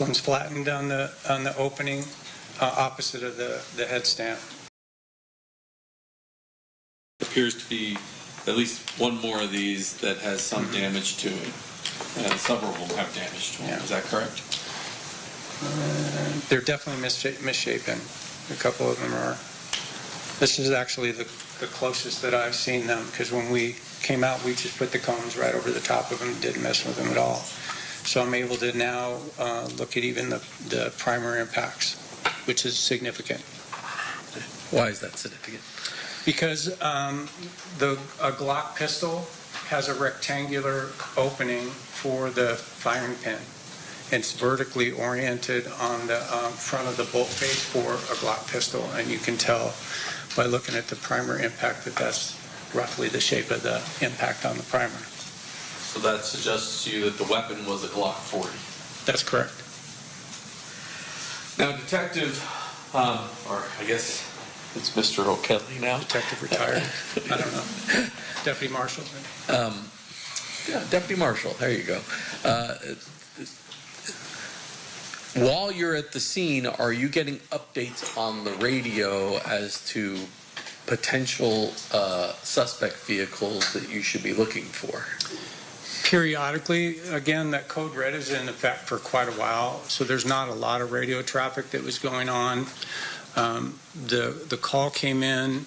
One's flattened on the opening opposite of the head stamp. Appears to be at least one more of these that has some damage to it. And several of them have damage to them. Yeah. Is that correct? They're definitely misshapen. A couple of them are. This is actually the closest that I've seen them, because when we came out, we just put the cones right over the top of them, didn't mess with them at all. So I'm able to now look at even the primer impacts, which is significant. Why is that significant? Because a Glock pistol has a rectangular opening for the firing pin. It's vertically oriented on the front of the bolt face for a Glock pistol, and you can tell by looking at the primer impact that that's roughly the shape of the impact on the primer. So that suggests to you that the weapon was a Glock 40. That's correct. Now, Detective, or I guess it's Mr. O'Kelly now. Detective retired. I don't know. Deputy Marshal. Yeah, Deputy Marshal. There you go. While you're at the scene, are you getting updates on the radio as to potential suspect vehicles that you should be looking for? Periodically, again, that code red is in effect for quite a while, so there's not a lot of radio traffic that was going on. The call came in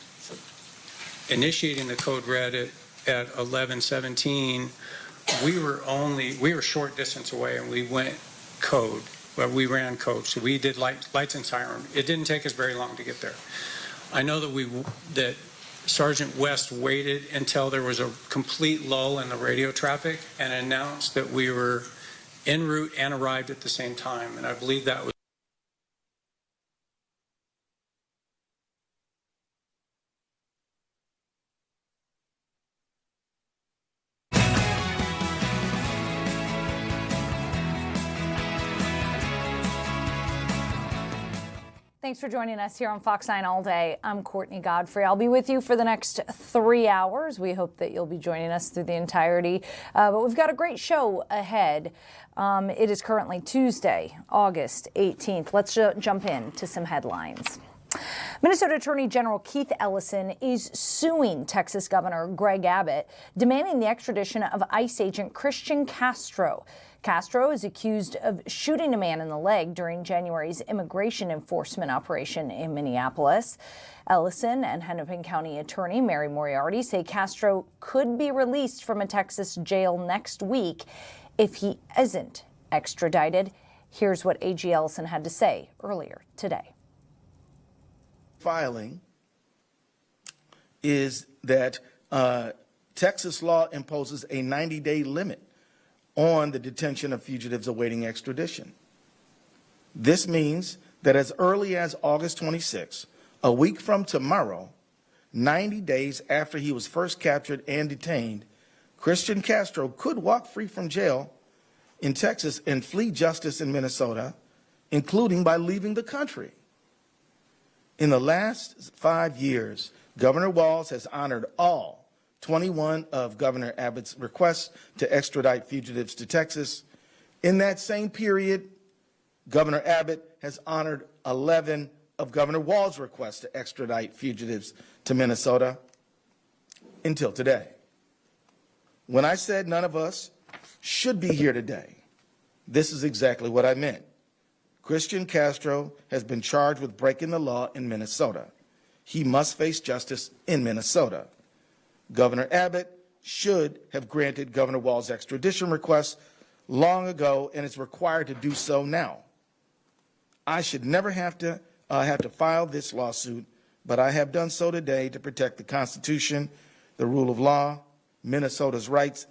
initiating the code red at 11:17. We were short distance away, and we went code. Well, we ran code, so we did lights and siren. It didn't take us very long to get there. I know that Sergeant West waited until there was a complete lull in the radio traffic and announced that we were en route and arrived at the same time, and I believe that was Thanks for joining us here on Fox 9 All Day. I'm Courtney Godfrey. I'll be with you for the next 3 hours. We hope that you'll be joining us through the entirety. But we've got a great show ahead. It is currently Tuesday, August 18th. Let's jump into some headlines. Minnesota Attorney General Keith Ellison is suing Texas Governor Greg Abbott, demanding the extradition of ICE agent Christian Castro. Castro is accused of shooting a man in the leg during January's immigration enforcement operation in Minneapolis. Ellison and Hennepin County Attorney Mary Moriarty say Castro could be released from a Texas jail next week if he isn't extradited. Here's what AG Ellison had to say earlier today. Filing is that Texas law imposes a 90-day limit on the detention of fugitives awaiting extradition. This means that as early as August 26, a week from tomorrow, 90 days after he was first captured and detained, Christian Castro could walk free from jail in Texas and flee justice in Minnesota, including by leaving the country. In the last 5 years, Governor Walz has honored all 21 of Governor Abbott's requests to extradite fugitives to Texas. In that same period, Governor Abbott has honored 11 of Governor Walz's requests to extradite fugitives to Minnesota until today. When I said none of us should be here today, this is exactly what I meant. Christian Castro has been charged with breaking the law in Minnesota. He must face justice in Minnesota. Governor Abbott should have granted Governor Walz's extradition request long ago and is required to do so now. I should never have to file this lawsuit, but I have done so today to protect the Constitution, the rule of law, Minnesota's rights,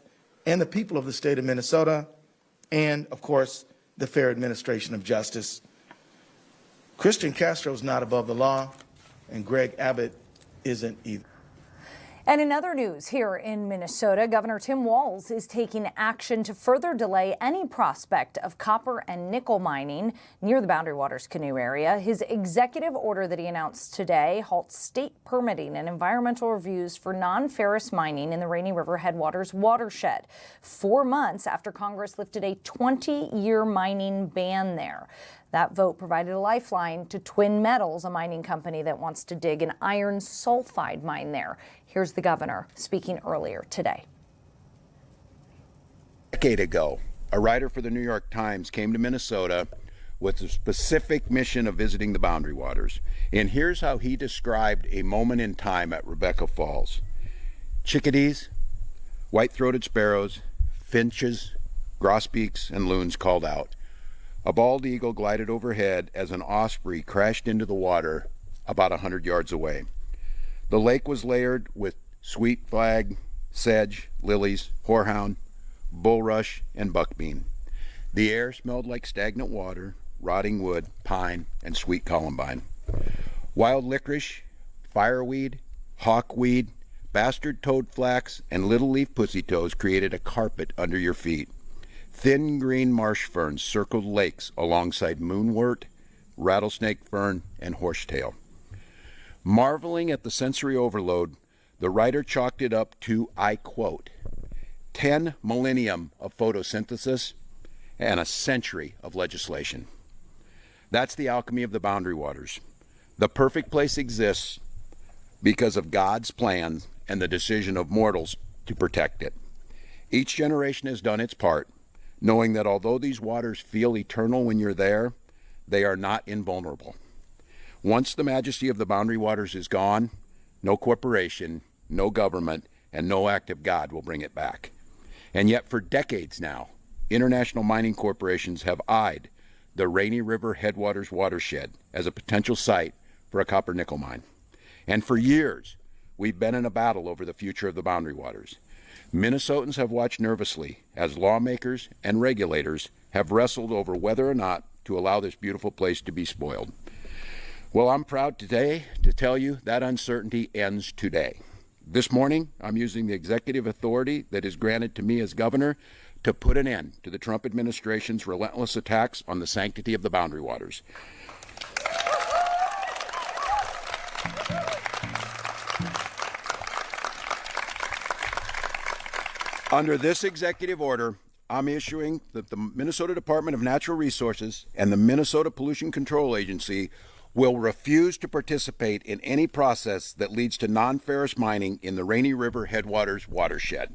and the people of the state of Minnesota, and, of course, the fair administration of justice. Christian Castro is not above the law, and Greg Abbott isn't either. And in other news here in Minnesota, Governor Tim Walz is taking action to further delay any prospect of copper and nickel mining near the Boundary Waters Canoe area. His executive order that he announced today halts state permitting and environmental reviews for non-ferrous mining in the Rainy River Headwaters watershed, 4 months after Congress lifted a 20-year mining ban there. That vote provided a lifeline to Twin Metals, a mining company that wants to dig an iron sulfide mine there. Here's the governor speaking earlier today. A decade ago, a writer for the New York Times came to Minnesota with the specific mission of visiting the Boundary Waters. And here's how he described a moment in time at Rebecca Falls. Chickadees, white-throated sparrows, finches, grosbeaks, and loons called out. A bald eagle glided overhead as an osprey crashed into the water about 100 yards away. The lake was layered with sweet flag, sedge, lilies, horehound, bulrush, and buckbean. The air smelled like stagnant water, rotting wood, pine, and sweet columbine. Wild licorice, fireweed, hawkweed, bastard toadflax, and little leaf pussy toes created a carpet under your feet. Thin green marsh ferns circled lakes alongside moonwort, rattlesnake fern, and horsetail. Marveling at the sensory overload, the writer chalked it up to, I quote, 10 millennium of photosynthesis and a century of legislation. That's the alchemy of the Boundary Waters. The perfect place exists because of God's plan and the decision of mortals to protect it. Each generation has done its part, knowing that although these waters feel eternal when you're there, they are not invulnerable. Once the majesty of the Boundary Waters is gone, no corporation, no government, and no act of God will bring it back. And yet for decades now, international mining corporations have eyed the Rainy River Headwaters watershed as a potential site for a copper nickel mine. And for years, we've been in a battle over the future of the Boundary Waters. Minnesotans have watched nervously as lawmakers and regulators have wrestled over whether or not to allow this beautiful place to be spoiled. Well, I'm proud today to tell you that uncertainty ends today. This morning, I'm using the executive authority that is granted to me as governor to put an end to the Trump administration's relentless attacks on the sanctity of the Boundary Waters. Under this executive order, I'm issuing that the Minnesota Department of Natural Resources and the Minnesota Pollution Control Agency will refuse to participate in any process that leads to non-ferrous mining in the Rainy River Headwaters watershed.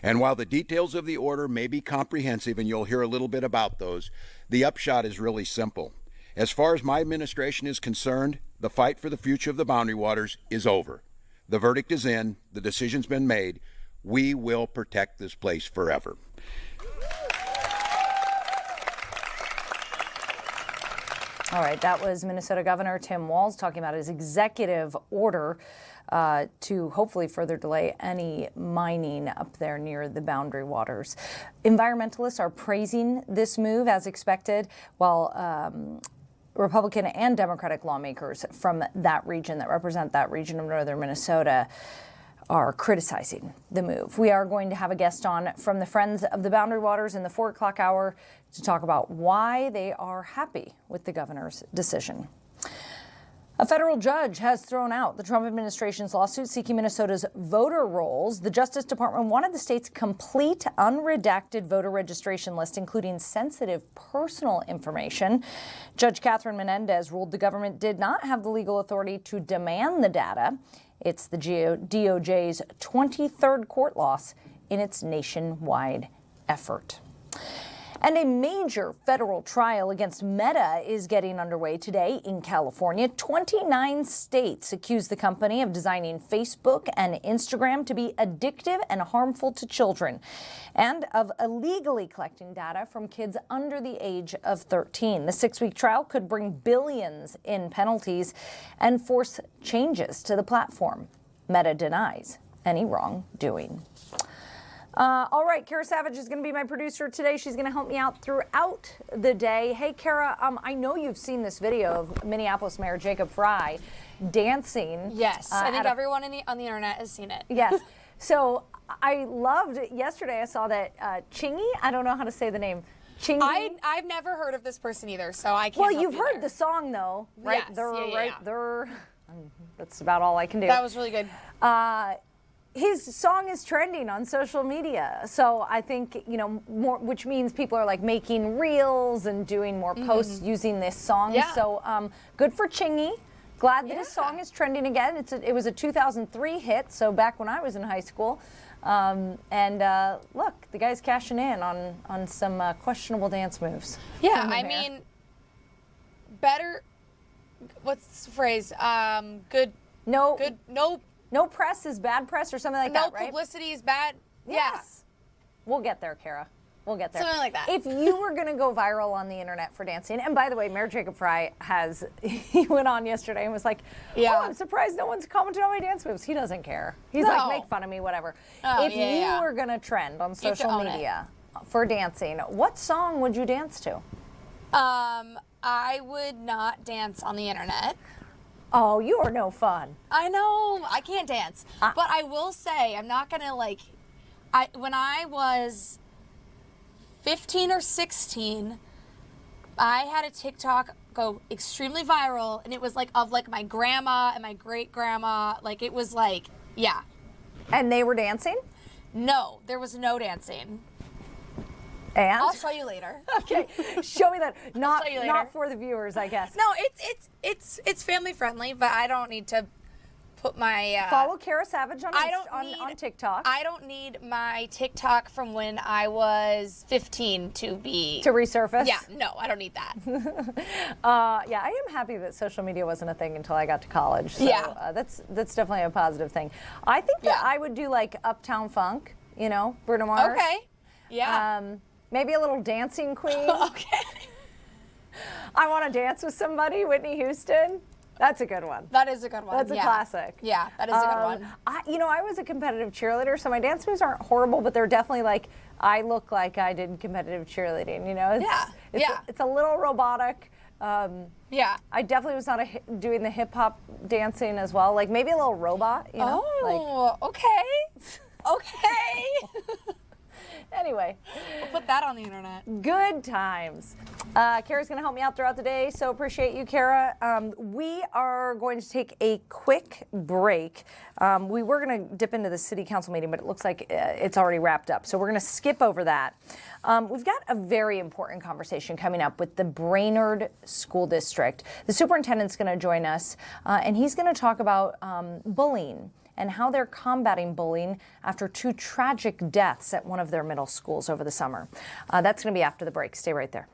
And while the details of the order may be comprehensive, and you'll hear a little bit about those, the upshot is really simple. As far as my administration is concerned, the fight for the future of the Boundary Waters is over. The verdict is in, the decision's been made. We will protect this place forever. All right, that was Minnesota Governor Tim Walz talking about his executive order to hopefully further delay any mining up there near the Boundary Waters. Environmentalists are praising this move as expected, while Republican and Democratic lawmakers from that region that represent that region of northern Minnesota are criticizing the move. We are going to have a guest on from the Friends of the Boundary Waters in the 4 o'clock hour to talk about why they are happy with the governor's decision. A federal judge has thrown out the Trump administration's lawsuit seeking Minnesota's voter rolls. The Justice Department wanted the state's complete unredacted voter registration list, including sensitive personal information. Judge Catherine Menendez ruled the government did not have the legal authority to demand the data. It's the DOJ's 23rd court loss in its nationwide effort. And a major federal trial against Meta is getting underway today in California. 29 states accuse the company of designing Facebook and Instagram to be addictive and harmful to children, and of illegally collecting data from kids under the age of 13. The 6-week trial could bring billions in penalties and force changes to the platform. Meta denies any wrongdoing. All right, Kara Savage is going to be my producer today. She's going to help me out throughout the day. Hey, Kara, I know you've seen this video of Minneapolis Mayor Jacob Frey dancing. Yes, I think everyone on the internet has seen it. Yes. So I loved it. Yesterday I saw that Chingy, I don't know how to say the name. Chingy. I've never heard of this person either, so I can't. Well, help you've you heard there. the song though, right? Yes, There, yeah. there. That's about all I can do. That was really good. His song is trending on social media, so I think more, which means people are like making reels and doing more posts using this song. Yeah. So good for Chingy. Glad that his song is trending again. It was a 2003 hit, so back when I was in high school. And look, the guy's cashing in on some questionable dance moves. Yeah, from the I mayor. mean, better. What's the phrase? Good. No, Good. No. no press is bad press or something like No that, right? publicity is bad. Yes. We'll get there, Kara. We'll get there. Something like that. If you were going to go viral on the internet for dancing, and by the way, Mayor Jacob Frey he went on yesterday and was like, Yeah. oh, I'm surprised no one's commented on my dance moves. He doesn't care. He's No. like, make fun of me, whatever. Oh, if yeah. you were going to trend on have to social own it. media for dancing, what song would you dance to? I would not dance on the internet. Oh, you are no fun. I know I can't dance, but I will say I'm not gonna when I was 15 or 16, I had a TikTok go extremely viral, and it was of my grandma and my great grandma. It was yeah. And they were dancing? No, there was no dancing. And? I'll show you later. Okay, show me that. Not show you later. not for the viewers, I guess. No, it's family friendly, but I don't need to put my Follow Kara Savage on, I don't on TikTok. I don't need my TikTok from when I was 15 to be to resurface? Yeah, no, I don't need that. Yeah, I am happy that social media wasn't a thing until I got to college. So, Yeah. that's definitely a positive thing. I think that Yeah. I would do Uptown Funk, Bruno Mars. Okay. Yeah. Maybe a little Dancing Queen. Okay. I Want to Dance with Somebody, Whitney Houston. That's a good one. That is a good one. That's a yeah. classic. Yeah, that is a good one. I was a competitive cheerleader, so my dance moves aren't horrible, but they're definitely I look like I did competitive cheerleading. It's a little robotic. Yeah. I definitely was not doing the hip hop dancing as well. Maybe a little robot, Oh, okay. Okay. Anyway, We'll put that on the internet. good times. Kara's going to help me out throughout the day, so appreciate you, Kara. We are going to take a quick break. We were going to dip into the city council meeting, but it looks like it's already wrapped up, so we're going to skip over that. We've got a very important conversation coming up with the Brainerd School District. The superintendent's going to join us, and he's going to talk about bullying and how they're combating bullying after 2 tragic deaths at one of their middle schools over the summer. That's going to be after the break. Stay right there.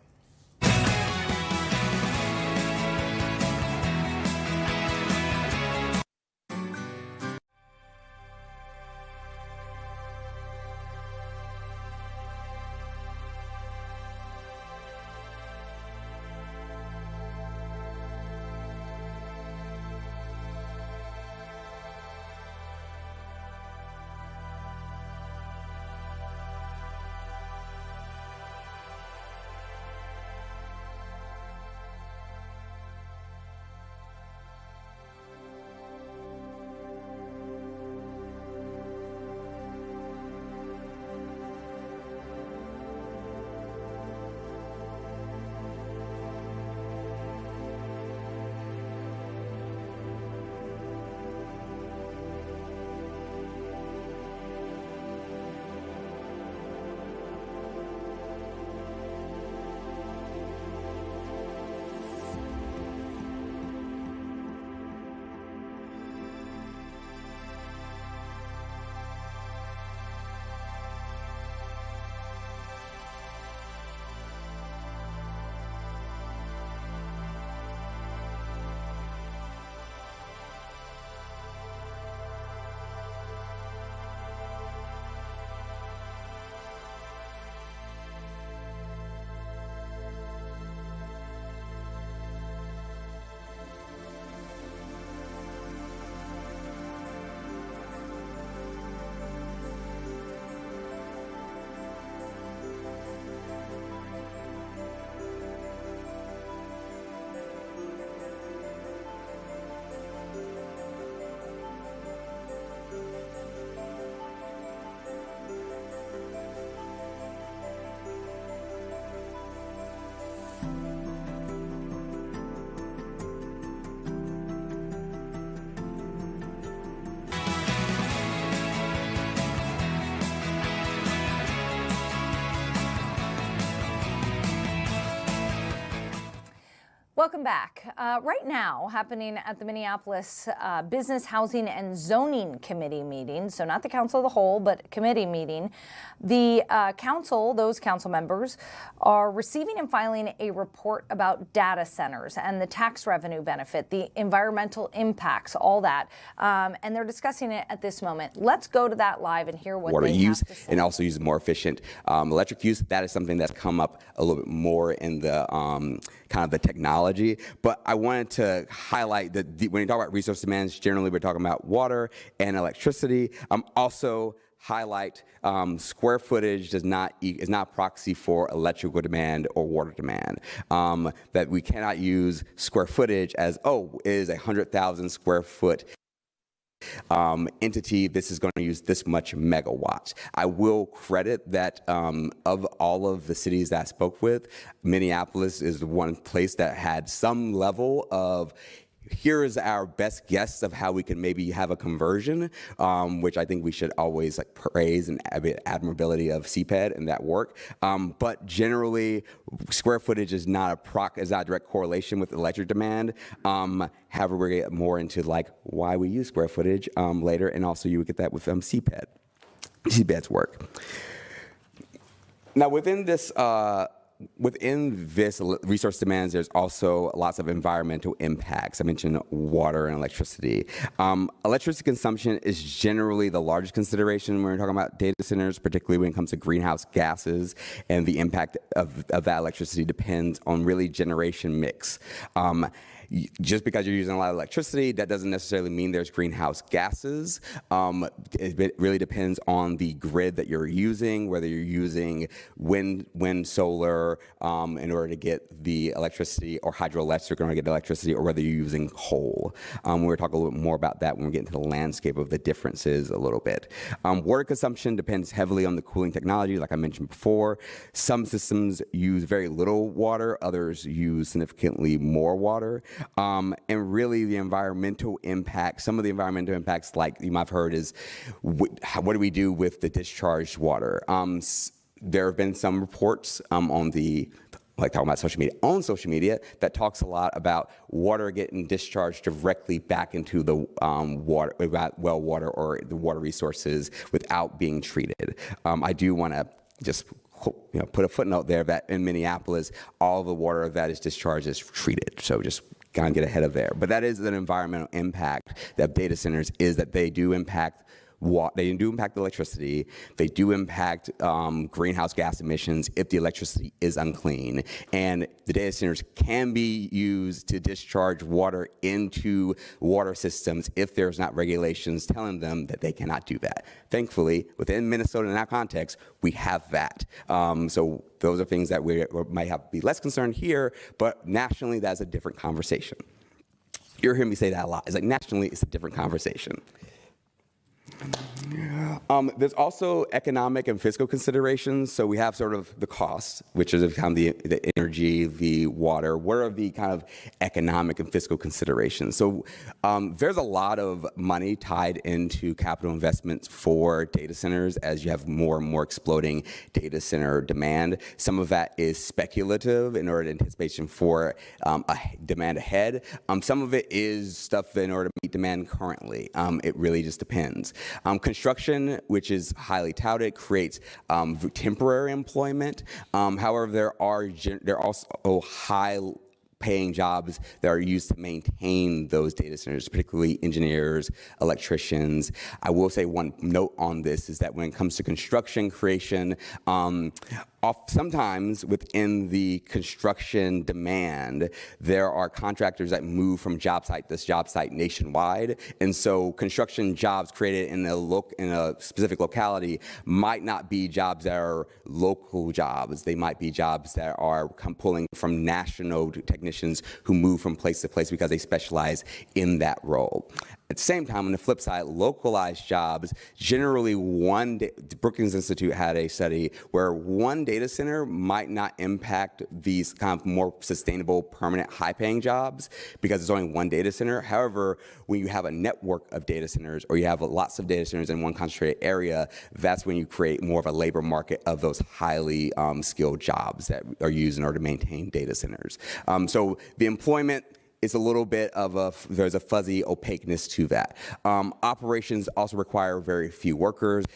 Welcome back. Right now, happening at the Minneapolis Business, Housing, and Zoning Committee meeting, so not the council of the whole, but committee meeting, the those council members are receiving and filing a report about data centers and the tax revenue benefit, the environmental impacts, all that, and they're discussing it at this moment. Let's go to that live and hear what water they use have to say. and also use more efficient electric use. That is something that's come up a little bit more in the kind of the technology. But I wanted to highlight that when you talk about resource demands, generally we're talking about water and electricity. Also highlight square footage is not proxy for electrical demand or water demand. That we cannot use square footage as, it is 100,000 square foot entity, this is going to use this much megawatts. I will credit that of all of the cities that I spoke with, Minneapolis is the one place that had some level of, here is our best guess of how we can maybe have a conversion, which I think we should always praise and admirability of CPED and that work. But generally, square footage is not a direct correlation with electric demand. However, we're get more into why we use square footage later, and also you would get that with CPED's work. Now, within this resource demands, there's also lots of environmental impacts. I mentioned water and electricity. Electricity consumption is generally the largest consideration when we're talking about data centers, particularly when it comes to greenhouse gases, and the impact of that electricity depends on really generation mix. Just because you're using a lot of electricity, that doesn't necessarily mean there's greenhouse gases. It really depends on the grid that you're using, whether you're using wind, solar in order to get the electricity, or hydroelectric in order to get the electricity, or whether you're using coal. We'll talk a little bit more about that when we get into the landscape of the differences a little bit. Water consumption depends heavily on the cooling technology, like I mentioned before. Some systems use very little water, others use significantly more water. And really the environmental impact, some of the environmental impacts like you might have heard is, what do we do with the discharged water? There have been some reports talking about social media that talks a lot about water getting discharged directly back into the well water or the water resources without being treated. I do want to just put a footnote there that in Minneapolis, all the water that is discharged is treated. So just kind of get ahead of there. But that is an environmental impact that data centers is that they do impact they do impact electricity. They do impact greenhouse gas emissions if the electricity is unclean. And the data centers can be used to discharge water into water systems if there's not regulations telling them that they cannot do that. Thankfully, within Minnesota in that context, we have that. So those are things that we might have to be less concerned here, but nationally, that's a different conversation. You're hearing me say that a lot. It's like nationally, it's a different conversation. There's also economic and fiscal considerations. So we have sort of the costs, which is kind of the energy, the water. What are the kind of economic and fiscal considerations? So there's a lot of money tied into capital investments for data centers as you have more and more exploding data center demand. Some of that is speculative in order to anticipation for a demand ahead. Some of it is stuff in order to meet demand currently. It really just depends. Construction, which is highly touted, creates temporary employment. However, there are also high-paying jobs that are used to maintain those data centers, particularly engineers, electricians. I will say one note on this is that when it comes to construction creation, sometimes within the construction demand, there are contractors that move from job site to job site nationwide. And so construction jobs created in a specific locality might not be jobs that are local jobs. They might be jobs that are pulling from national technicians who move from place to place because they specialize in that role. At the same time, on the flip side, localized jobs, generally Brookings Institute had a study where one data center might not impact these kind of more sustainable, permanent, high-paying jobs because it's only one data center. However, when you have a network of data centers or you have lots of data centers in one concentrated area, that's when you create more of a labor market of those highly skilled jobs that are used in order to maintain data centers. So the employment, it's a little bit of there's a fuzzy opaqueness to that. Operations also require very few workers.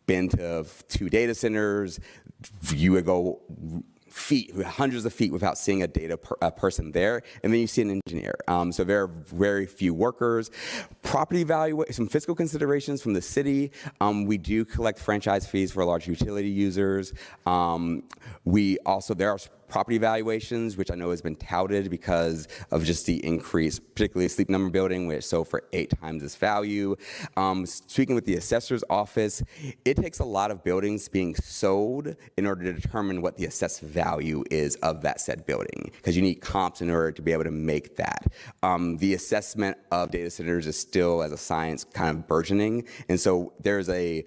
Been to 2 data centers, you would go hundreds of feet without seeing a person there, and then you see an engineer. So there are very few workers. Property value, some fiscal considerations from the city. We do collect franchise fees for large utility users. There are property valuations, which I know has been touted because of just the increase, particularly a Sleep Number building, which sold for 8 times its value. Speaking with the assessor's office, it takes a lot of buildings being sold in order to determine what the assessed value is of that said building, because you need comps in order to be able to make that. The assessment of data centers is still, as a science, kind of burgeoning, and so there's a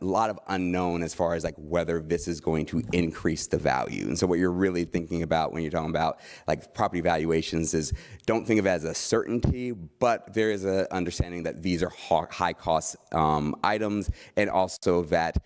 lot of unknown as far as like whether this is going to increase the value. And so what you're really thinking about when you're talking about like property valuations is, don't think of it as a certainty, but there is an understanding that these are high cost items, and also that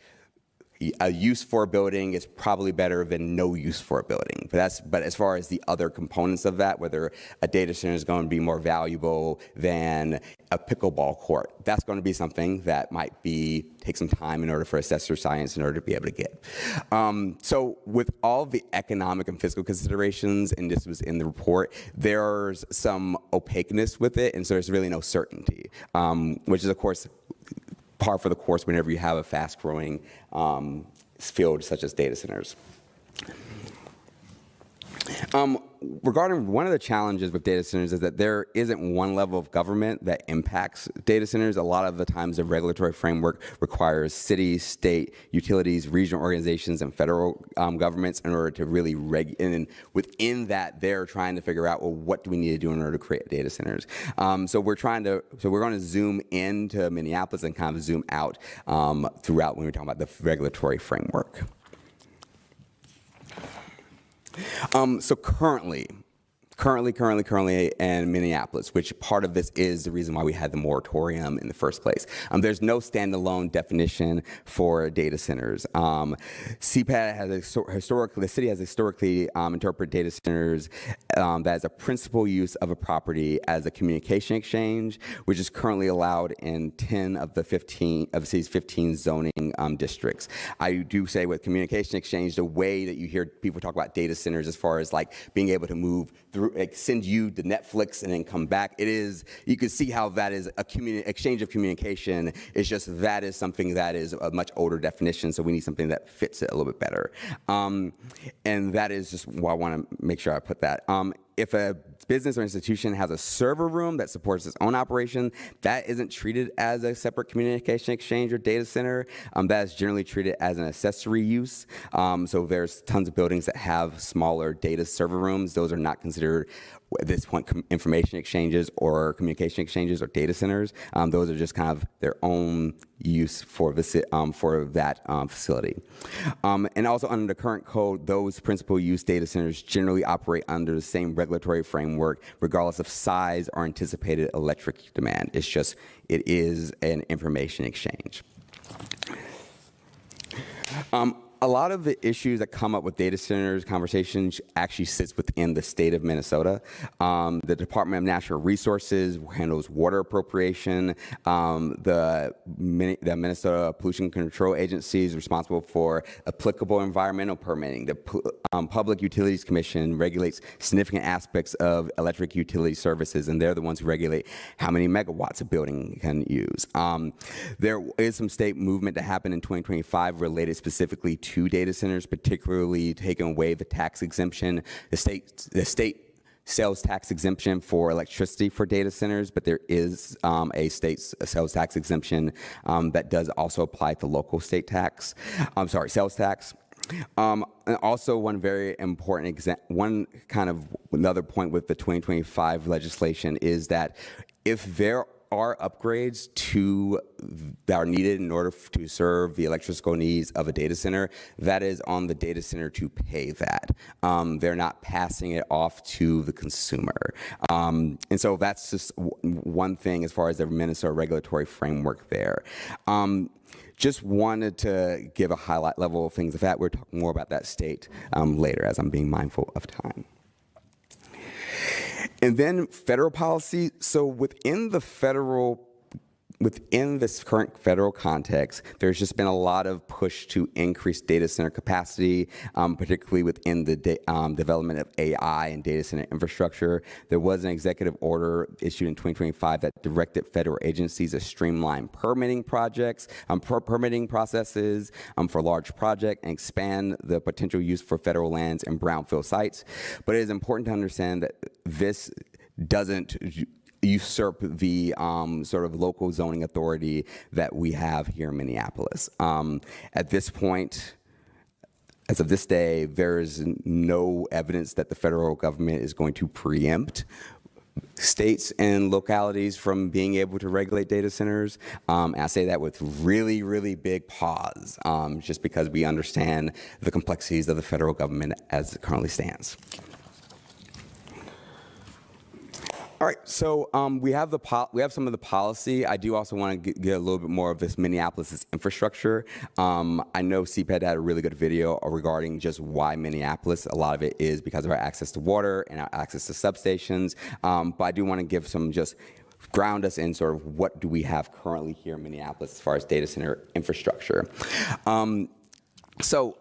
a use for a building is probably better than no use for a building. But as far as the other components of that, whether a data center is going to be more valuable than a pickleball court, that's going to be something that might take some time in order for assessor science in order to be able to get. So with all the economic and fiscal considerations, and this was in the report, there's some opaqueness with it, and so there's really no certainty, which is, of course, par for the course whenever you have a fast-growing field such as data centers. Regarding one of the challenges with data centers is that there isn't one level of government that impacts data centers. A lot of the times the regulatory framework requires cities, state, utilities, regional organizations, and federal governments in order to really and within that, they're trying to figure out, well, what do we need to do in order to create data centers? So we're going to zoom into Minneapolis and kind of zoom out throughout when we're talking about the regulatory framework. So currently in Minneapolis, which part of this is the reason why we had the moratorium in the first place. There's no standalone definition for data centers. CPAD has the city has historically interpreted data centers as a principal use of a property as a communication exchange, which is currently allowed in 10 of the city's 15 zoning districts. I do say with communication exchange, the way that you hear people talk about data centers as far as like being able to move through, like send you to Netflix and then come back. You can see how that is a exchange of communication. It's just that is something that is a much older definition, so we need something that fits it a little bit better. And that is just why I want to make sure I put that. If a business or institution has a server room that supports its own operation, that isn't treated as a separate communication exchange or data center. That is generally treated as an accessory use. So there's tons of buildings that have smaller data server rooms. Those are not considered at this point information exchanges or communication exchanges or data centers. Those are just kind of their own use for that facility. And also under the current code, those principal use data centers generally operate under the same regulatory framework regardless of size or anticipated electric demand. It is an information exchange. A lot of the issues that come up with data centers conversations actually sits within the state of Minnesota. The Department of Natural Resources handles water appropriation. The Minnesota Pollution Control Agency is responsible for applicable environmental permitting. The Public Utilities Commission regulates significant aspects of electric utility services, and they're the ones who regulate how many megawatts a building can use. There is some state movement that happened in 2025 related specifically to data centers, particularly taking away the tax exemption, the state sales tax exemption for electricity for data centers, but there is a state sales tax exemption that does also apply to local state tax. Sales tax. And also one very important another point with the 2025 legislation is that if there are upgrades that are needed in order to serve the electrical needs of a data center, that is on the data center to pay that. They're not passing it off to the consumer. And so that's just one thing as far as the Minnesota regulatory framework there. Just wanted to give a highlight level of things of that. We'll talk more about that state later as I'm being mindful of time. And then federal policy. So within this current federal context, there's just been a lot of push to increase data center capacity, particularly within the development of AI and data center infrastructure. There was an executive order issued in 2025 that directed federal agencies to streamline permitting projects, permitting processes for large projects, and expand the potential use for federal lands and brownfield sites. But it is important to understand that this doesn't usurp the sort of local zoning authority that we have here in Minneapolis. At this point, as of this day, there is no evidence that the federal government is going to preempt states and localities from being able to regulate data centers. And I say that with really, really big pause, just because we understand the complexities of the federal government as it currently stands. All right, so we have some of the policy. I do also want to get a little bit more of this Minneapolis' infrastructure. I know CPED had a really good video regarding just why Minneapolis. A lot of it is because of our access to water and our access to substations. But I do want to give some just ground us in sort of what do we have currently here in Minneapolis as far as data center infrastructure. So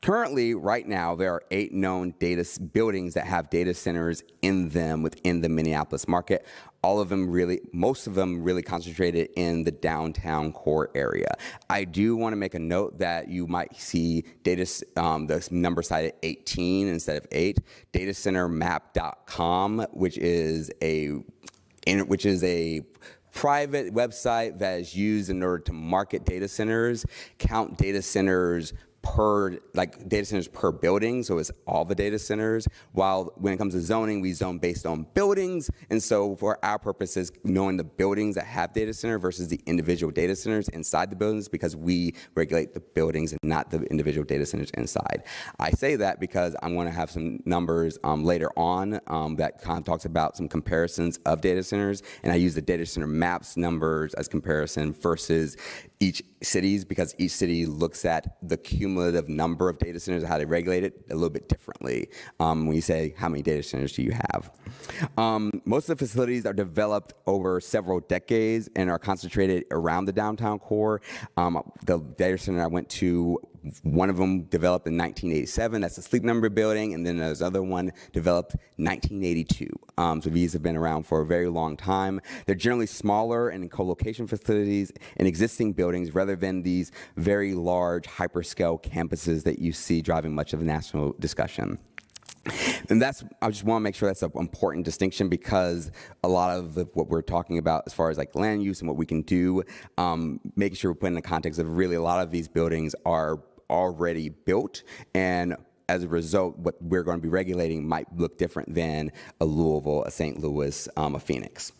currently, right now, there are 8 known buildings that have data centers in them within the Minneapolis market. Most of them really concentrated in the downtown core area. I do want to make a note that you might see the number cited 18 instead of 8. Datacentermap.com, which is a private website that is used in order to market data centers, count data centers per building, so it's all the data centers. While when it comes to zoning, we zone based on buildings, and so for our purposes, knowing the buildings that have data center versus the individual data centers inside the buildings, because we regulate the buildings and not the individual data centers inside. I say that because I'm going to have some numbers later on that kind of talks about some comparisons of data centers, and I use the data center maps numbers as comparison versus each cities, because each city looks at the cumulative number of data centers and how they regulate it a little bit differently when you say how many data centers do you have. Most of the facilities are developed over several decades and are concentrated around the downtown core. The data center I went to, one of them developed in 1987. That's the Sleep Number building, and then there's another one developed 1982. So these have been around for a very long time. They're generally smaller and in co-location facilities in existing buildings rather than these very large hyperscale campuses that you see driving much of the national discussion. And I just want to make sure that's an important distinction, because a lot of what we're talking about as far as like land use and what we can do, making sure we're put in the context of really a lot of these buildings are already built, and as a result, what we're going to be regulating might look different than a Louisville, a St. Louis, a Phoenix.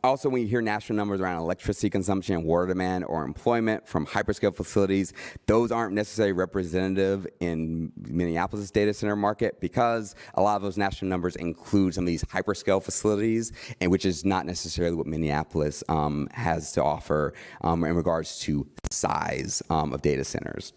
Also, when you hear national numbers around electricity consumption, water demand, or employment from hyperscale facilities, those aren't necessarily representative in Minneapolis' data center market, because a lot of those national numbers include some of these hyperscale facilities, and which is not necessarily what Minneapolis has to offer in regards to size of data centers.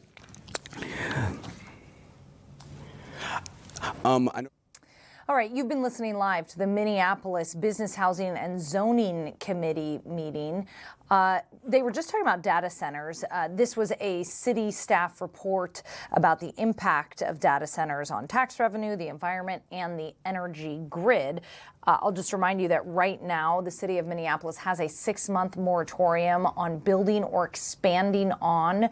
All right, you've been listening live to the Minneapolis Business Housing and Zoning Committee meeting. They were just talking about data centers. This was a city staff report about the impact of data centers on tax revenue, the environment, and the energy grid. I'll just remind you that right now, the city of Minneapolis has a 6-month moratorium on building or expanding on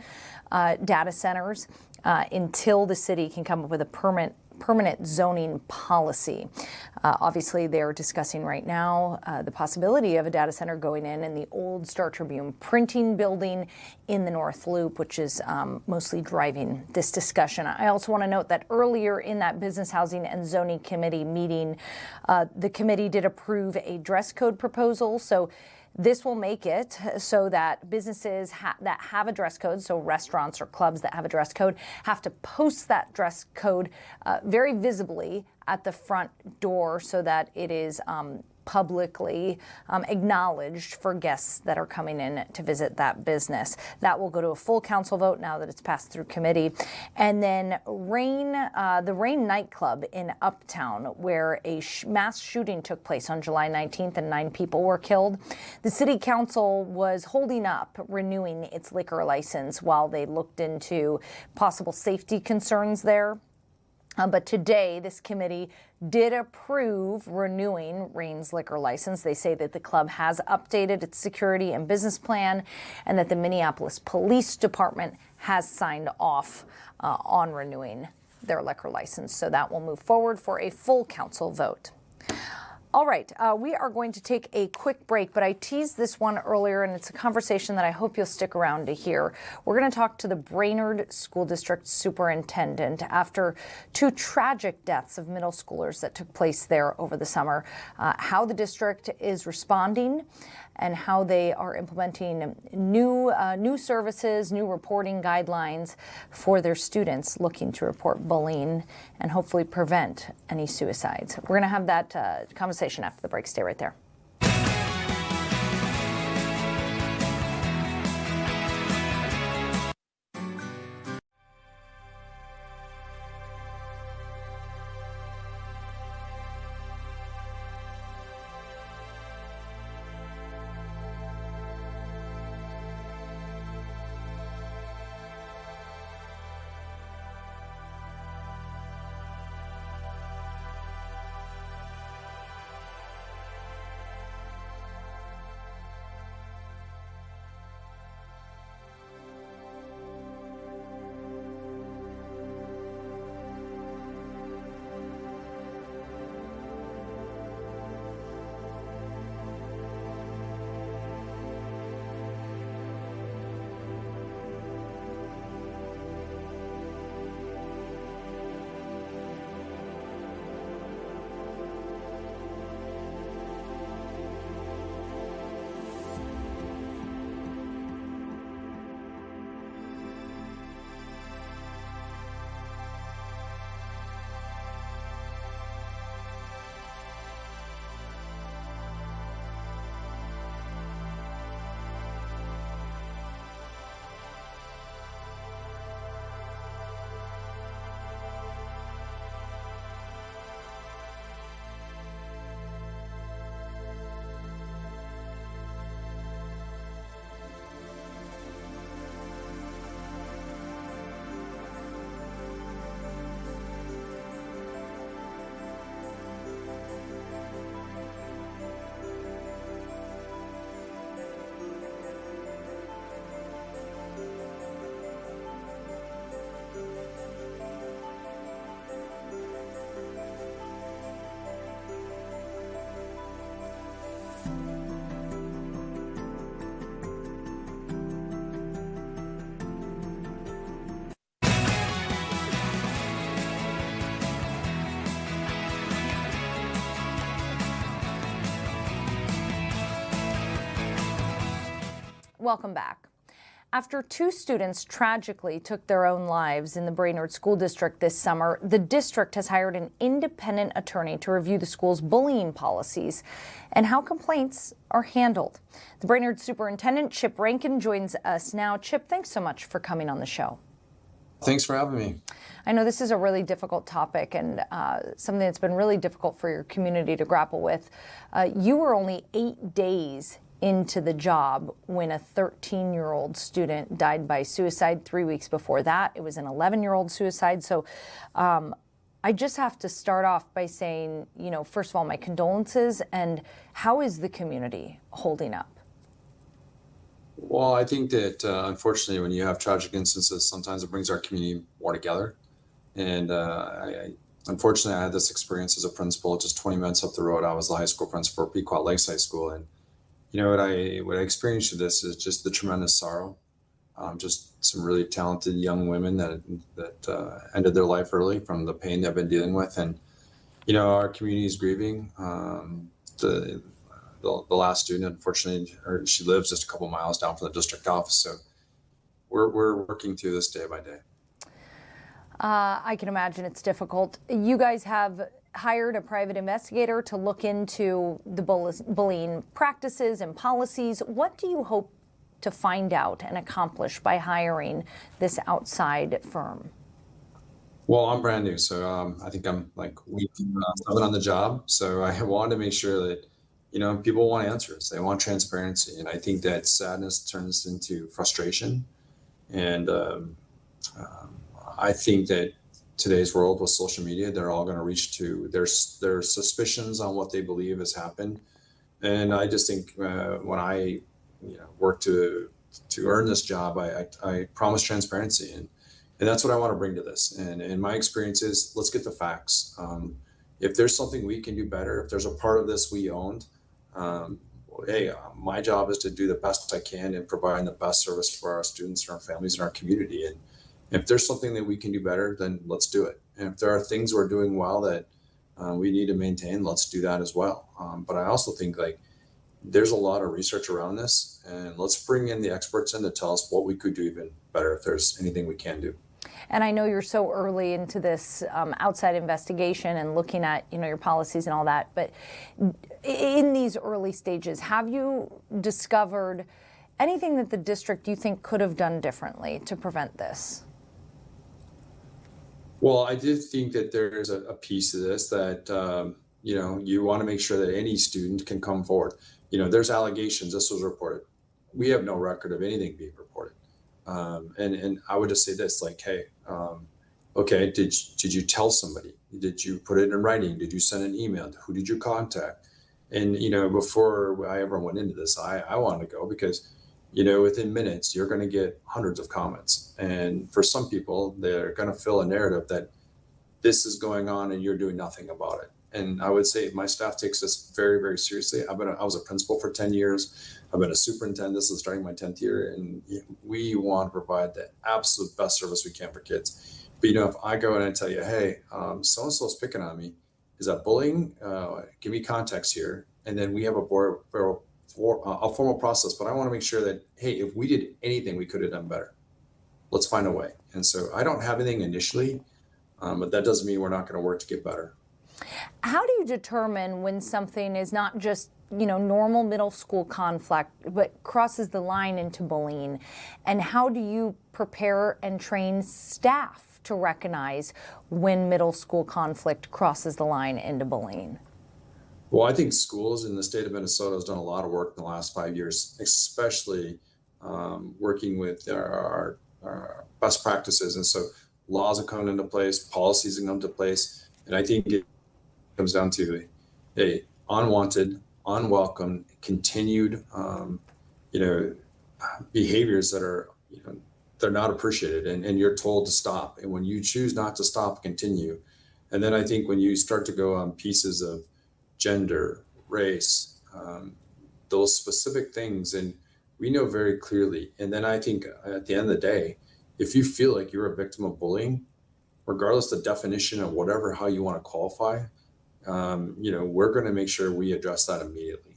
data centers until the city can come up with a permanent zoning policy. Obviously, they're discussing right now the possibility of a data center going in the old Star Tribune printing building in the North Loop, which is mostly driving this discussion. I also want to note that earlier in that Business Housing and Zoning Committee meeting, the committee did approve a dress code proposal. So This will make it so that businesses that have a dress code, so restaurants or clubs that have a dress code, have to post that dress code very visibly at the front door so that it is publicly acknowledged for guests that are coming in to visit that business. That will go to a full council vote now that it's passed through committee. And then the Rain nightclub in Uptown, where a mass shooting took place on July 19th and 9 people were killed. The city council was holding up renewing its liquor license while they looked into possible safety concerns there. But today, this committee did approve renewing Rain's liquor license. They say that the club has updated its security and business plan and that the Minneapolis Police Department has signed off on renewing their liquor license. So that will move forward for a full council vote. All right, we are going to take a quick break, but I teased this one earlier, and it's a conversation that I hope you'll stick around to hear. We're going to talk to the Brainerd School District Superintendent after 2 tragic deaths of middle schoolers that took place there over the summer, how the district is responding and how they are implementing new services, new reporting guidelines for their students looking to report bullying and hopefully prevent any suicides. We're going to have that conversation after the break. Stay right there. Welcome back. After 2 students tragically took their own lives in the Brainerd School District this summer, the district has hired an independent attorney to review the school's bullying policies and how complaints are handled. The Brainerd Superintendent, Chip Rankin, joins us now. Chip, thanks so much for coming on the show. Thanks for having me. I know this is a really difficult topic and something that's been really difficult for your community to grapple with. You were only 8 days into the job when a 13-year-old student died by suicide. 3 weeks before that, it was an 11-year-old suicide. So I just have to start off by saying, first of all, my condolences, and how is the community holding up? Well, I think that unfortunately, when you have tragic instances, sometimes it brings our community more together. And unfortunately, I had this experience as a principal just 20 minutes up the road. I was the high school principal for Pequot Lakes High School. And what I experienced with this is just the tremendous sorrow. Just some really talented young women that ended their life early from the pain they've been dealing with. And, our community is grieving. the last student, unfortunately, she lives just a couple miles down from the district office. So we're working through this day by day. I can imagine it's difficult. You guys have hired a private investigator to look into the bullying practices and policies. What do you hope to find out and accomplish by hiring this outside firm? Well, I'm brand new, so I think I'm like week 7 on the job. So I wanted to make sure that, people want answers. They want transparency. And I think that sadness turns into frustration. And I think that today's world with social media, they're all going to reach to their suspicions on what they believe has happened. And I just think when I work to earn this job, I promise transparency, and that's what I want to bring to this. And my experience is, let's get the facts. If there's something we can do better, if there's a part of this we owned, my job is to do the best I can in providing the best service for our students and our families and our community. And if there's something that we can do better, then let's do it. And if there are things we're doing well that we need to maintain, let's do that as well. But I also think there's a lot of research around this, and let's bring in the experts in to tell us what we could do even better if there's anything we can do. And I know you're so early into this outside investigation and looking at your policies and all that, but in these early stages, have you discovered anything that the district you think could have done differently to prevent this? Well, I did think that there's a piece of this that you want to make sure that any student can come forward. There's allegations. This was reported. We have no record of anything being reported. And I would just say this, hey, okay, did you tell somebody? Did you put it in writing? Did you send an email? Who did you contact? And, before I ever went into this, I wanted to go because, within minutes, you're going to get hundreds of comments. And for some people, they're going to fill a narrative that this is going on and you're doing nothing about it. And I would say my staff takes this very, very seriously. I was a principal for 10 years. I've been a superintendent. This is starting my 10th year. And we want to provide the absolute best service we can for kids. But, if I go in and tell you, hey, so-and-so is picking on me, is that bullying? Give me context here. And then we have a formal process. But I want to make sure that, hey, if we did anything, we could have done better. Let's find a way. And so I don't have anything initially, but that doesn't mean we're not going to work to get better. How do you determine when something is not just, normal middle school conflict, but crosses the line into bullying? And how do you prepare and train staff to recognize when middle school conflict crosses the line into bullying? Well, I think schools in the state of Minnesota has done a lot of work in the last 5 years, especially working with our best practices. And so laws have come into place, policies have come into place. And I think it comes down to unwanted, unwelcome, continued, behaviors that are, they're not appreciated, and you're told to stop. And when you choose not to stop, continue. And then I think when you start to go on pieces of gender, race, those specific things, and we know very clearly. And then I think at the end of the day, if you feel like you're a victim of bullying, regardless of the definition of whatever, how you want to qualify, we're going to make sure we address that immediately.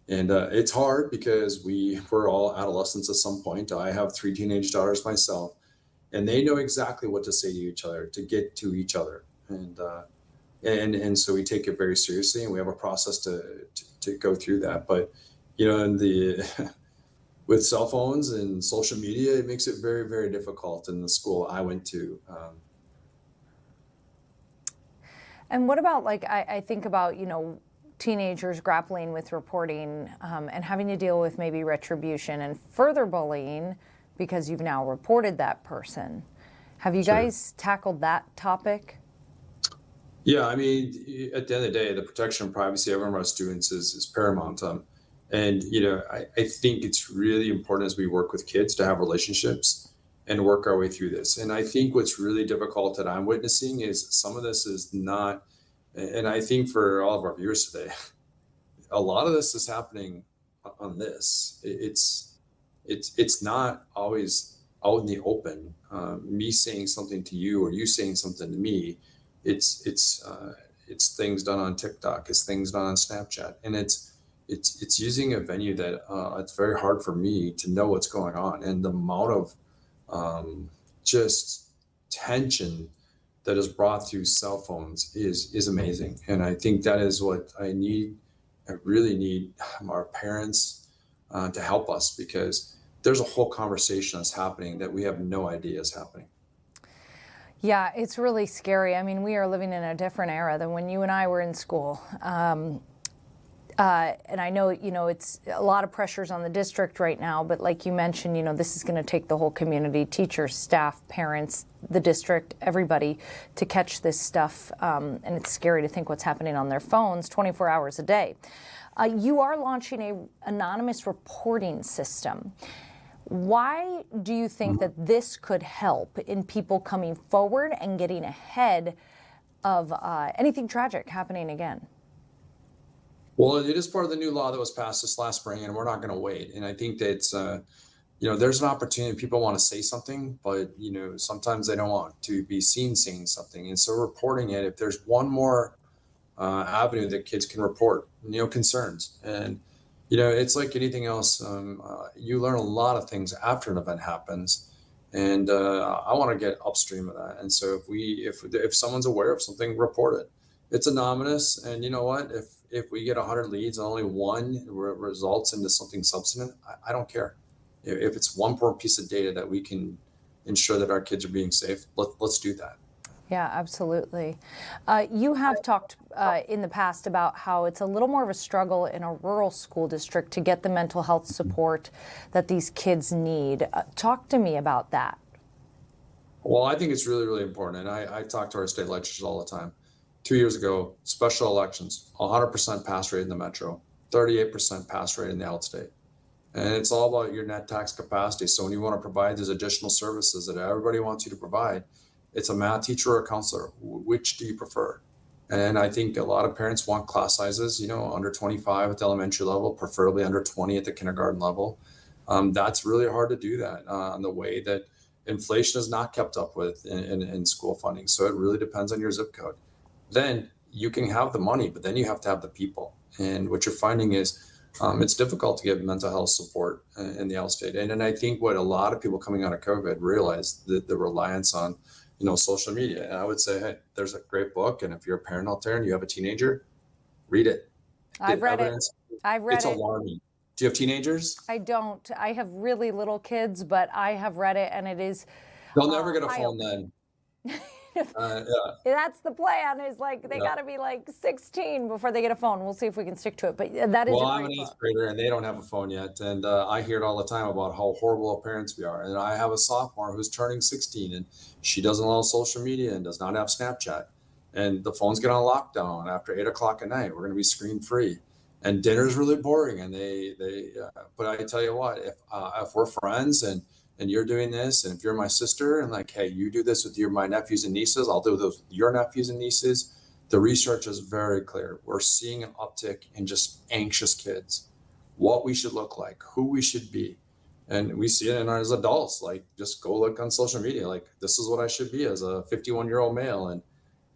And it's hard because we're all adolescents at some point. I have 3 teenage daughters myself, and they know exactly what to say to each other to get to each other. And so we take it very seriously, and we have a process to go through that. But, with cell phones and social media, it makes it very, very difficult in the school I went to. And what about, I think about, teenagers grappling with reporting and having to deal with maybe retribution and further bullying because you've now reported that person. Have you guys tackled that topic? Yeah, I mean, at the end of the day, the protection and privacy of our students is paramount. And, I think it's really important as we work with kids to have relationships and work our way through this. And I think what's really difficult that I'm witnessing is some of this is not, and I think for all of our viewers today, a lot of this is happening on this. It's not always out in the open. Me saying something to you or you saying something to me. It's things done on TikTok. It's things done on Snapchat, and it's using a venue that it's very hard for me to know what's going on, and the amount of just tension that is brought through cell phones is amazing. And I think that is what I need. I really need our parents to help us, because there's a whole conversation that's happening that we have no idea is happening. Yeah, it's really scary. I mean, we are living in a different era than when you and I were in school. And I know, it's a lot of pressures on the district right now, but like you mentioned, this is going to take the whole community, teachers, staff, parents, the district, everybody to catch this stuff. And it's scary to think what's happening on their phones 24 hours a day. You are launching an anonymous reporting system. Why do you think that this could help in people coming forward and getting ahead of anything tragic happening again? Well, it is part of the new law that was passed this last spring, and we're not going to wait. And I think that it's, there's an opportunity. People want to say something, but, sometimes they don't want to be seen saying something. And so reporting it, if there's one more avenue that kids can report, concerns. And, it's like anything else. You learn a lot of things after an event happens. And I want to get upstream of that. And so if someone's aware of something, report it. It's anonymous. And you know what? If we get 100 leads and only one results into something substantive, I don't care. If it's one more piece of data that we can ensure that our kids are being safe, let's do that. Yeah, absolutely. You have talked in the past about how it's a little more of a struggle in a rural school district to get the mental health support that these kids need. Talk to me about that. Well, I think it's really, really important. And I talk to our state legislators all the time. 2 years ago, special elections, 100% pass rate in the metro, 38% pass rate in the outstate. And it's all about your net tax capacity. So when you want to provide these additional services that everybody wants you to provide, it's a math teacher or a counselor. Which do you prefer? And I think a lot of parents want class sizes, under 25 at the elementary level, preferably under 20 at the kindergarten level. That's really hard to do that on the way that inflation is not kept up with in school funding. So it really depends on your zip code. Then you can have the money, but then you have to have the people. And what you're finding is it's difficult to get mental health support in the outstate. And I think what a lot of people coming out of COVID realized, the reliance on, social media. And I would say, hey, there's a great book. And if you're a parent out there and you have a teenager, read it. I've read it. It's alarming. Do you have teenagers? I don't. I have really little kids, but I have read it, and it is. They'll never get a phone then. Yeah. That's the plan, is they got to be 16 before they get a phone. We'll see if we can stick to it, but that is I'm an 8th grader and they don't have a phone yet, and I hear it all the time about how horrible of parents we are. And I have a sophomore who's turning 16, and she doesn't allow social media and does not have Snapchat, and the phones get on lockdown after 8 o'clock at night. We're going to be screen free, and dinner's really boring. And but I tell you what, if we're friends and you're doing this, and if you're my sister, and hey, you do this with my nephews and nieces, I'll do those with your nephews and nieces. The research is very clear. We're seeing an uptick in just anxious kids, what we should look like, who we should be. And we see it as adults, just go look on social media, this is what I should be as a 51-year-old male. And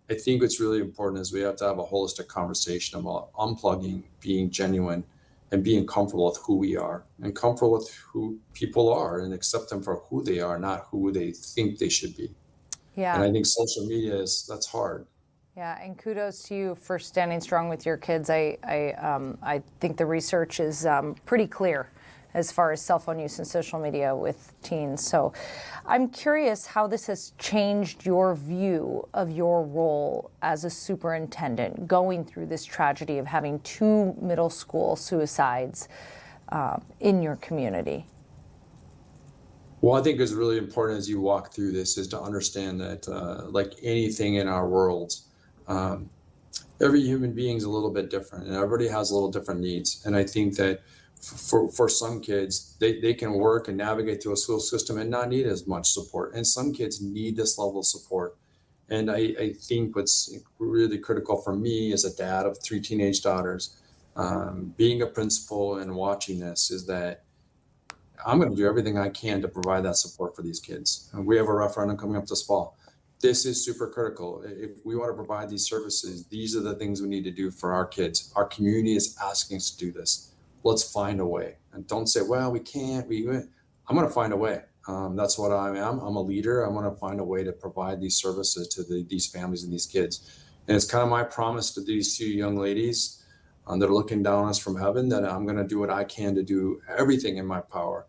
I think what's really important is we have to have a holistic conversation about unplugging, being genuine, and being comfortable with who we are and comfortable with who people are, and accept them for who they are, not who they think they should be. Yeah. And I think social media that's hard. Yeah, and kudos to you for standing strong with your kids. I think the research is pretty clear as far as cell phone use and social media with teens. So I'm curious how this has changed your view of your role as a superintendent going through this tragedy of having 2 middle school suicides in your community. Well, I think it's really important as you walk through this is to understand that like anything in our world, every human being is a little bit different, and everybody has a little different needs. And I think that for some kids, they can work and navigate through a school system and not need as much support. And some kids need this level of support. And I think what's really critical for me as a dad of 3 teenage daughters, being a principal and watching this, is that I'm going to do everything I can to provide that support for these kids. And we have a referendum coming up this fall. this is super critical. If we want to provide these services, these are the things we need to do for our kids. Our community is asking us to do this. Let's find a way. And don't say, well, we can't. I'm going to find a way. That's what I am. I'm a leader. I'm going to find a way to provide these services to these families and these kids. And it's kind of my promise to these 2 young ladies that are looking down on us from heaven, that I'm going to do what I can to do everything in my power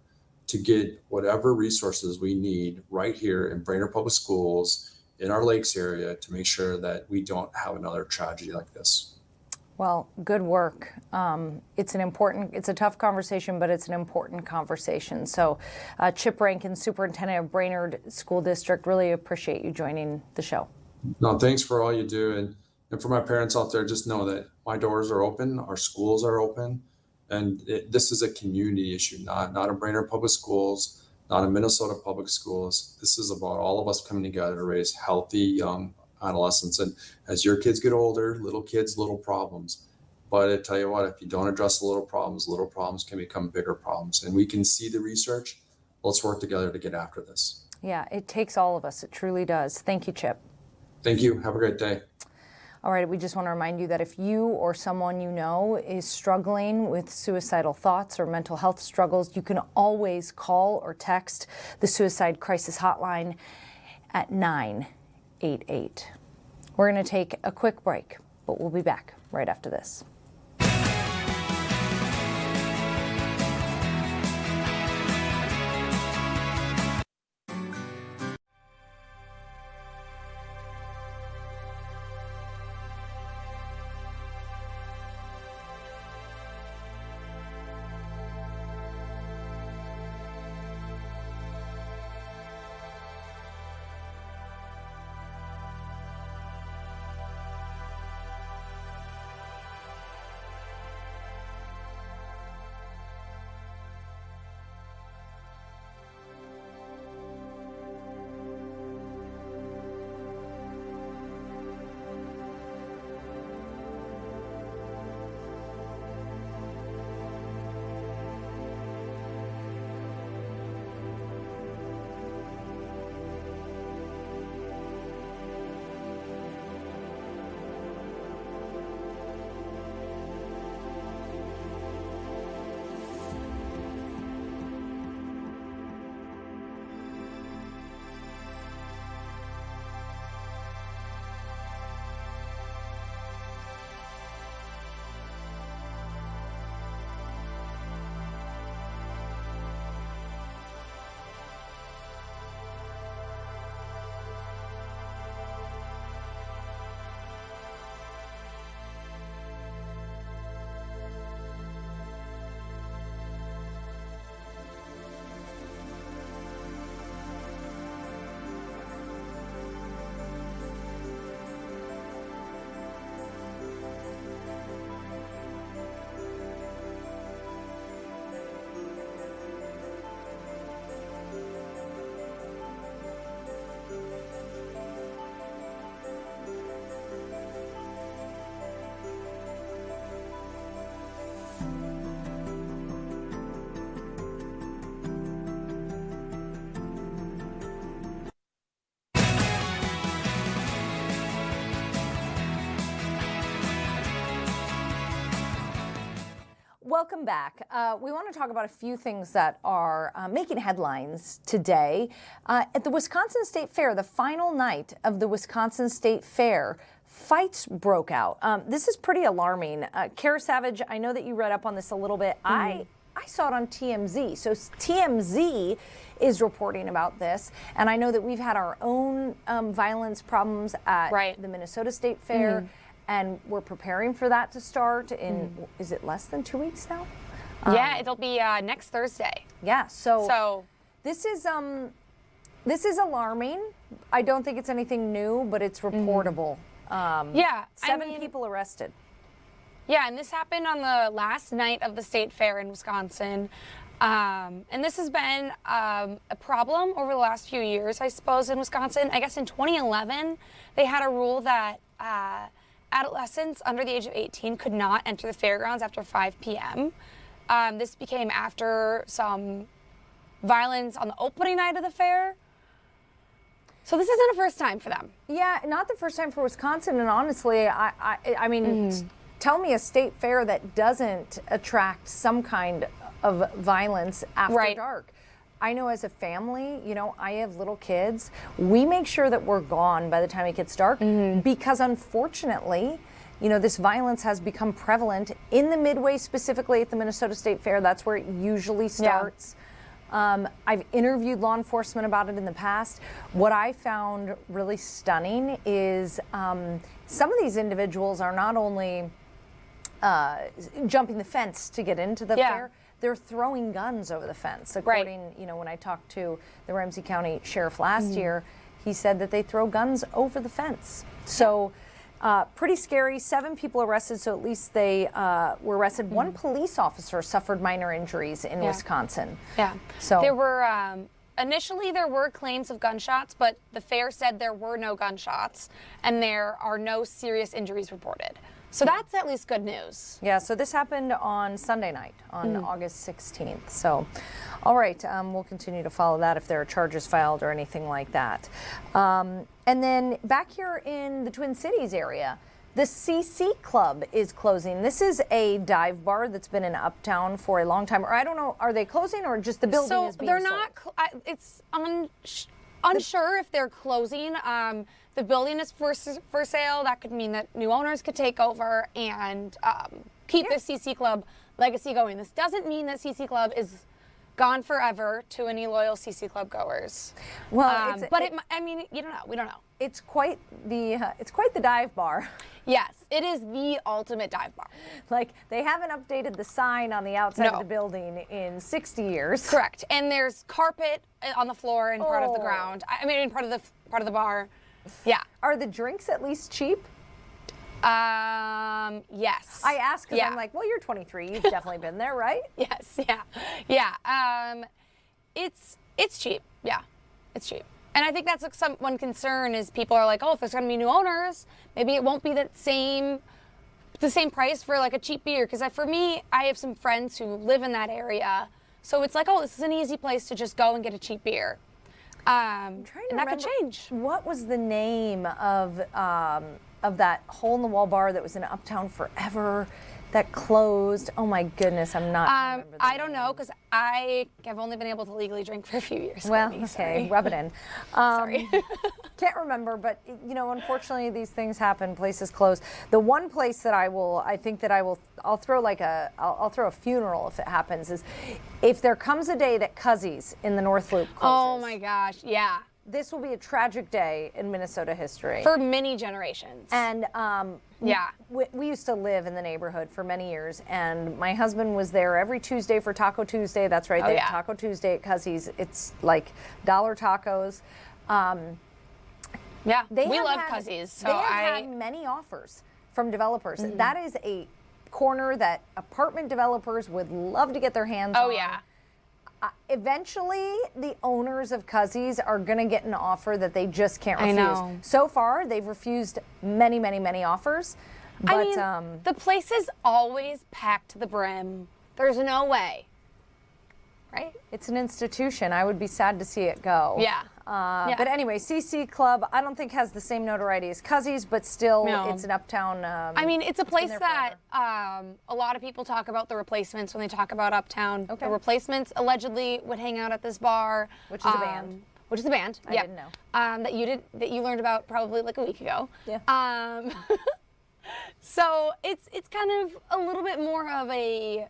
to get whatever resources we need right here in Brainerd Public Schools, in our Lakes area, to make sure that we don't have another tragedy like this. Well, good work. It's a tough conversation, but it's an important conversation. So Chip Rankin, Superintendent of Brainerd School District, really appreciate you joining the show. No, thanks for all you do. And for my parents out there, just know that my doors are open, our schools are open, and this is a community issue, not a Brainerd Public Schools, not a Minnesota Public Schools. This is about all of us coming together to raise healthy young adolescents. And as your kids get older, little kids, little problems. But I tell you what, if you don't address the little problems can become bigger problems. And we can see the research. Let's work together to get after this. Yeah, it takes all of us. It truly does. Thank you, Chip. Thank you. Have a great day. All right, we just want to remind you that if you or someone you know is struggling with suicidal thoughts or mental health struggles, you can always call or text the Suicide Crisis Hotline at 988. We're going to take a quick break, but we'll be back right after this. Welcome back. We want to talk about a few things that are making headlines today. At the Wisconsin State Fair, the final night of the Wisconsin State Fair, fights broke out. This is pretty alarming. Kara Savage, I know that you read up on this a little bit. I saw it on TMZ. So TMZ is reporting about this. And I know that we've had our own violence problems at the Minnesota State Fair. And we're preparing for that to start in, is it less than 2 weeks now? Yeah, it'll be next Thursday. Yeah, so this is alarming. I don't think it's anything new, but it's reportable. Yeah, 7 people arrested. Yeah, and this happened on the last night of the state fair in Wisconsin. And this has been a problem over the last few years, I suppose, in Wisconsin. I guess in 2011, they had a rule that adolescents under the age of 18 could not enter the fairgrounds after 5 p.m. This became after some violence on the opening night of the fair. So this isn't a first time for them. Yeah, not the first time for Wisconsin, and honestly, I mean, tell me a state fair that doesn't attract some kind of violence after dark. I know as a family, you know, I have little kids. We make sure that we're gone by the time it gets dark because unfortunately, you know, this violence has become prevalent in the Midway, specifically at the Minnesota State Fair. That's where it usually starts. I've interviewed law enforcement about it in the past. What I found really stunning is some of these individuals are not only jumping the fence to get into the fair, they're throwing guns over the fence. According, you know, when I talked to the Ramsey County Sheriff last year, he said that they throw guns over the fence. So pretty scary. 7 people arrested, so at least they were arrested. 1 police officer suffered minor injuries in Wisconsin. Yeah. So there were initially there were claims of gunshots, but the fair said there were no gunshots and there are no serious injuries reported. So that's at least good news. yeah, so this happened on Sunday night, on August 16th. So, all right, we'll continue to follow that if there are charges filed or anything like that. And then back here in the Twin Cities area, the CC Club is closing. This is a dive bar that's been in Uptown for a long time. Or I don't know, are they closing or just the building is being they're sold? not. It's unsure if they're closing. The building is for sale. That could mean that new owners could take over and keep the CC Club legacy going. This doesn't mean that CC Club is gone forever to any loyal CC Club goers. Well, I mean, you don't know. We don't know. It's quite the dive bar. Yes, it is the ultimate dive bar. Like, they haven't updated the sign on the outside of the building in 60 years. Correct. And there's carpet on the floor and part of the ground. I mean, in part of the bar. Yeah. Are the drinks at least cheap? Yes. I ask because I'm like, well, you're 23. You've definitely been there, right? Yes. Yeah. It's cheap. Yeah. It's cheap. And I think that's like one concern is people are like, oh, if there's going to be new owners, maybe it won't be the same price for like a cheap beer. Because for me, I have some friends who live in that area. So it's like, oh, this is an easy place to just go and get a cheap beer. I'm trying to remember, that could change. What was the name of that hole-in-the-wall bar that was in Uptown forever that closed? Oh my goodness, I'm not. I don't know because I have only been able to legally drink for a few years. Well, okay, sorry. Rub it in. Sorry. Can't remember, but you know, unfortunately, these things happen. Places close. The one place that I'll throw a funeral if it happens is if there comes a day that Cuzzies in the North Loop closes. Oh my gosh, yeah. This will be a tragic day in Minnesota history. For many generations. And yeah. We used to live in the neighborhood for many years, and my husband was there every Tuesday for Taco Tuesday. That's right, they have Taco Tuesday at Cuzzies. It's like $1 tacos. Yeah, we love Cuzzies. So they have had many offers from developers. That is a corner that apartment developers would love to get their hands on. Oh, yeah. Eventually, the owners of Cuzzies are going to get an offer that they just can't refuse. I know. So far, they've refused many, many, many offers. But, I mean, the place is always packed to the brim. There's no way. Right? It's an institution. I would be sad to see it go. Yeah. But anyway, CC Club, I don't think has the same notoriety as Cuzzies, but still, it's an Uptown. I mean, it's a place that a lot of people talk about the replacements when they talk about Uptown. Okay. The replacements allegedly would hang out at this bar, which is a band. Which is a band. I didn't know. That you learned about probably like a week ago. Yeah. So it's kind of a little bit more of it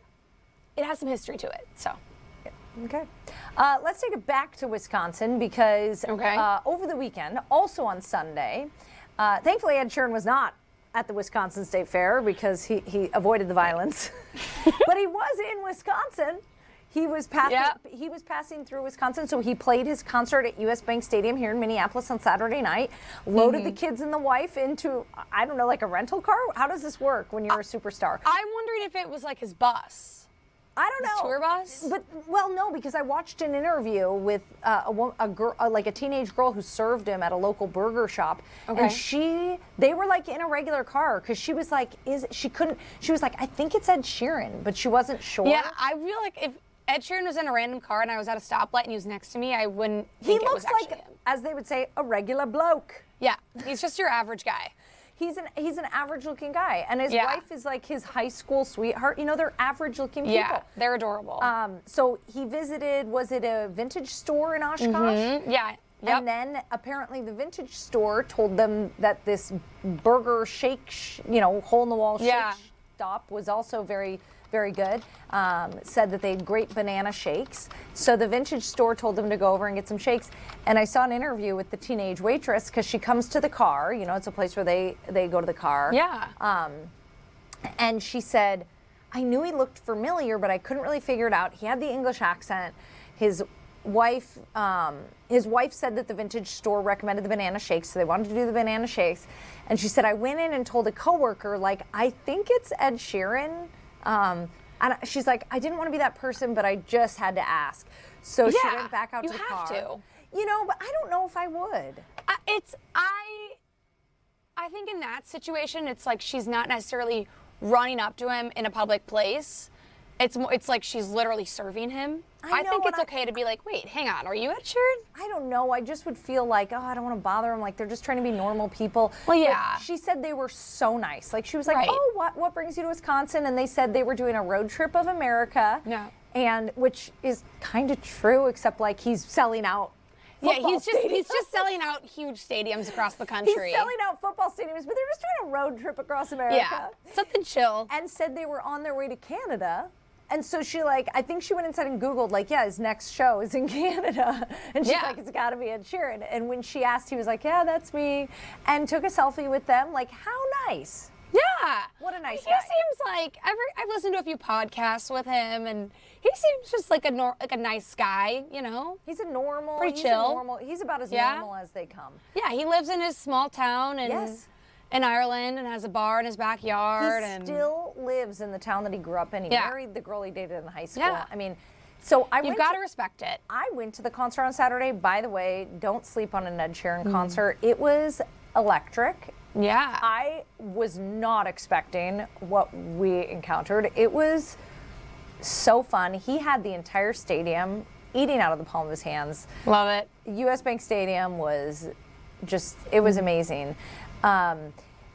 has some history to it. So. Okay. Let's take it back to Wisconsin because over the weekend, also on Sunday, thankfully Ed Sheeran was not at the Wisconsin State Fair because he avoided the violence. But he was in Wisconsin. He was passing through Wisconsin, so he played his concert at US Bank Stadium here in Minneapolis on Saturday night, loaded the kids and the wife into, I don't know, like a rental car? How does this work when you're a superstar? I'm wondering if it was like his bus. I don't know. Tour bus? But no, because I watched an interview with a girl, like a teenage girl who served him at a local burger shop, and they were like in a regular car because she was like, she was like, I think it said Sheeran, but she wasn't sure. Yeah, I feel like Ed Sheeran was in a random car and I was at a stoplight and he was next to me, I wouldn't He think it looks was actually like, him. as they would say, a regular bloke. Yeah, he's just your average guy. He's an average looking guy, and his Yeah. wife is like his high school sweetheart. You know, they're average looking people. Yeah, they're adorable. So he visited, was it a vintage store in Oshkosh? Yeah. Yep. And then apparently the vintage store told them that this burger shake, hole in the wall shake Yeah. stop was also very, very good. Said that they had great banana shakes. So the vintage store told them to go over and get some shakes. And I saw an interview with the teenage waitress because she comes to the car. You know, it's a place where they go to the car. Yeah. And she said, I knew he looked familiar, but I couldn't really figure it out. He had the English accent. His wife said that the vintage store recommended the banana shakes, so they wanted to do the banana shakes. And she said, I went in and told a coworker, like, I think it's Ed Sheeran. And she's like, I didn't want to be that person, but I just had to ask. So she went back out to the car. You have to. You know, but I don't know if I would. I think in that situation, it's like she's not necessarily running up to him in a public place. It's like she's literally serving him. I think it's okay to be like, wait, hang on, are you Ed Sheeran? I don't know. I just would feel like, oh, I don't want to bother them. Like, they're just trying to be normal people. Well, yeah. But she said they were so nice. Like, she was like, Right. oh, what brings you to Wisconsin? And they said they were doing a road trip of America. Yeah. And which is kind of true, except like he's selling out. Yeah, he's stadiums. just selling out huge stadiums across the country. He's selling out football stadiums, but they're just doing a road trip across America. Yeah, something chill. And said they were on their way to Canada. And so she I think she went inside and Googled, like, yeah, his next show is in Canada. And she's like, it's got to be Ed Sheeran. And when she asked, he was like, yeah, that's me. And took a selfie with them. Like, how nice. Yeah. What a nice he guy. seems like, I've listened to a few podcasts with him, and he seems just like a nice guy, you know? He's a normal. Pretty he's chill. He's about as normal as they come. Yeah, he lives in his small town in Ireland and has a bar in his backyard. He and still lives in the town that he grew up in. He married the girl he dated in high school. Yeah. I mean, so You've got to respect it. I went to the concert on Saturday. By the way, don't sleep on an Ed Sheeran concert. It was electric. Yeah. I was not expecting what we encountered. It was so fun. He had the entire stadium eating out of the palm of his hands. Love it. US Bank Stadium was it was amazing.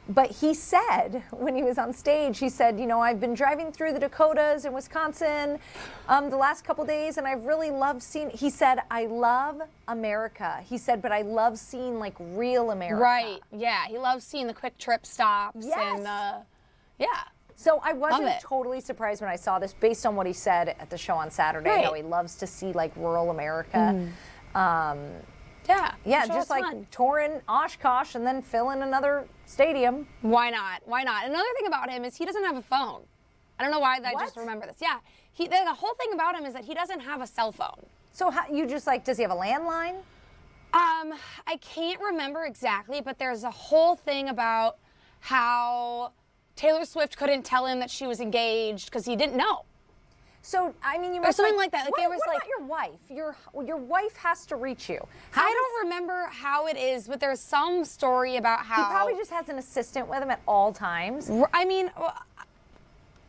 But he said, when he was on stage, he said, you know, I've been driving through the Dakotas in Wisconsin the last couple days, and I've really loved seeing, he said, I love America. He said, but I love seeing, like, real America. Right, yeah. He loves seeing the quick trip stops. Yes. And, So I wasn't Love it. totally surprised when I saw this, based on what he said at the show on Saturday, Right. how he loves to see, like, rural America. Yeah, Yeah, the just show's like fun. touring Oshkosh and then filling another stadium. Why not? Why not? Another thing about him is he doesn't have a phone. I don't know why I just remember this. Yeah, the whole thing about him is that he doesn't have a cell phone. So how, you just like, does he have a landline? I can't remember exactly, but there's a whole thing about how Taylor Swift couldn't tell him that she was engaged because he didn't know. So I mean, you Or must something like that. Like, what, there was what like about your wife? Your wife has to reach you. I don't remember how it is, but there's some story about how He probably just has an assistant with him at all times. I mean,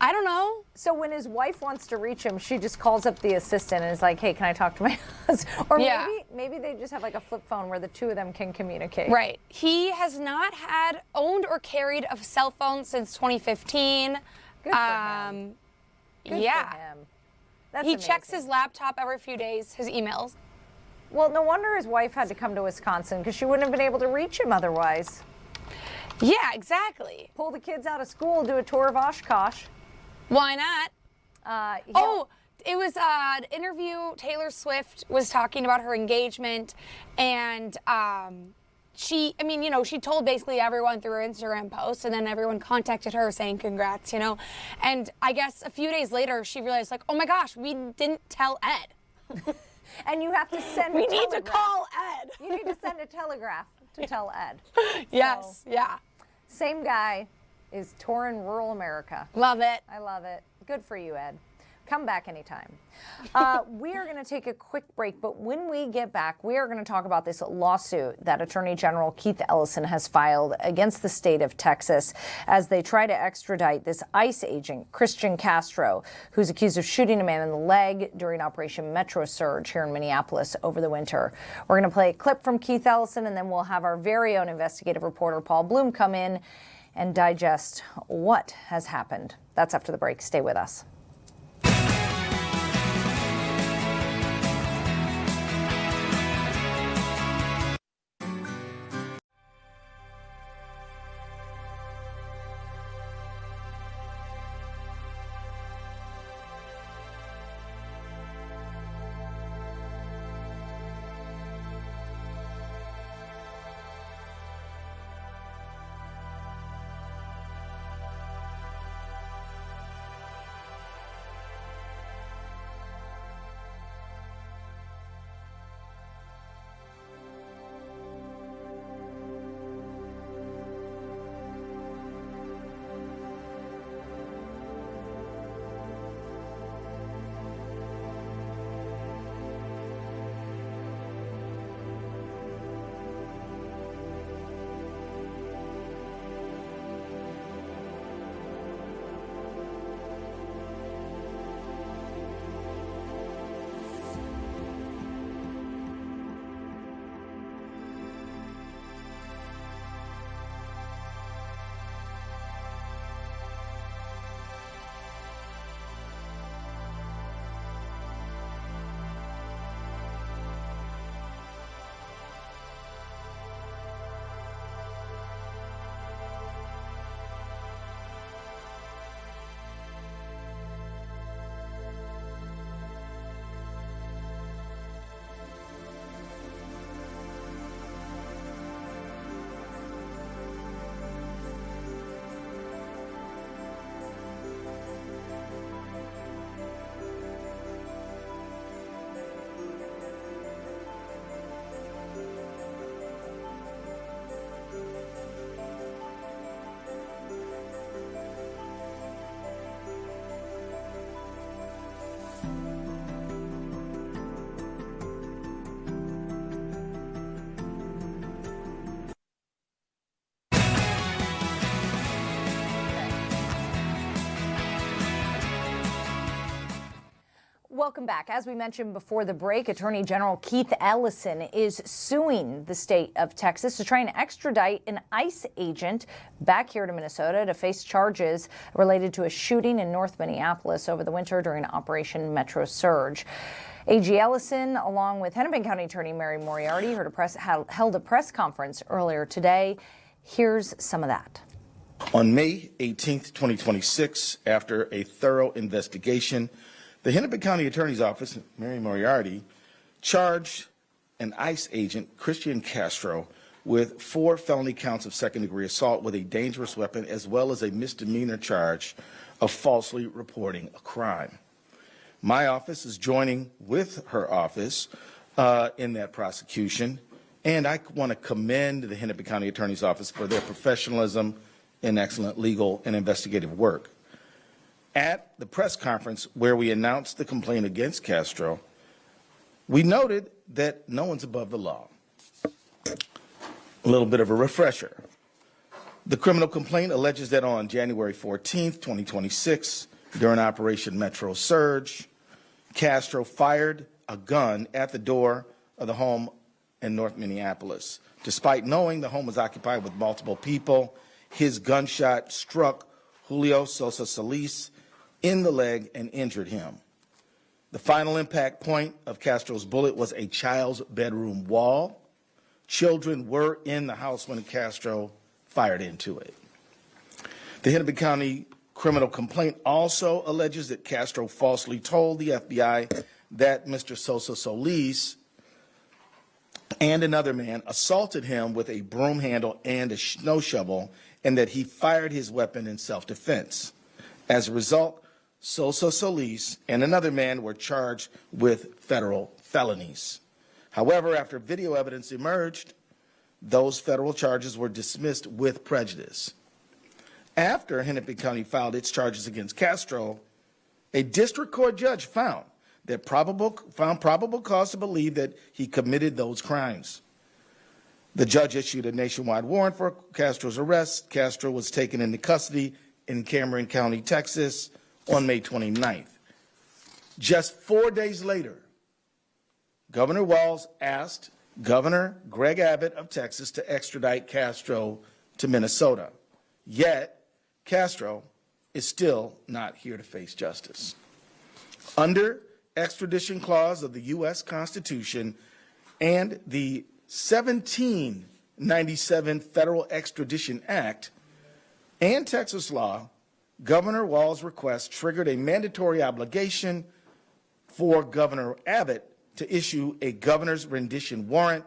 I don't know. So when his wife wants to reach him, she just calls up the assistant and is like, "Hey, can I talk to my husband?" Or Yeah. maybe they just have like a flip phone where the two of them can communicate. Right. He has not owned or carried a cell phone since 2015. Good for him. Good yeah. for him. That's He amazing. checks his laptop every few days, his emails. Well, no wonder his wife had to come to Wisconsin because she wouldn't have been able to reach him otherwise. Yeah, exactly. Pull the kids out of school, do a tour of Oshkosh. Why not? Oh, It was an interview. Taylor Swift was talking about her engagement, and she told basically everyone through her Instagram post, and then everyone contacted her saying congrats, And I guess a few days later, she realized, like, oh my gosh, we didn't tell Ed. and you have to send. We a need to telegraph. call Ed. You need to send a telegraph to tell Ed. Yes, So, yeah. Same guy is touring rural America. Love it. I love it. Good for you, Ed. Come back anytime. We are going to take a quick break, but when we get back, we are going to talk about this lawsuit that Attorney General Keith Ellison has filed against the state of Texas as they try to extradite this ICE agent, Christian Castro, who's accused of shooting a man in the leg during Operation Metro Surge here in Minneapolis over the winter. We're going to play a clip from Keith Ellison, and then we'll have our very own investigative reporter, Paul Bloom, come in and digest what has happened. That's after the break. Stay with us. Welcome back. As we mentioned before the break, Attorney General Keith Ellison is suing the state of Texas to try and extradite an ICE agent back here to Minnesota to face charges related to a shooting in North Minneapolis over the winter during Operation Metro Surge. AG Ellison, along with Hennepin County Attorney Mary Moriarty, held a press conference earlier today. Here's some of that. On May 18th, 2026, after a thorough investigation, the Hennepin County Attorney's Office, Mary Moriarty, charged an ICE agent, Christian Castro, with 4 felony counts of second-degree assault with a dangerous weapon, as well as a misdemeanor charge of falsely reporting a crime. My office is joining with her office in that prosecution, and I want to commend the Hennepin County Attorney's Office for their professionalism and excellent legal and investigative work. At the press conference where we announced the complaint against Castro, we noted that no one's above the law. A little bit of a refresher. The criminal complaint alleges that on January 14th, 2026, during Operation Metro Surge, Castro fired a gun at the door of the home in North Minneapolis. Despite knowing the home was occupied with multiple people, his gunshot struck Julio Sosa Solis in the leg and injured him. The final impact point of Castro's bullet was a child's bedroom wall. Children were in the house when Castro fired into it. The Hennepin County criminal complaint also alleges that Castro falsely told the FBI that Mr. Sosa Solis and another man assaulted him with a broom handle and a snow shovel, and that he fired his weapon in self-defense. As a result, Sosa Solis and another man were charged with federal felonies. However, after video evidence emerged, those federal charges were dismissed with prejudice. After Hennepin County filed its charges against Castro, A district court judge found probable cause to believe that he committed those crimes. The judge issued a nationwide warrant for Castro's arrest. Castro was taken into custody in Cameron County, Texas on May 29th. Just 4 days later, Governor Walz asked Governor Greg Abbott of Texas to extradite Castro to Minnesota. Yet, Castro is still not here to face justice. Under extradition clause of the U.S. Constitution and the 1797 Federal Extradition Act and Texas law, Governor Walz's request triggered a mandatory obligation for Governor Abbott to issue a governor's rendition warrant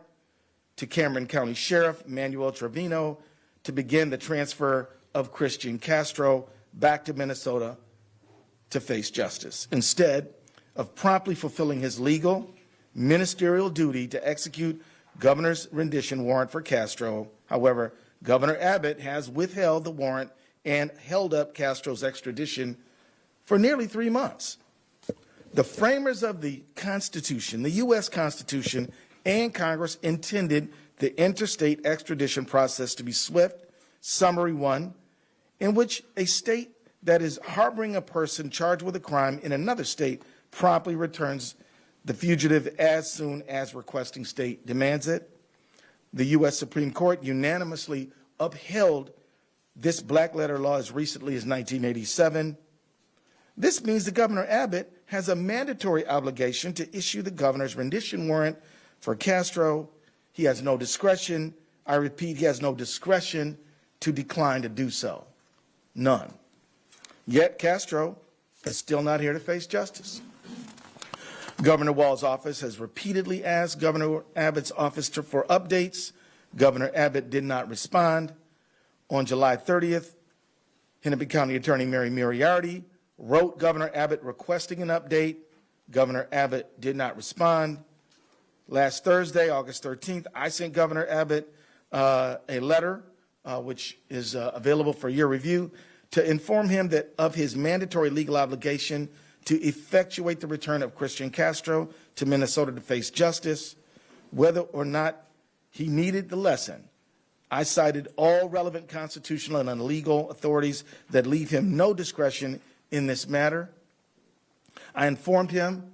to Cameron County Sheriff Manuel Trevino to begin the transfer of Christian Castro back to Minnesota to face justice. Instead of promptly fulfilling his legal, ministerial duty to execute governor's rendition warrant for Castro, however, Governor Abbott has withheld the warrant and held up Castro's extradition for nearly 3 months. The framers of the Constitution, the U.S. Constitution, and Congress intended the interstate extradition process to be swift, summary one, in which a state that is harboring a person charged with a crime in another state promptly returns the fugitive as soon as requesting state demands it. The U.S. Supreme Court unanimously upheld this black letter law as recently as 1987. This means that Governor Abbott has a mandatory obligation to issue the governor's rendition warrant for Castro. He has no discretion. I repeat, he has no discretion to decline to do so. None. Yet Castro is still not here to face justice. Governor Walz's office has repeatedly asked Governor Abbott's office for updates. Governor Abbott did not respond. On July 30th, Hennepin County Attorney Mary Moriarty wrote Governor Abbott requesting an update. Governor Abbott did not respond. Last Thursday, August 13th, I sent Governor Abbott a letter, which is available for your review, to inform him that of his mandatory legal obligation to effectuate the return of Christian Castro to Minnesota to face justice, whether or not he needed the lesson. I cited all relevant constitutional and legal authorities that leave him no discretion in this matter. I informed him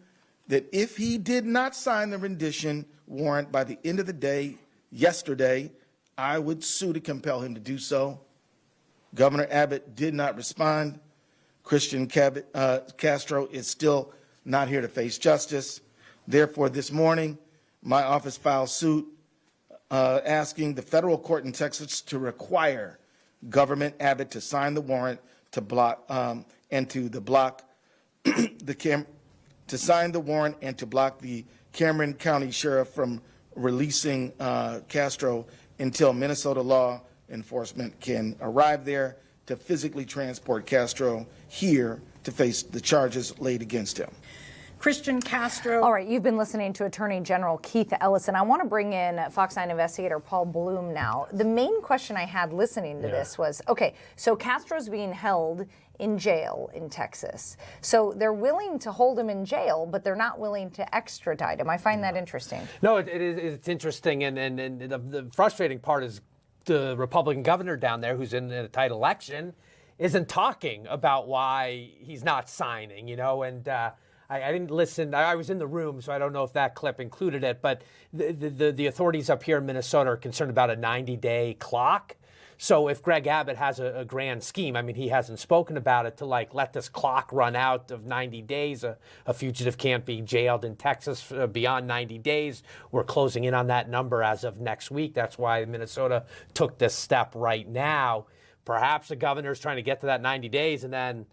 that if he did not sign the rendition warrant by the end of the day yesterday, I would sue to compel him to do so. Governor Abbott did not respond. Christian Castro is still not here to face justice. Therefore, this morning, my office filed suit asking the federal court in Texas to require Governor Abbott to sign the warrant to block to sign the warrant and to block the Cameron County Sheriff from releasing Castro until Minnesota law enforcement can arrive there to physically transport Castro here to face the charges laid against him. Christian Castro. All right, you've been listening to Attorney General Keith Ellison. I want to bring in Fox 9 investigator Paul Bloom now. The main question I had listening to this was, okay, so Castro's being held in jail in Texas. So they're willing to hold him in jail, but they're not willing to extradite him. I find that interesting. No, it's interesting, and the frustrating part is the Republican governor down there, who's in a tight election, isn't talking about why he's not signing, and I didn't listen. I was in the room, so I don't know if that clip included it, but the authorities up here in Minnesota are concerned about a 90-day clock. So if Greg Abbott has a grand scheme, I mean, he hasn't spoken about it, to let this clock run out of 90 days. A fugitive can't be jailed in Texas beyond 90 days. We're closing in on that number as of next week. That's why Minnesota took this step right now. Perhaps the governor's trying to get to that 90 days, and then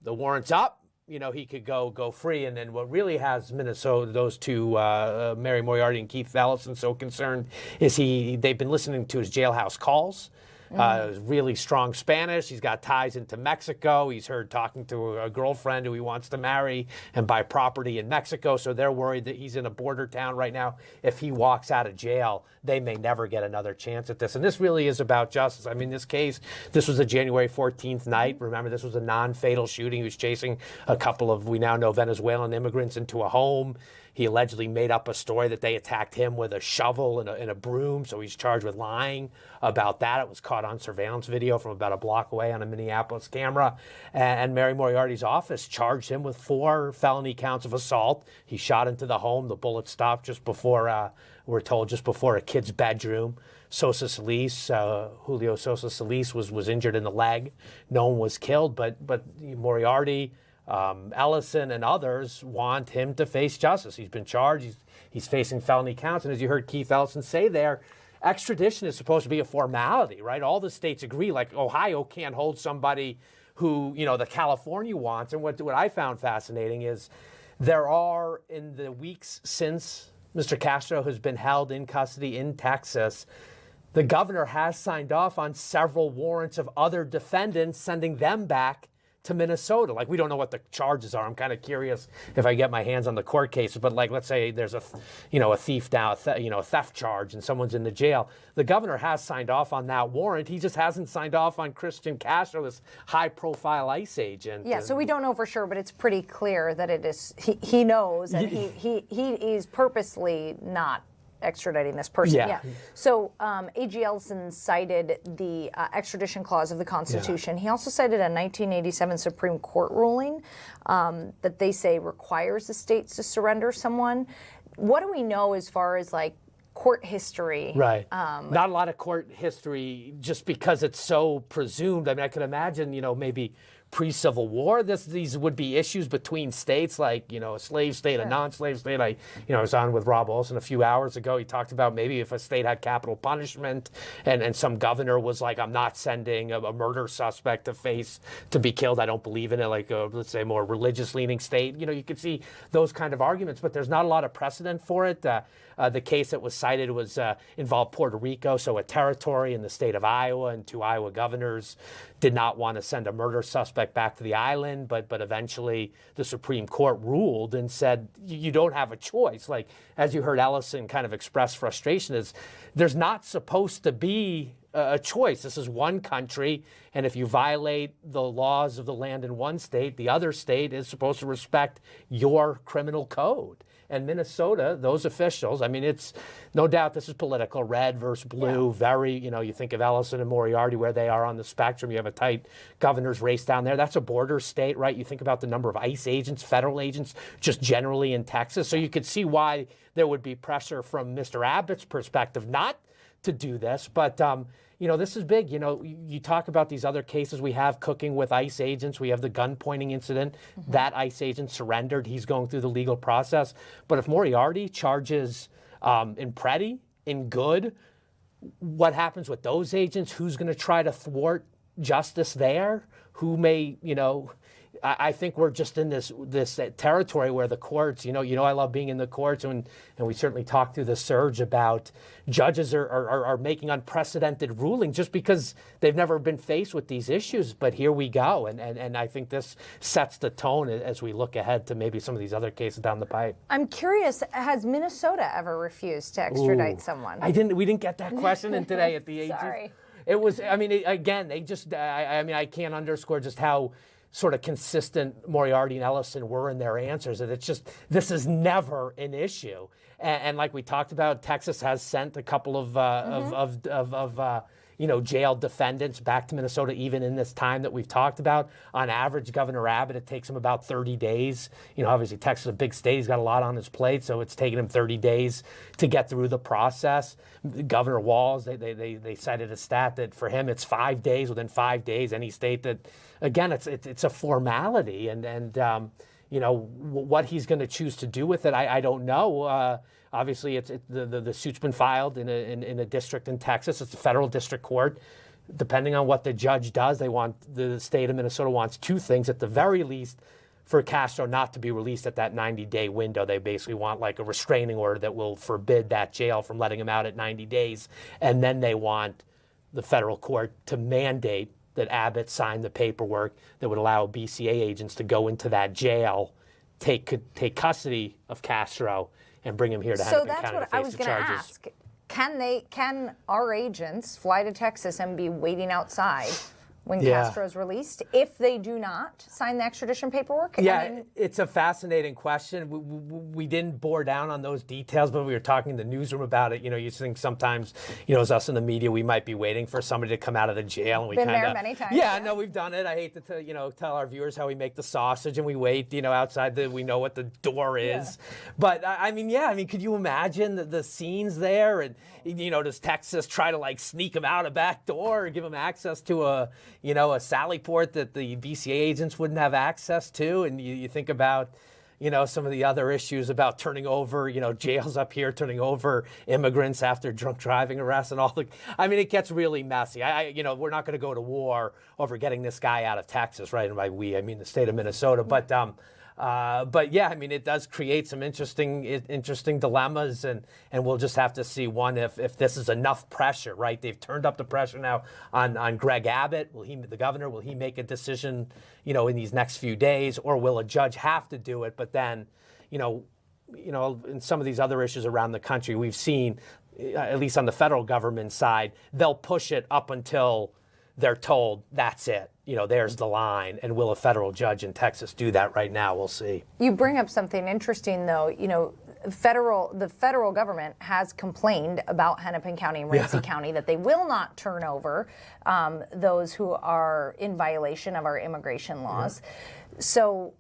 the warrant's up. He could go free. And then what really has Minnesota, those two, Mary Moriarty and Keith Ellison, so concerned is they've been listening to his jailhouse calls. Really strong Spanish. He's got ties into Mexico. He's heard talking to a girlfriend who he wants to marry and buy property in Mexico. So they're worried that he's in a border town right now. If he walks out of jail, they may never get another chance at this. And this really is about justice. I mean, this case, this was a January 14th night. Remember, this was a non-fatal shooting. He was chasing a couple of, we now know, Venezuelan immigrants into a home. He allegedly made up a story that they attacked him with a shovel and a broom, so he's charged with lying about that. It was caught on surveillance video from about a block away on a Minneapolis camera. And Mary Moriarty's office charged him with 4 felony counts of assault. He shot into the home. The bullet stopped just before, we're told, just before a kid's bedroom. Sosa Solis, Julio Sosa Solis was injured in the leg. No one was killed, but Moriarty, Ellison and others want him to face justice. He's been charged. He's facing felony counts. And as you heard Keith Ellison say there, extradition is supposed to be a formality, right? All the states agree, like Ohio can't hold somebody who, the California wants. And what I found fascinating is there are, in the weeks since Mr. Castro has been held in custody in Texas, the governor has signed off on several warrants of other defendants, sending them back to Minnesota. Like, we don't know what the charges are. I'm kind of curious if I get my hands on the court cases, but like, let's say there's a thief now, a theft charge, and someone's in the jail. The governor has signed off on that warrant. He just hasn't signed off on Christian Castro, this high-profile ICE agent. Yeah, so we don't know for sure, but it's pretty clear that it is. He knows, and he is purposely not extraditing this person. Yeah. So A.G. Ellison cited the extradition clause of the Constitution. He also cited a 1987 Supreme Court ruling that they say requires the states to surrender someone. What do we know as far as like court history? Right. Not a lot of court history just because it's so presumed. I mean, I could imagine, maybe pre-Civil War, these would be issues between states, like, a slave state, a non-slave state. I was on with Rob Olson a few hours ago. He talked about maybe if a state had capital punishment and some governor was like, I'm not sending a murder suspect to be killed. I don't believe in it, like let's say more religious leaning state. You could see those kind of arguments, but there's not a lot of precedent for it. The case that was cited involved Puerto Rico, so a territory in the state of Iowa, and 2 Iowa governors did not want to send a murder suspect back to the island, but eventually the Supreme Court ruled and said you don't have a choice. Like, as you heard Ellison kind of express frustration, is there's not supposed to be a choice. This is one country, and if you violate the laws of the land in one state, the other state is supposed to respect your criminal code. And Minnesota, those officials, I mean, it's no doubt this is political, red versus blue, very, you think of Ellison and Moriarty, where they are on the spectrum. You have a tight governor's race down there. That's a border state, right? You think about the number of ICE agents, federal agents, just generally in Texas. So you could see why there would be pressure from Mr. Abbott's perspective not to do this. But, this is big. You talk about these other cases we have cooking with ICE agents. We have the gun pointing incident. That ICE agent surrendered. He's going through the legal process. But if Moriarty charges in Preddy, in Good, what happens with those agents? Who's going to try to thwart justice there? Who may, I think we're just in this territory where the courts, I love being in the courts, and we certainly talked through the surge about judges are making unprecedented rulings just because they've never been faced with these issues. But here we go, and I think this sets the tone as we look ahead to maybe some of these other cases down the pipe. I'm curious, has Minnesota ever refused to extradite someone? We didn't get that question in today at the AG. Sorry. It was, again, they just, I can't underscore just how sort of consistent Moriarty and Ellison were in their answers. And it's just, this is never an issue. And like we talked about, Texas has sent a couple of jailed defendants back to Minnesota, even in this time that we've talked about. On average, Governor Abbott, it takes him about 30 days. Obviously, Texas is a big state. He's got a lot on his plate, so it's taken him 30 days to get through the process. Governor Walz, they cited a stat that for him, it's 5 days. Within 5 days, any state that, again, it's a formality. And what he's going to choose to do with it, I don't know. Obviously, the suit's been filed in a district in Texas. It's a federal district court. Depending on what the judge does, the state of Minnesota wants 2 things. At the very least, for Castro not to be released at that 90-day window. They basically want like a restraining order that will forbid that jail from letting him out at 90 days. And then they want the federal court to mandate that Abbott sign the paperwork that would allow BCA agents to go into that jail, take custody of Castro, and bring him here to Hennepin So that's County what to I face was the going to charges. ask. Can our agents fly to Texas and be waiting outside when Yeah. Castro's released if they do not sign the extradition paperwork? Yeah, I mean, it's a fascinating question. We didn't bore down on those details, but we were talking in the newsroom about it. You know, you think sometimes, you know, as us in the media, we might be waiting for somebody to come out of the jail, and we Been kind there of many times, Yeah, yeah. no, we've done it. I hate to tell our viewers how we make the sausage, and we wait, you know, outside we know what the door is. But I mean, could you imagine the scenes there? And you know, does Texas try to like sneak him out a back door or give him access to a sally port that the BCA agents wouldn't have access to? And you think about, you know, some of the other issues about turning over, you know, jails up here, turning over immigrants after drunk driving arrests and all the, I mean, it gets really messy. You know, we're not going to go to war over getting this guy out of Texas, right? And by we, I mean the state of Minnesota. But yeah, I mean, it does create some interesting dilemmas, and we'll just have to see, one, if this is enough pressure, right? They've turned up the pressure now on Greg Abbott. The governor, will he make a decision, you know, in these next few days, or will a judge have to do it? But then, you know, in some of these other issues around the country, we've seen, at least on the federal government side, they'll push it up until they're told that's it. You know, there's the line. And will a federal judge in Texas do that right now? We'll see. you bring up something interesting, though. You know, the federal government has complained about Hennepin County and Ramsey County that they will not turn over those who are in violation of our immigration laws. So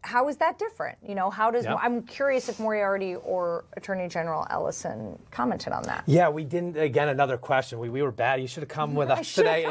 how is that different? You know, how does I'm curious if Moriarty or Attorney General Ellison commented on that. Yeah, we didn't. Again, another question. We were bad. You should have come with us today.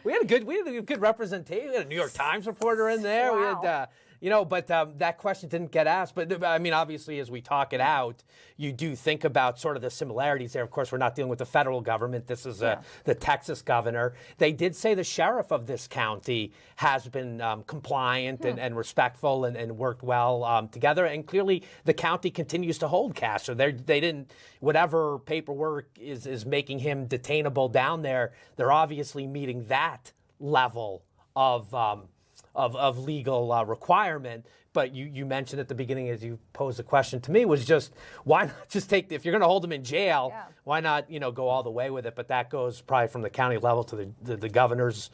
We had a good representation. We had a New York Times reporter in there. Wow. We had. You know, but that question didn't get asked. But I mean, obviously, as we talk it out, you do think about sort of the similarities there. Of course, we're not dealing with the federal government. This is the Texas governor. They did say the sheriff of this county has been compliant and respectful and worked well together. And clearly, the county continues to hold Castro. They didn't, whatever paperwork is making him detainable down there, they're obviously meeting that level of legal requirement. But you mentioned at the beginning, as you posed the question to me, was just, why not just if you're going to hold him in jail, why not, you know, go all the way with it? But that goes probably from the county level to the governor's.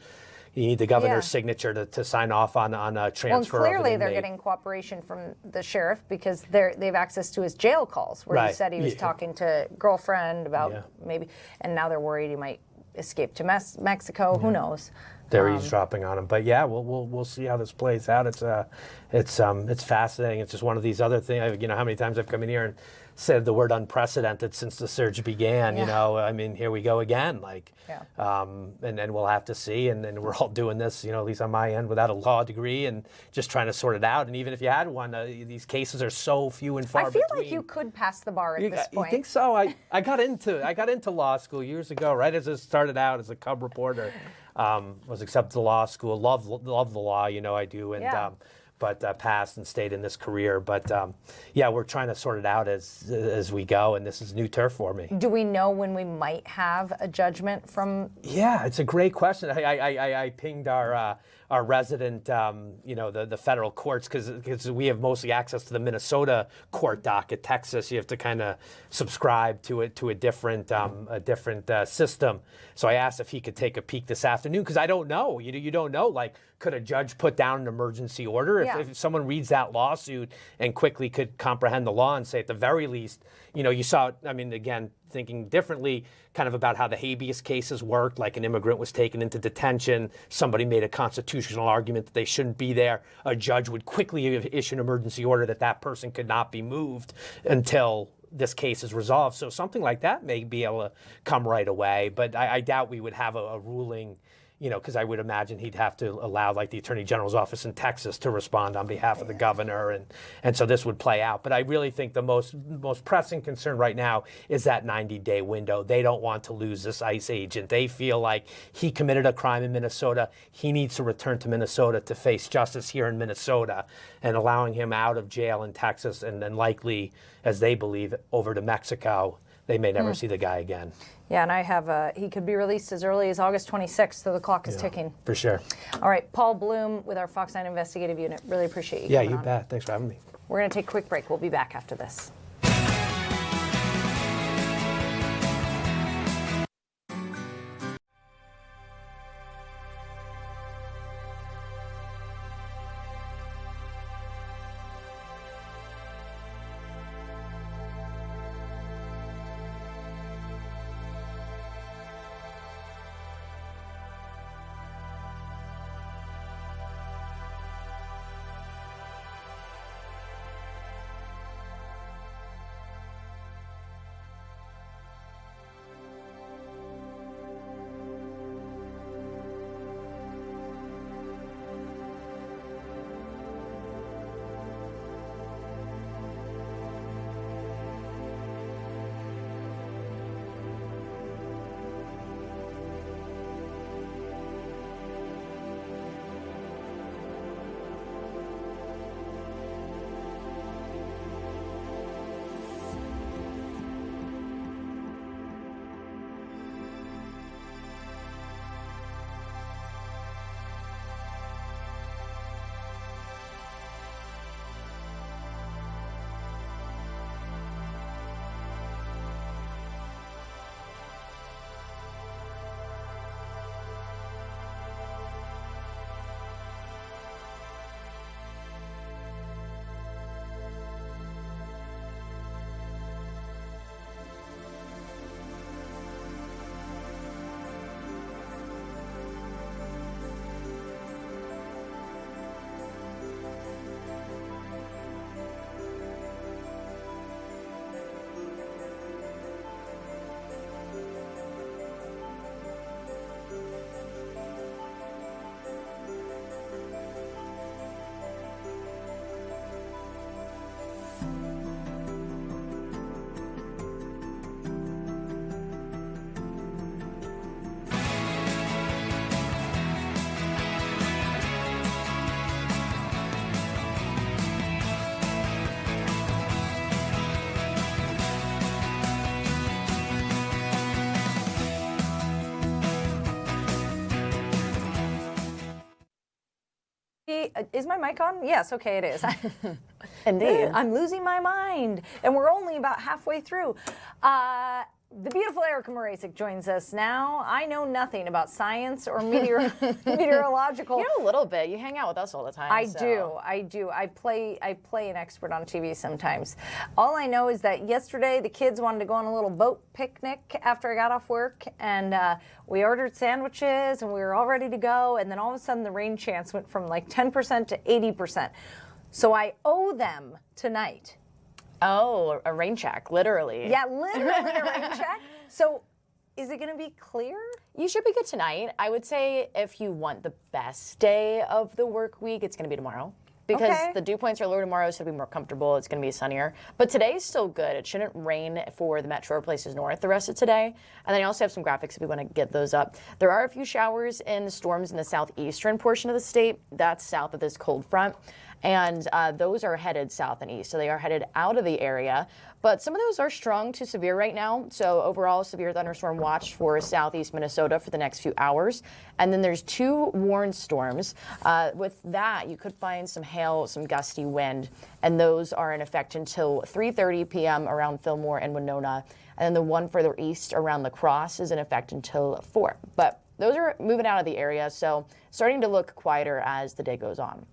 You need the governor's signature to sign off on a transfer. Well, and clearly of an they're inmate. getting cooperation from the sheriff because they have access to his jail calls where he said he was talking to girlfriend about maybe, and now they're worried he might escape to Mexico. Who knows? They're eavesdropping on him, but yeah, we'll see how this plays out. It's fascinating. It's just one of these other things. You know how many times I've come in here and said the word unprecedented since the surge began. You know, I mean, here we go again. And then we'll have to see. And then we're all doing this, you know, at least on my end, without a law degree and just trying to sort it out. And even if you had one, these cases are so few and far between. I feel like you could pass the bar at this point. You think so? I got into law school years ago, right as I started out as a cub reporter. Was accepted to law school. Love the law, you know I do, and but passed and stayed in this career. But yeah, we're trying to sort it out as we go, and this is new turf for me. Do we know when we might have a judgment from? Yeah, it's a great question. I pinged our resident, you know, the federal courts, because we have mostly access to the Minnesota court docket. Texas, you have to kind of subscribe to a different system. So I asked if he could take a peek this afternoon, because I don't know. You don't know. Like, could a judge put down an emergency order if someone reads that lawsuit and quickly could comprehend the law and say, at the very least, you know, you saw. I mean, again, thinking differently, kind of about how the habeas cases worked, like an immigrant was taken into detention, somebody made a constitutional argument that they shouldn't be there, a judge would quickly issue an emergency order that person could not be moved until this case is resolved. So something like that may be able to come right away, but I doubt we would have a ruling, you know, because I would imagine he'd have to allow, like, the Attorney General's office in Texas to respond on behalf of the governor, and so this would play out. But I really think the most pressing concern right now is that 90-day window. They don't want to lose this ICE agent. They feel like he committed a crime in Minnesota. He needs to return to Minnesota to face justice here in Minnesota, and allowing him out of jail in Texas and then likely, as they believe, over to Mexico. they may never see the guy again. Yeah, and I have he could be released as early as August 26th, so the clock is ticking. For sure. All right, Paul Bloom with our Fox 9 Investigative Unit. Really appreciate you Yeah, coming you on. bet. Thanks for having me. We're going to take a quick break. We'll be back after this. Is my mic on? Yes, okay, it is. Indeed. I'm losing my mind. And we're only about halfway through. The beautiful Erica Morasic joins us now. I know nothing about science or meteorological. You know a little bit. You hang out with us all the time. I so. do. I play an expert on TV sometimes. All I know is that yesterday the kids wanted to go on a little boat picnic after I got off work, and we ordered sandwiches, and we were all ready to go, and then all of a sudden the rain chance went from like 10% to 80%. So I owe them tonight. Oh, a rain check, literally. Yeah, literally a rain check. So is it going to be clear? You should be good tonight. I would say if you want the best day of the work week, it's going to be tomorrow. Because the dew points are lower tomorrow, so it'll be more comfortable. It's going to be sunnier. But today's still good. It shouldn't rain for the metro or places north the rest of today. And then I also have some graphics if we want to get those up. There are a few showers and storms in the southeastern portion of the state. That's south of this cold front. And those are headed south and east, so they are headed out of the area. But some of those are strong to severe right now. So overall, severe thunderstorm watch for southeast Minnesota for the next few hours. And then there's 2 warned storms. With that, you could find some hail, some gusty wind, and those are in effect until 3:30 p.m. around Fillmore and Winona. And then the one further east around La Crosse is in effect until 4. But those are moving out of the area, so starting to look quieter as the day goes on.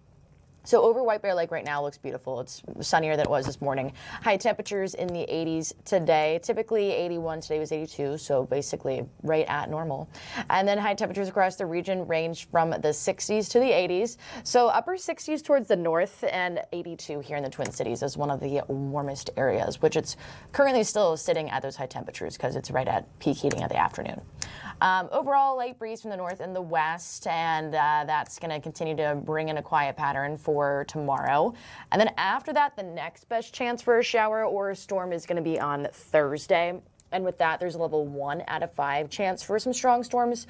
So over White Bear Lake right now looks beautiful. It's sunnier than it was this morning. High temperatures in the 80s today. Typically 81, today was 82, so basically right at normal. And then high temperatures across the region range from the 60s to the 80s. So upper 60s towards the north and 82 here in the Twin Cities is one of the warmest areas, which it's currently still sitting at those high temperatures because it's right at peak heating at the afternoon. Overall, light breeze from the north and the west, and that's going to continue to bring in a quiet pattern for tomorrow. And then after that, the next best chance for a shower or a storm is going to be on Thursday. And with that, there's a level 1 out of 5 chance for some strong storms,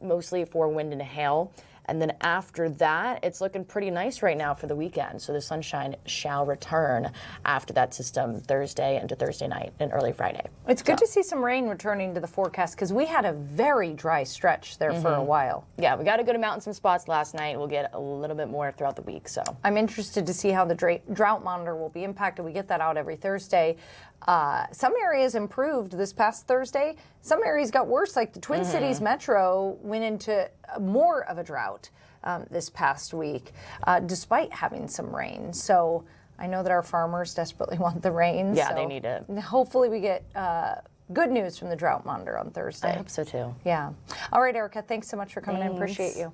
mostly for wind and hail. And then after that, it's looking pretty nice right now for the weekend. So the sunshine shall return after that system Thursday into Thursday night and early Friday. It's good to see some rain returning to the forecast because we had a very dry stretch there for a while. Yeah, we got a good amount in some spots last night. We'll get a little bit more throughout the week. So I'm interested to see how the drought monitor will be impacted. We get that out every Thursday. Some areas improved this past Thursday. Some areas got worse, like the Twin Cities Metro went into more of a drought this past week, despite having some rain. So I know that our farmers desperately want the rain. Yeah, so they need it. Hopefully we get good news from the drought monitor on Thursday. I hope so too. Yeah. All right, Erica, thanks so much for coming in. Appreciate you.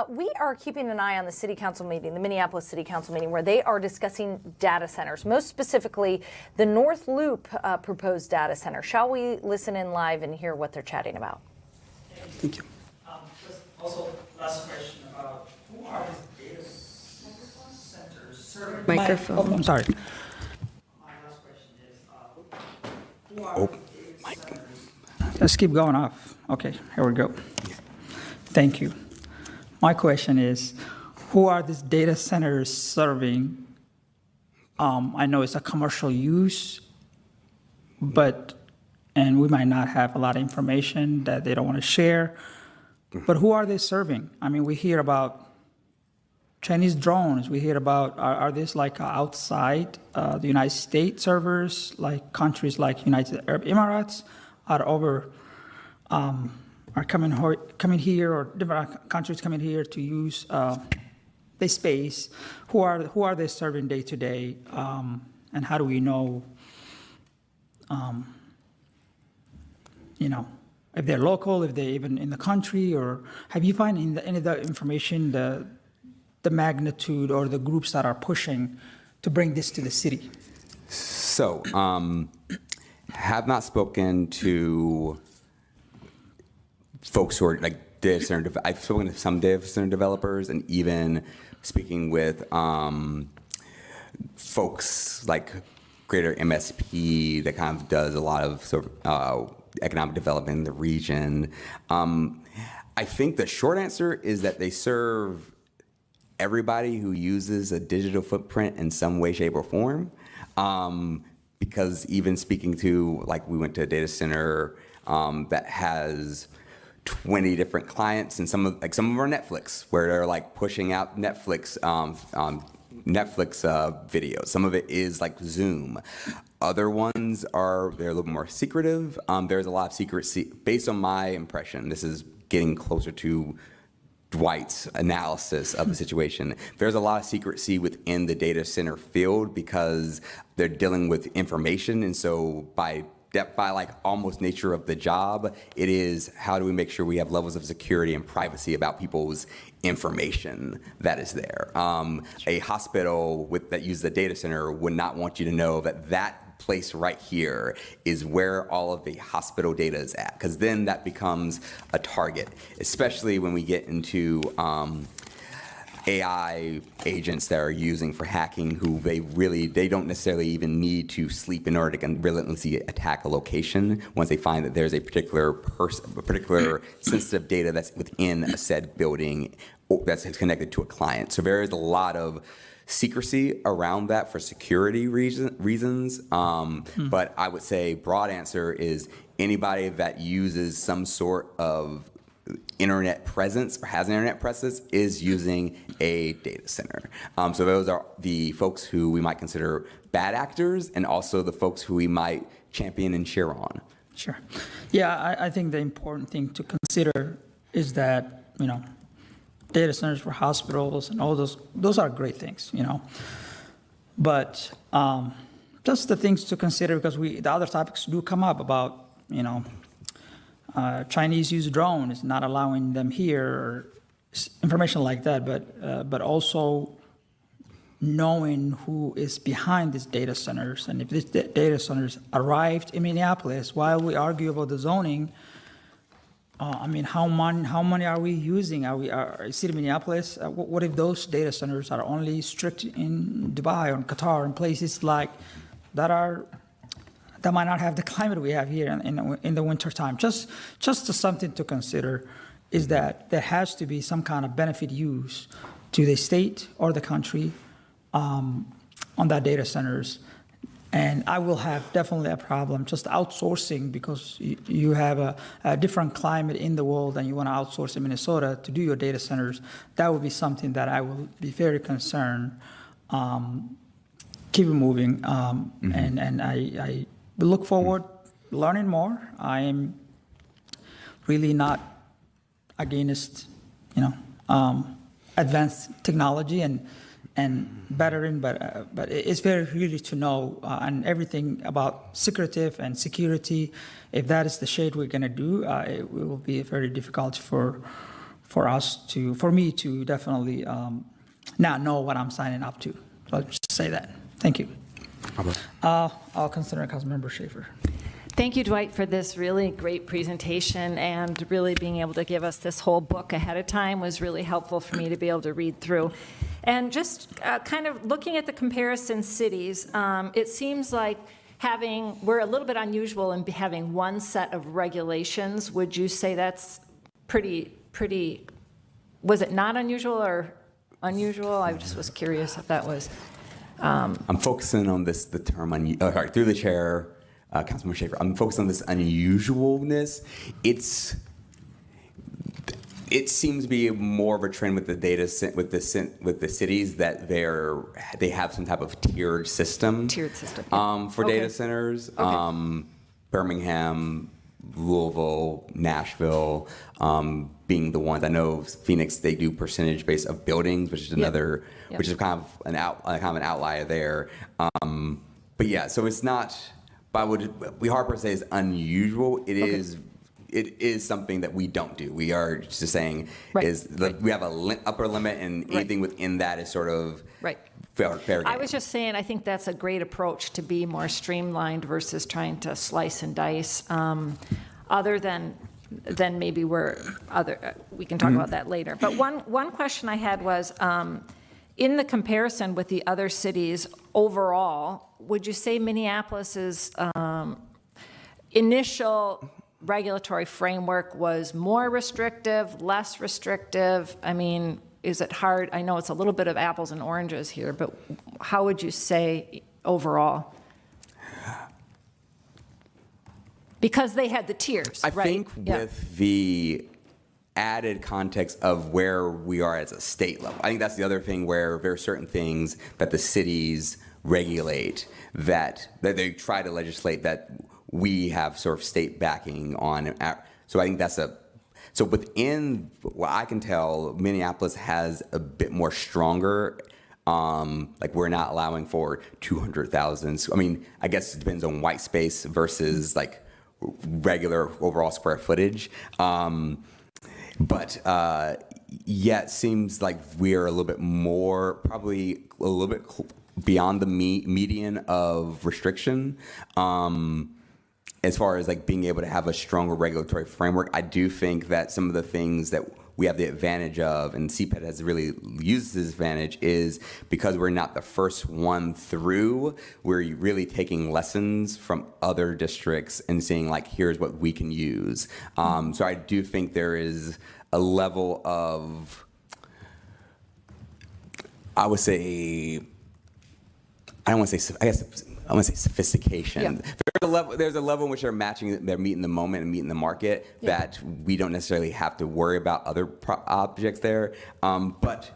We are keeping an eye on the City Council meeting, the Minneapolis City Council meeting, where they are discussing data centers, most specifically the North Loop proposed data center. Shall we listen in live and hear what they're chatting about? Thank you. Also, last question about who are these data centers serving? Microphone. Oh, I'm sorry. My last question is, who are the data centers? Let's keep going off. Okay, here we go. Thank you. My question is, who are these data centers serving? I know it's a commercial use, and we might not have a lot of information that they don't want to share, but who are they serving? I mean, we hear about Chinese drones. We hear about, are these like outside the United States servers, like countries like United Arab Emirates are coming here, or different countries coming here to use the space. Who are they serving day to day, and how do we know, if they're local, if they're even in the country, or have you found in any of the information the magnitude or the groups that are pushing to bring this to the city? So, have not spoken to folks who are like data center. I've spoken to some data center developers, and even speaking with folks like Greater MSP that kind of does a lot of sort of economic development in the region. I think the short answer is that they serve everybody who uses a digital footprint in some way, shape, or form. Because even speaking to, like, we went to a data center that has 20 different clients, and some of them are Netflix, where they're like pushing out Netflix videos. Some of it is like Zoom. Other ones they're a little more secretive. There's a lot of secrecy. Based on my impression, this is getting closer to Dwight's analysis of the situation. There's a lot of secrecy within the data center field because they're dealing with information, and so by like almost nature of the job, it is how do we make sure we have levels of security and privacy about people's information that is there. A hospital that uses a data center would not want you to know that place right here is where all of the hospital data is at, because then that becomes a target, especially when we get into AI agents that are using for hacking, who they don't necessarily even need to sleep in order to relentlessly attack a location once they find that there's a particular sensitive data that's within a said building that's connected to a client. So there is a lot of secrecy around that for security reasons. But I would say broad answer is anybody that uses some sort of internet presence or has an internet presence is using a data center. So those are the folks who we might consider bad actors, and also the folks who we might champion and cheer on. Sure. Yeah, I think the important thing to consider is that, data centers for hospitals and all those are great things, But just the things to consider, because the other topics do come up about, Chinese use drones, not allowing them here, or information like that, but also knowing who is behind these data centers. And if these data centers arrived in Minneapolis, while we argue about the zoning, how many are we using? Are city of Minneapolis? What if those data centers are only strict in Dubai or Qatar and places like that might not have the climate we have here in the winter time? Just something to consider. is that there has to be some kind of benefit use to the state or the country on that data centers. And I will have definitely a problem just outsourcing, because you have a different climate in the world and you want to outsource in Minnesota to do your data centers. That would be something that I will be very concerned. Keep it moving. And I look forward learning more. I am really not against, advanced technology and bettering, but it's very really to know and everything about secretive and security. If that is the shade we're going to do, it will be very difficult for me to definitely not know what I'm signing up to. So I'll just say that. Thank you. I'll consider Councilmember Schaefer. Thank you, Dwight, for this really great presentation, and really being able to give us this whole book ahead of time was really helpful for me to be able to read through. And just kind of looking at the comparison cities, it seems like we're a little bit unusual in having one set of regulations. Would you say that's pretty, was it not unusual or unusual? I just was curious if that was. I'm focusing on this, the term, through the chair, Councilman Schaefer, I'm focused on this unusualness. It seems to be more of a trend with the with the cities that they have some type of tiered system. For data centers. Birmingham, Louisville, Nashville, being the ones. I know Phoenix, they do percentage base of buildings, which is another, which is kind of an outlier there. But yeah, so it's not. But would be hard to say is unusual. It is something that we don't do. We are just saying we have a upper limit, and anything within that is sort of fair game. I was just saying, I think that's a great approach to be more streamlined versus trying to slice and dice. Other than maybe we can talk about that later. But one question I had was, in the comparison with the other cities overall, would you say Minneapolis's initial regulatory framework was more restrictive, less restrictive? I mean, is it hard? I know it's a little bit of apples and oranges here, but how would you say overall? Because they had the tiers, I think with the added context of where we are as a state level. I think that's the other thing, where there are certain things that the cities regulate that they try to legislate that we have sort of state backing on. So I think that's so within what I can tell, Minneapolis has a bit more stronger, like we're not allowing for 200,000. I mean, I guess it depends on white space versus like regular overall square footage. But it seems like we're a little bit more, probably a little bit beyond the median of restriction. As far as like being able to have a stronger regulatory framework, I do think that some of the things that we have the advantage of, and CPED has really used this advantage, is because we're not the first one through, we're really taking lessons from other districts and saying like, here's what we can use. So I do think there is a level of, I would say, I want to say sophistication. There's a level in which they're meeting the moment and meeting the market that we don't necessarily have to worry about other objects there. But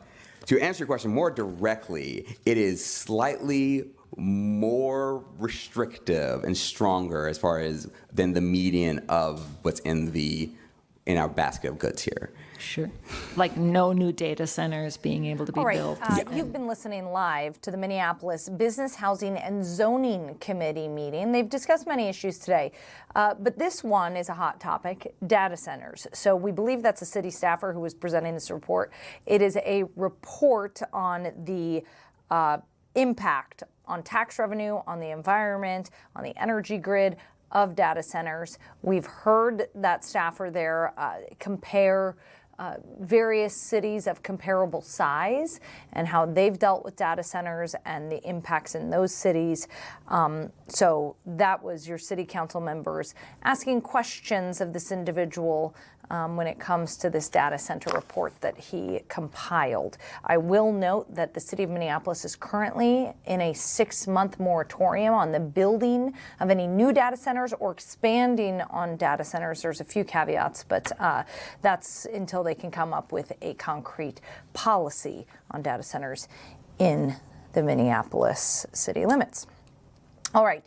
to answer your question more directly, it is slightly more restrictive and stronger as far as than the median of what's in our basket of goods here. Sure. Like no new data centers being able to be built. You've been listening live to the Minneapolis Business, Housing, and Zoning Committee meeting. They've discussed many issues today, but this one is a hot topic, data centers. So we believe that's a city staffer who was presenting this report. It is a report on the impact on tax revenue, on the environment, on the energy grid of data centers. We've heard that staffer there compare various cities of comparable size and how they've dealt with data centers and the impacts in those cities. So that was your city council members asking questions of this individual when it comes to this data center report that he compiled. I will note that the city of Minneapolis is currently in a 6-month moratorium on the building of any new data centers or expanding on data centers. There's a few caveats, but that's until they can come up with a concrete policy on data centers in the Minneapolis city limits. All right.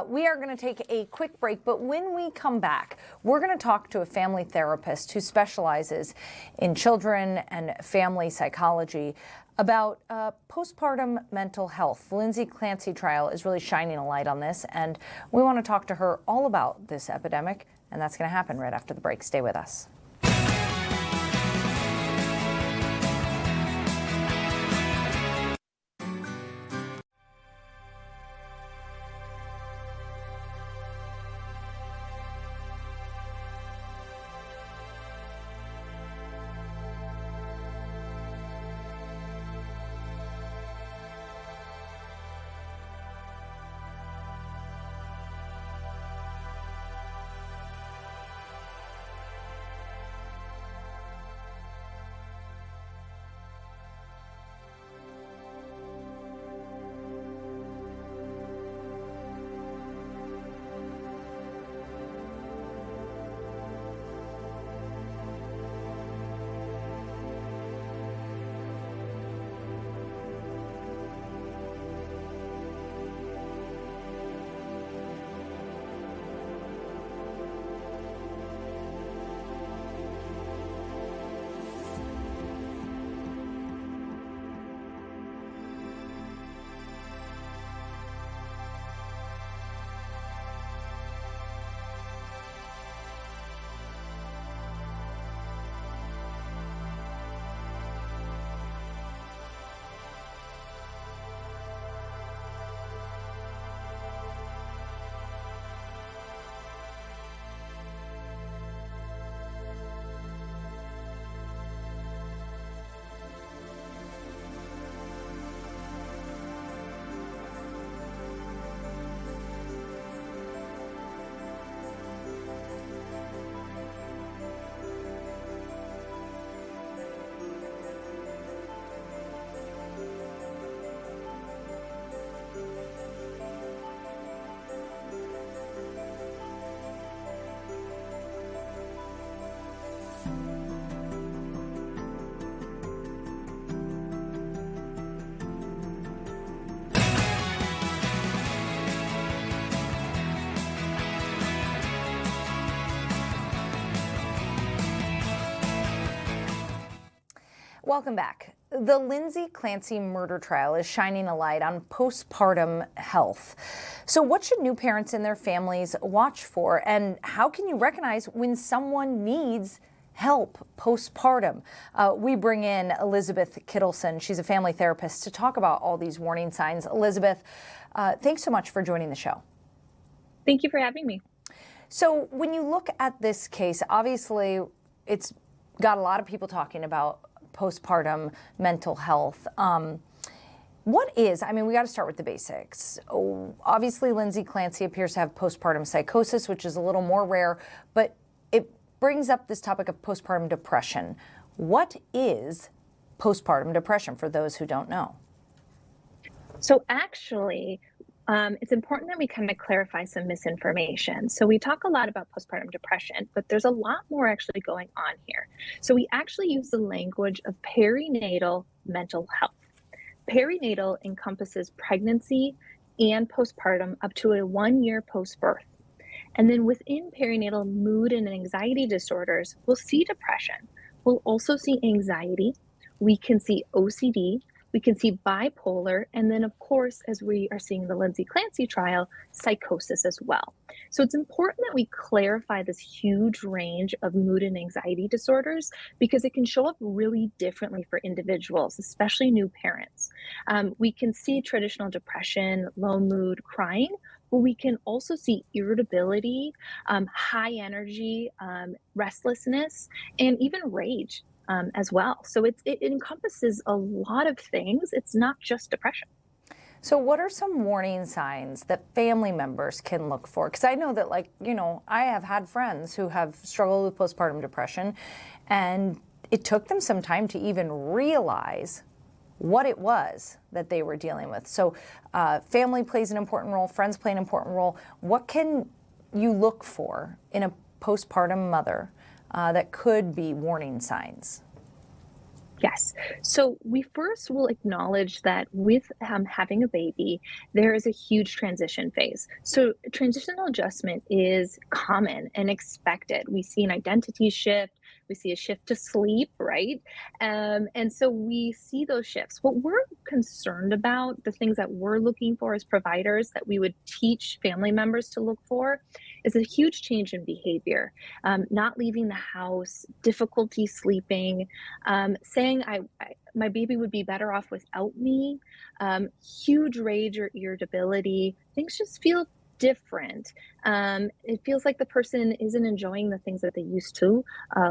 We are going to take a quick break, but when we come back, we're going to talk to a family therapist who specializes in children and family psychology about postpartum mental health. The Lindsay Clancy trial is really shining a light on this, and we want to talk to her all about this epidemic, and that's going to happen right after the break. Stay with us. Welcome back. The Lindsay Clancy murder trial is shining a light on postpartum health. So what should new parents and their families watch for, and how can you recognize when someone needs help postpartum? We bring in Elizabeth Kittleson. She's a family therapist to talk about all these warning signs. Elizabeth, thanks so much for joining the show. Thank you for having me. So when you look at this case, obviously it's got a lot of people talking about postpartum mental health. What is, I mean, we got to start with the basics. Obviously, Lindsay Clancy appears to have postpartum psychosis, which is a little more rare, but it brings up this topic of postpartum depression. What is postpartum depression for those who don't know? So actually, it's important that we kind of clarify some misinformation. So we talk a lot about postpartum depression, but there's a lot more actually going on here. So we actually use the language of perinatal mental health. Perinatal encompasses pregnancy and postpartum up to a 1 year post-birth. And then within perinatal mood and anxiety disorders, we'll see depression. We'll also see anxiety. We can see OCD. We can see bipolar, and then of course, as we are seeing the Lindsay Clancy trial, psychosis as well. So it's important that we clarify this huge range of mood and anxiety disorders because it can show up really differently for individuals, especially new parents. We can see traditional depression, low mood, crying, but we can also see irritability, high energy, restlessness, and even rage. As well. So it encompasses a lot of things. It's not just depression. So what are some warning signs that family members can look for? Because I know that, like, I have had friends who have struggled with postpartum depression, and it took them some time to even realize what it was that they were dealing with. So family plays an important role, friends play an important role. What can you look for in a postpartum mother that could be warning signs? Yes. So we first will acknowledge that with having a baby, there is a huge transition phase. So transitional adjustment is common and expected. We see an identity shift. We see a shift to sleep, right? And so we see those shifts. What we're concerned about, the things that we're looking for as providers that we would teach family members to look for, is a huge change in behavior. Not leaving the house, difficulty sleeping, saying my baby would be better off without me, huge rage or irritability. Things just feel different. It feels like the person isn't enjoying the things that they used to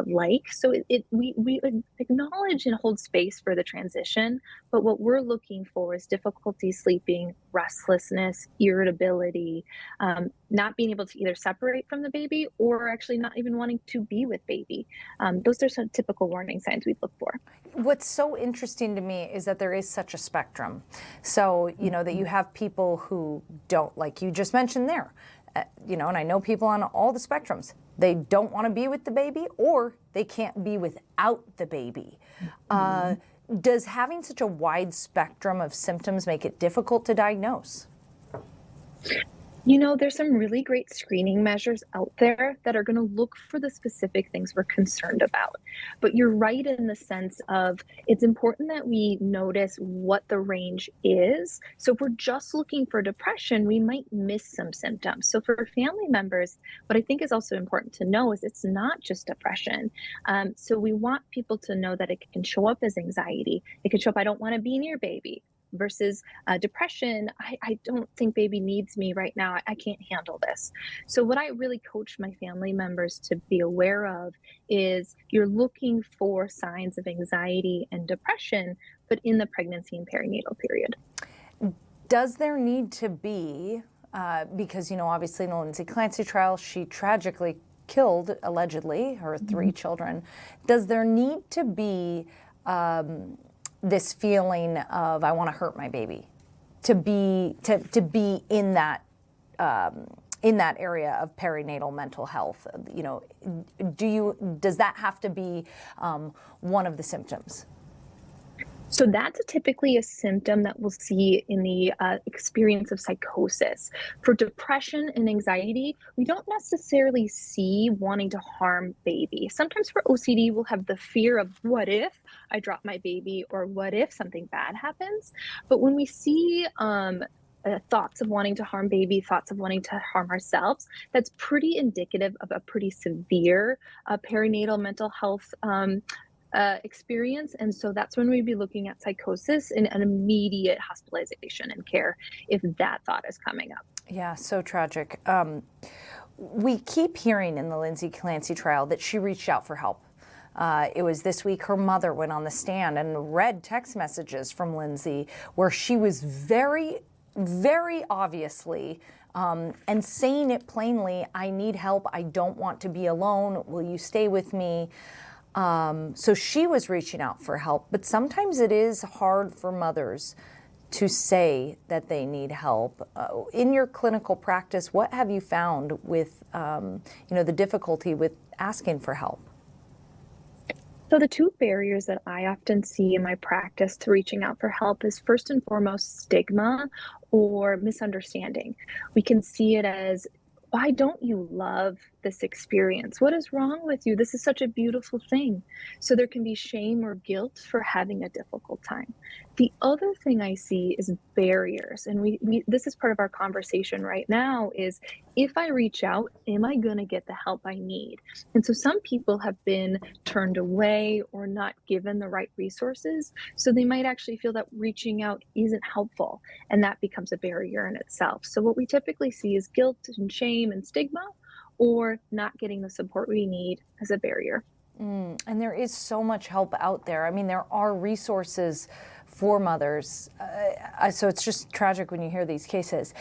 like. So we acknowledge and hold space for the transition, but what we're looking for is difficulty sleeping, restlessness, irritability, not being able to either separate from the baby or actually not even wanting to be with baby. Those are some typical warning signs we'd look for. What's so interesting to me is that there is such a spectrum. So, that you have people who don't, like you just mentioned there, and I know people on all the spectrums. They don't want to be with the baby, or they can't be without the baby. Does having such a wide spectrum of symptoms make it difficult to diagnose? There's some really great screening measures out there that are going to look for the specific things we're concerned about. But you're right in the sense of it's important that we notice what the range is. So if we're just looking for depression, we might miss some symptoms. So for family members, what I think is also important to know is it's not just depression. So we want people to know that it can show up as anxiety. It can show up, I don't want to be near baby. Versus depression, I don't think baby needs me right now. I can't handle this. So what I really coach my family members to be aware of is you're looking for signs of anxiety and depression, but in the pregnancy and perinatal period. Does there need to be, because, obviously in the Lindsay Clancy trial, she tragically killed, allegedly, her 3 children. Does there need to be this feeling of I want to hurt my baby, to be in that area of perinatal mental health? Does that have to be one of the symptoms? So that's typically a symptom that we'll see in the experience of psychosis. For depression and anxiety, we don't necessarily see wanting to harm baby. Sometimes for OCD, we'll have the fear of what if I drop my baby or what if something bad happens. But when we see thoughts of wanting to harm baby, thoughts of wanting to harm ourselves, that's pretty indicative of a pretty severe perinatal mental health experience. And so that's when we'd be looking at psychosis and an immediate hospitalization and care if that thought is coming up. Yeah, so tragic. We keep hearing in the Lindsay Clancy trial that she reached out for help. It was this week her mother went on the stand and read text messages from Lindsay where she was very, very obviously and saying it plainly, I need help, I don't want to be alone, will you stay with me? So she was reaching out for help, but sometimes it is hard for mothers to say that they need help. In your clinical practice, what have you found with, the difficulty with asking for help? So the 2 barriers that I often see in my practice to reaching out for help is first and foremost stigma or misunderstanding. We can see it as, why don't you love this experience? What is wrong with you? This is such a beautiful thing. So there can be shame or guilt for having a difficult time. The other thing I see is barriers. And we this is part of our conversation right now is, if I reach out, am I going to get the help I need? And so some people have been turned away or not given the right resources. So they might actually feel that reaching out isn't helpful. And that becomes a barrier in itself. So what we typically see is guilt and shame and stigma, or not getting the support we need as a barrier. And there is so much help out there. I mean, there are resources for mothers. So it's just tragic when you hear these cases.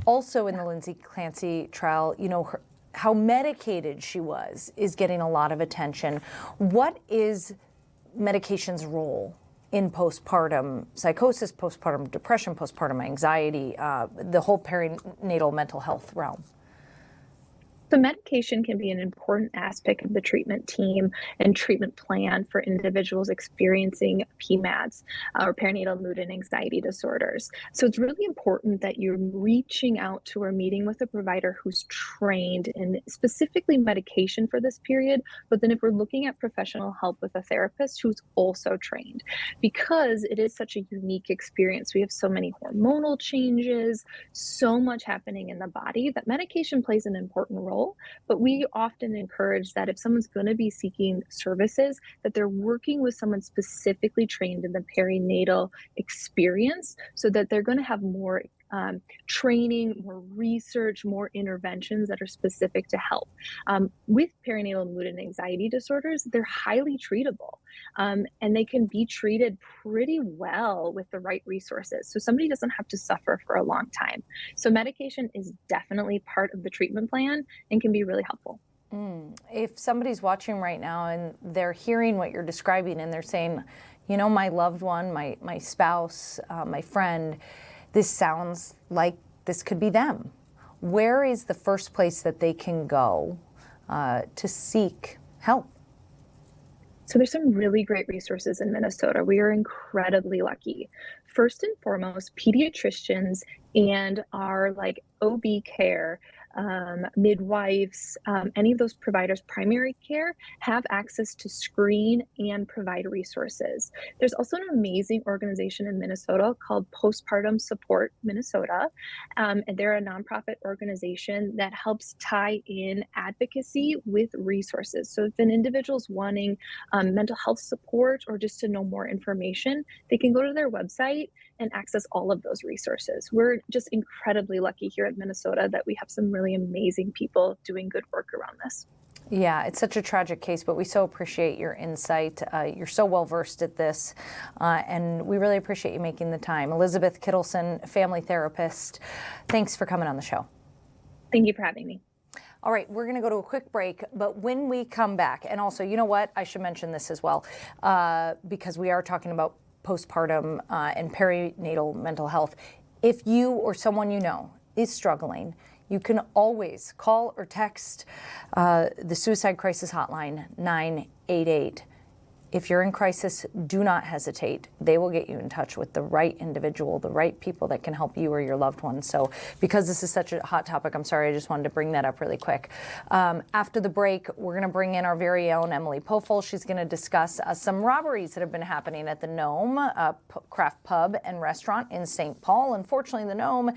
Also in the Lindsay Clancy trial, you know, how medicated she was is getting a lot of attention. What is medication's role in postpartum psychosis, postpartum depression, postpartum anxiety, the whole perinatal mental health realm? So medication can be an important aspect of the treatment team and treatment plan for individuals experiencing PMADs or perinatal mood and anxiety disorders. So it's really important that you're reaching out to or meeting with a provider who's trained in specifically medication for this period. But then if we're looking at professional help with a therapist who's also trained, because it is such a unique experience. We have so many hormonal changes, so much happening in the body that medication plays an important role. But we often encourage that if someone's going to be seeking services, that they're working with someone specifically trained in the perinatal experience so that they're going to have more training, more research, more interventions that are specific to help. With perinatal mood and anxiety disorders, they're highly treatable and they can be treated pretty well with the right resources. So somebody doesn't have to suffer for a long time. So medication is definitely part of the treatment plan and can be really helpful. If somebody's watching right now and they're hearing what you're describing and they're saying, you know, my loved one, my spouse, my friend, this sounds like this could be them. Where is the first place that they can go to seek help? So there's some really great resources in Minnesota. We are incredibly lucky. First and foremost, pediatricians and our OB care, midwives, any of those providers, primary care, have access to screen and provide resources. There's also an amazing organization in Minnesota called Postpartum Support Minnesota. And they're a nonprofit organization that helps tie in advocacy with resources. So if an individual's wanting mental health support or just to know more information, they can go to their website and access all of those resources. We're just incredibly lucky here in Minnesota that we have some really amazing people doing good work around this. Yeah, it's such a tragic case, but we so appreciate your insight. You're so well versed at this, and we really appreciate you making the time. Elizabeth Kittleson, family therapist, thanks for coming on the show. Thank you for having me. All right, we're going to go to a quick break, but when we come back, and also, you know what, I should mention this as well, because we are talking about postpartum and perinatal mental health. If you or someone you know is struggling, you can always call or text the Suicide Crisis Hotline 988. If you're in crisis, do not hesitate. They will get you in touch with the right individual, the right people that can help you or your loved ones. So because this is such a hot topic, I'm sorry, I just wanted to bring that up really quick. After the break, we're going to bring in our very own Emily Pofel. She's going to discuss some robberies that have been happening at the Gnome Craft Pub and Restaurant in St. Paul. Unfortunately, the Gnome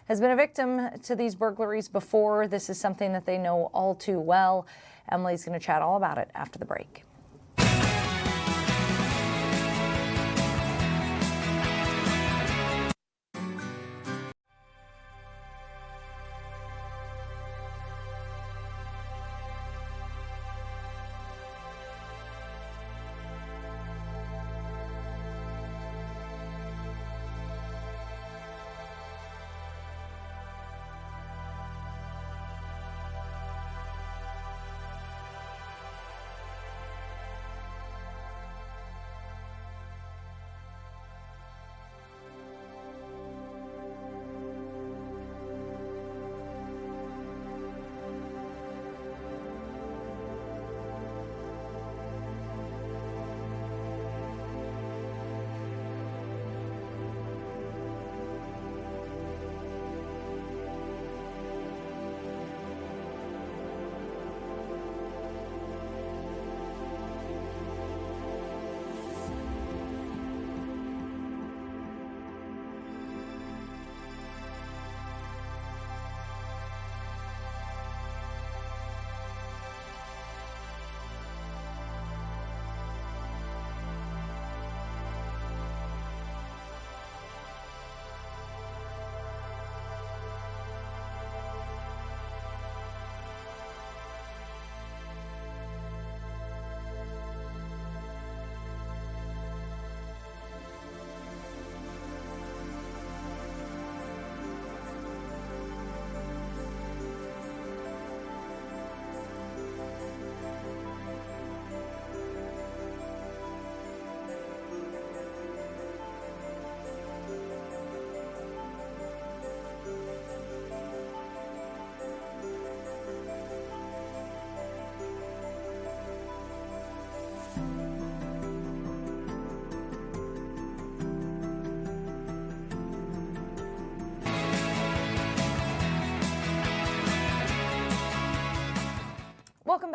has been a victim to these burglaries before. This is something that they know all too well. Emily's going to chat all about it after the break.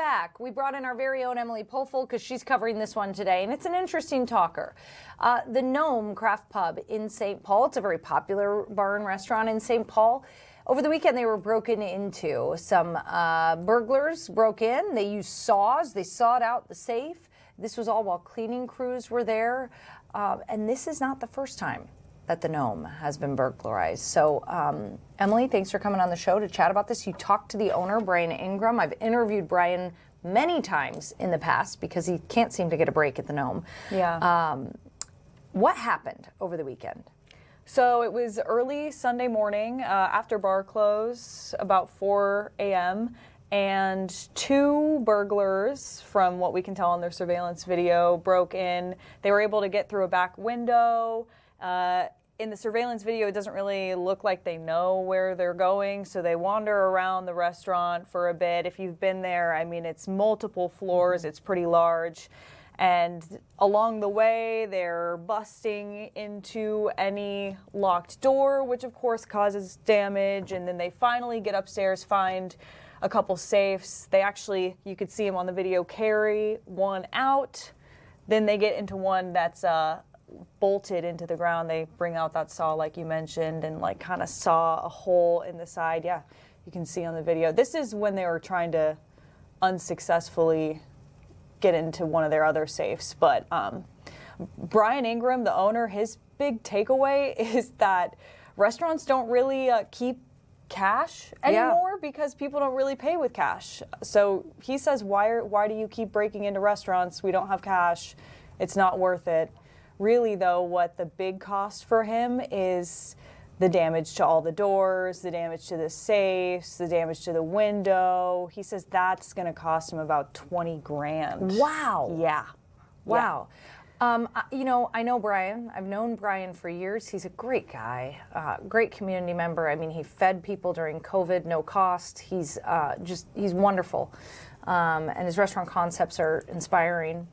back. We brought in our very own Emily Polful because she's covering this one today, and it's an interesting talker. The Gnome Craft Pub in St. Paul. It's a very popular bar and restaurant in St. Paul. Over the weekend, they were broken into. Some burglars broke in. They used saws. They sawed out the safe. This was all while cleaning crews were there. And this is not the first time that the Gnome has been burglarized. So, Emily, thanks for coming on the show to chat about this. You talked to the owner, Brian Ingram. I've interviewed Brian many times in the past because he can't seem to get a break at the Gnome. Yeah. What happened over the weekend? So it was early Sunday morning after bar close, about 4 a.m., and 2 burglars, from what we can tell on their surveillance video, broke in. They were able to get through a back window. In the surveillance video, it doesn't really look like they know where they're going, so they wander around the restaurant for a bit. If you've been there, I mean, it's multiple floors, it's pretty large. And along the way, they're busting into any locked door, which of course causes damage. And then they finally get upstairs, find a couple safes. They actually, you could see them on the video, carry one out. Then they get into one that's bolted into the ground. They bring out that saw like you mentioned and like kind of saw a hole in the side. Yeah, you can see on the video. This is when they were trying to unsuccessfully get into one of their other safes. But Brian Ingram, the owner, his big takeaway is that restaurants don't really keep cash anymore because people don't really pay with cash. So he says, why do you keep breaking into restaurants? We don't have cash. It's not worth it. Really, though, what the big cost for him is the damage to all the doors, the damage to the safes, the damage to the window. He says that's going to cost him about 20 grand. Wow. Yeah. Wow. You know, I know Brian. I've known Brian for years. He's a great guy, great community member. I mean, he fed people during COVID, no cost. He's he's wonderful. And his restaurant concepts are inspiring.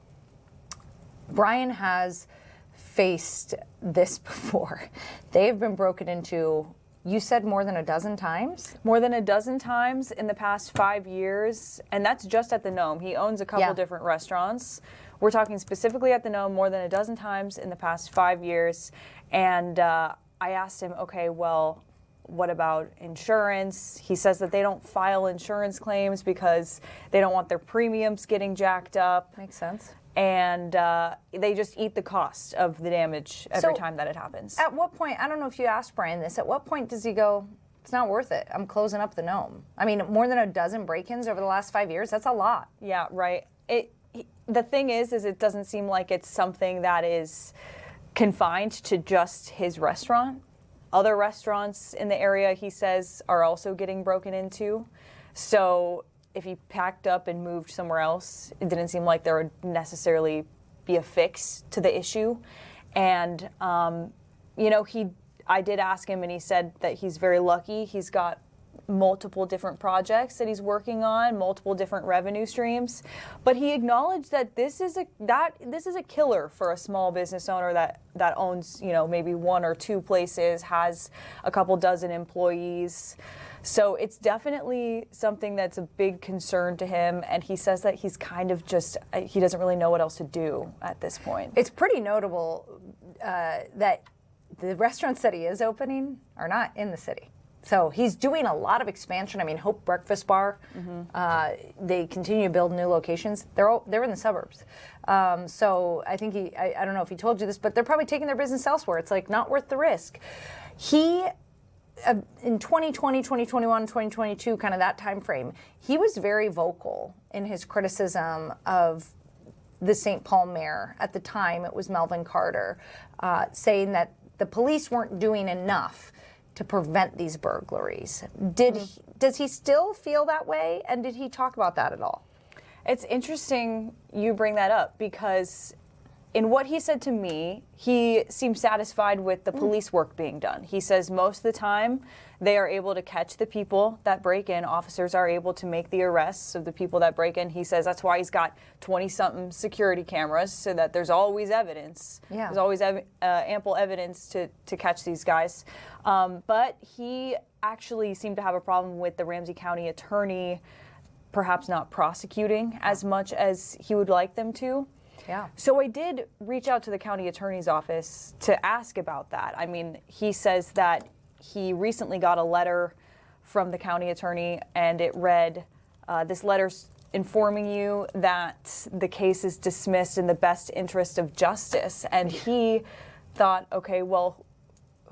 Brian has faced this before. They have been broken into, you said, more than a dozen times? More than a dozen times in the past 5 years, and that's just at the Gnome. He owns a couple different restaurants. We're talking specifically at the Gnome more than a dozen times in the past 5 years. And I asked him, okay, well, what about insurance? He says that they don't file insurance claims because they don't want their premiums getting jacked up. Makes sense. And they just eat the cost of the damage every time that it happens. At what point, I don't know if you asked Brian this, at what point does he go, it's not worth it, I'm closing up the Gnome? I mean, more than a dozen break-ins over the last 5 years, that's a lot. Yeah, right. The thing is it doesn't seem like it's something that is confined to just his restaurant. Other restaurants in the area, he says, are also getting broken into. So if he packed up and moved somewhere else, it didn't seem like there would necessarily be a fix to the issue. And, you know, I did ask him and he said that he's very lucky. He's got multiple different projects that he's working on, multiple different revenue streams. But he acknowledged that this is a killer for a small business owner that owns, you know, maybe 1 or 2 places, has a couple dozen employees. So it's definitely something that's a big concern to him, and he says that he's kind of he doesn't really know what else to do at this point. It's pretty notable that the restaurants that he is opening are not in the city. So he's doing a lot of expansion. I mean, Hope Breakfast Bar, they continue to build new locations. They're in the suburbs. So I think I don't know if he told you this, but they're probably taking their business elsewhere. It's like not worth the risk. He, in 2020, 2021, 2022, kind of that time frame, he was very vocal in his criticism of the St. Paul mayor. At the time, it was Melvin Carter, saying that the police weren't doing enough to prevent these burglaries. Does he still feel that way? And did he talk about that at all? It's interesting you bring that up because in what he said to me, he seemed satisfied with the police work being done. He says most of the time they are able to catch the people that break in. Officers are able to make the arrests of the people that break in. He says that's why he's got 20-something security cameras so that there's always evidence. Yeah. There's always ample evidence to catch these guys. But he actually seemed to have a problem with the Ramsey County attorney perhaps not prosecuting as much as he would like them to. Yeah. So I did reach out to the county attorney's office to ask about that. I mean, he says that he recently got a letter from the county attorney, and it read, this letter's informing you that the case is dismissed in the best interest of justice. And he thought, okay, well,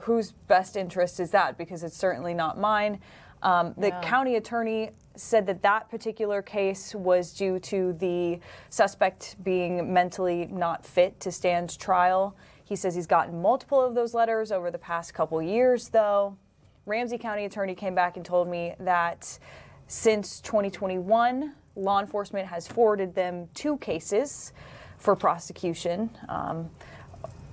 whose best interest is that? Because it's certainly not mine. The county attorney said that that particular case was due to the suspect being mentally not fit to stand trial. He says he's gotten multiple of those letters over the past couple years, though. Ramsey County attorney came back and told me that since 2021, law enforcement has forwarded them 2 cases for prosecution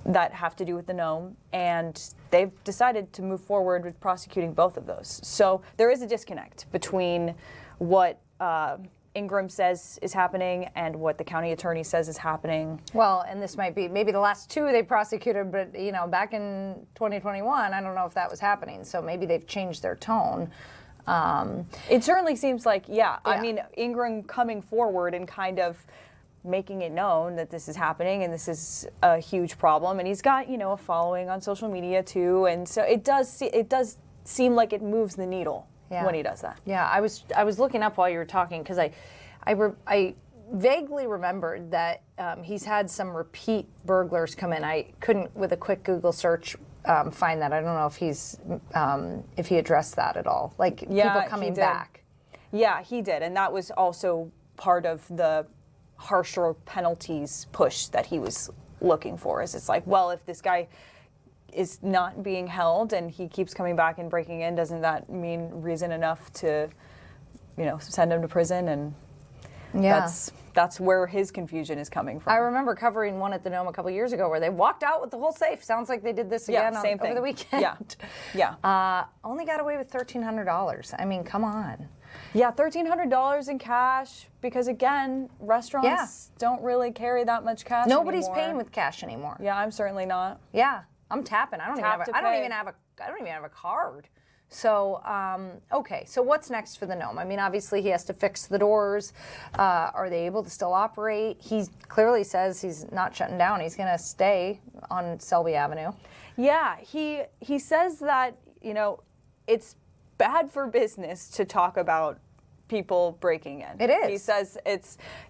that have to do with the Nome, and they've decided to move forward with prosecuting both of those. So there is a disconnect between what Ingram says is happening and what the county attorney says is happening. Well, and this might be maybe the last 2 they prosecuted, but back in 2021, I don't know if that was happening. So maybe they've changed their tone. It certainly seems like, I mean, Ingram coming forward and kind of making it known that this is happening and this is a huge problem, and he's got a following on social media too, and so it does seem like it moves the needle when he does that. Yeah, I was looking up while you were talking because I vaguely remembered that he's had some repeat burglars come in. I couldn't, with a quick Google search, find that. I don't know if he addressed that at all, like people coming back. Yeah, he did, and that was also part of the harsher penalties push that he was looking for. Is it's like, well, if this guy is not being held and he keeps coming back and breaking in, doesn't that mean reason enough to, send him to prison? And that's where his confusion is coming from. I remember covering one at the Nome a couple years ago where they walked out with the whole safe. Sounds like they did this again over the weekend. Yeah. Only got away with $1,300. I mean, come on. Yeah, $1,300 in cash, because again, restaurants don't really carry that much cash Nobody's anymore. paying with cash anymore. Yeah, I'm certainly not. Yeah, I'm tapping. I don't even have a card. So, okay. So what's next for the Nome? I mean, obviously he has to fix the doors. Are they able to still operate? He clearly says he's not shutting down. He's going to stay on Selby Avenue. Yeah, he says that, it's bad for business to talk about people breaking in. It is. He says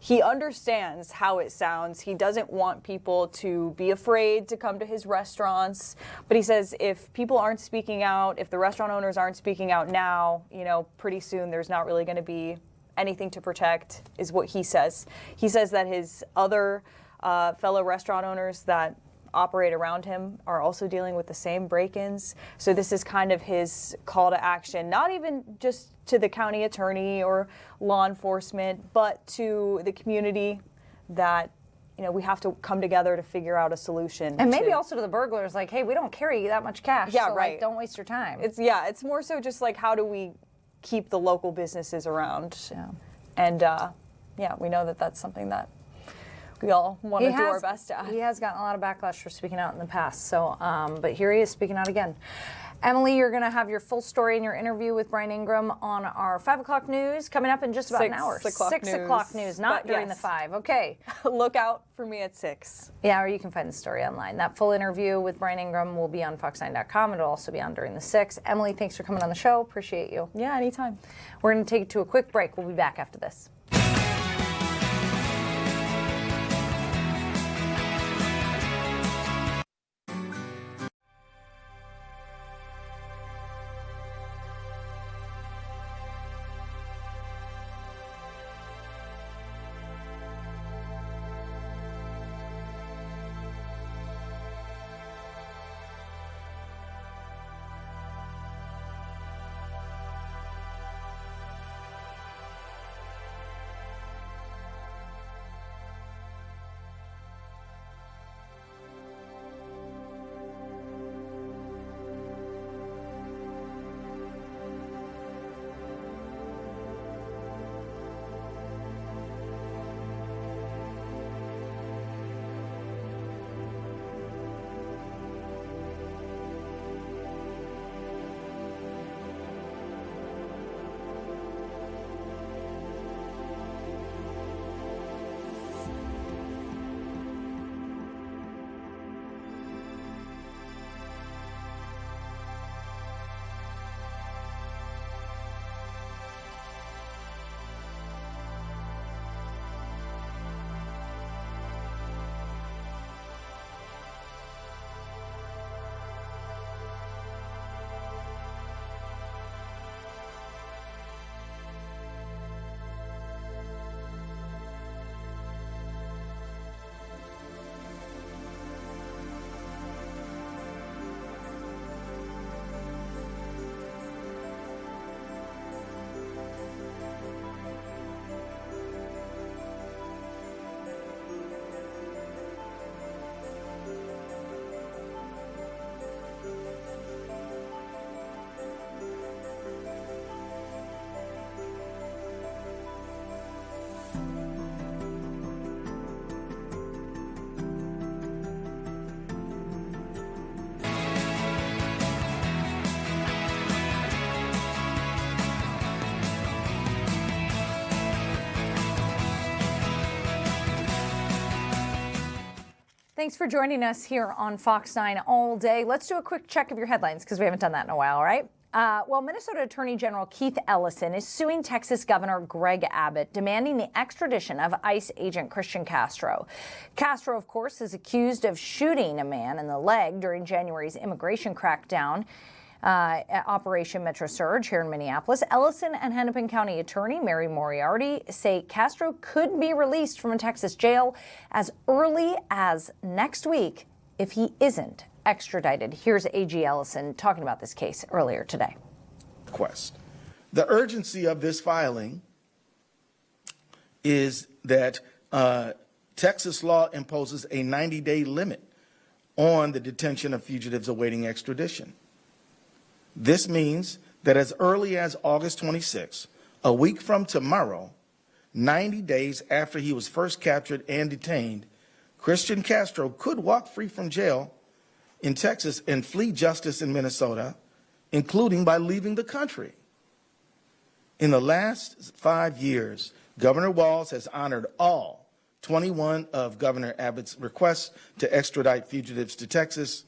he understands how it sounds. He doesn't want people to be afraid to come to his restaurants. But he says if people aren't speaking out, if the restaurant owners aren't speaking out now, pretty soon there's not really going to be anything to protect, is what he says. He says that his other fellow restaurant owners that operate around him are also dealing with the same break-ins. So this is kind of his call to action, not even just to the county attorney or law enforcement, but to the community, that we have to come together to figure out a solution. And maybe also to the burglars, like, hey, we don't carry that much cash. Yeah, so, right. Like, don't waste your time. It's more so just like, how do we keep the local businesses around? Yeah. And we know that that's something that we all want to do our best at. He has gotten a lot of backlash for speaking out in the past. So, but here he is speaking out again. Emily, you're going to have your full story in your interview with Brian Ingram on our 5 o'clock news coming up in just about an hour. 6 o'clock news, not during the 5. Okay. Look out for me at 6. Yeah, or you can find the story online. That full interview with Brian Ingram will be on fox9.com. It'll also be on during the 6. Emily, thanks for coming on the show. Appreciate you. Yeah, anytime. We're going to take it to a quick break. We'll be back after this. Thanks for joining us here on Fox 9 all day. Let's do a quick check of your headlines because we haven't done that in a while, all right? Well, Minnesota Attorney General Keith Ellison is suing Texas Governor Greg Abbott, demanding the extradition of ICE agent Christian Castro. Castro, of course, is accused of shooting a man in the leg during January's immigration crackdown. At Operation Metro Surge here in Minneapolis. Ellison and Hennepin County Attorney Mary Moriarty say Castro could be released from a Texas jail as early as next week if he isn't extradited. Here's AG Ellison talking about this case earlier today. The urgency of this filing is that Texas law imposes a 90-day limit on the detention of fugitives awaiting extradition. This means that as early as August 26, a week from tomorrow, 90 days after he was first captured and detained, Christian Castro could walk free from jail in Texas and flee justice in Minnesota, including by leaving the country. In the last 5 years, Governor Walz has honored all 21 of Governor Abbott's requests to extradite fugitives to Texas.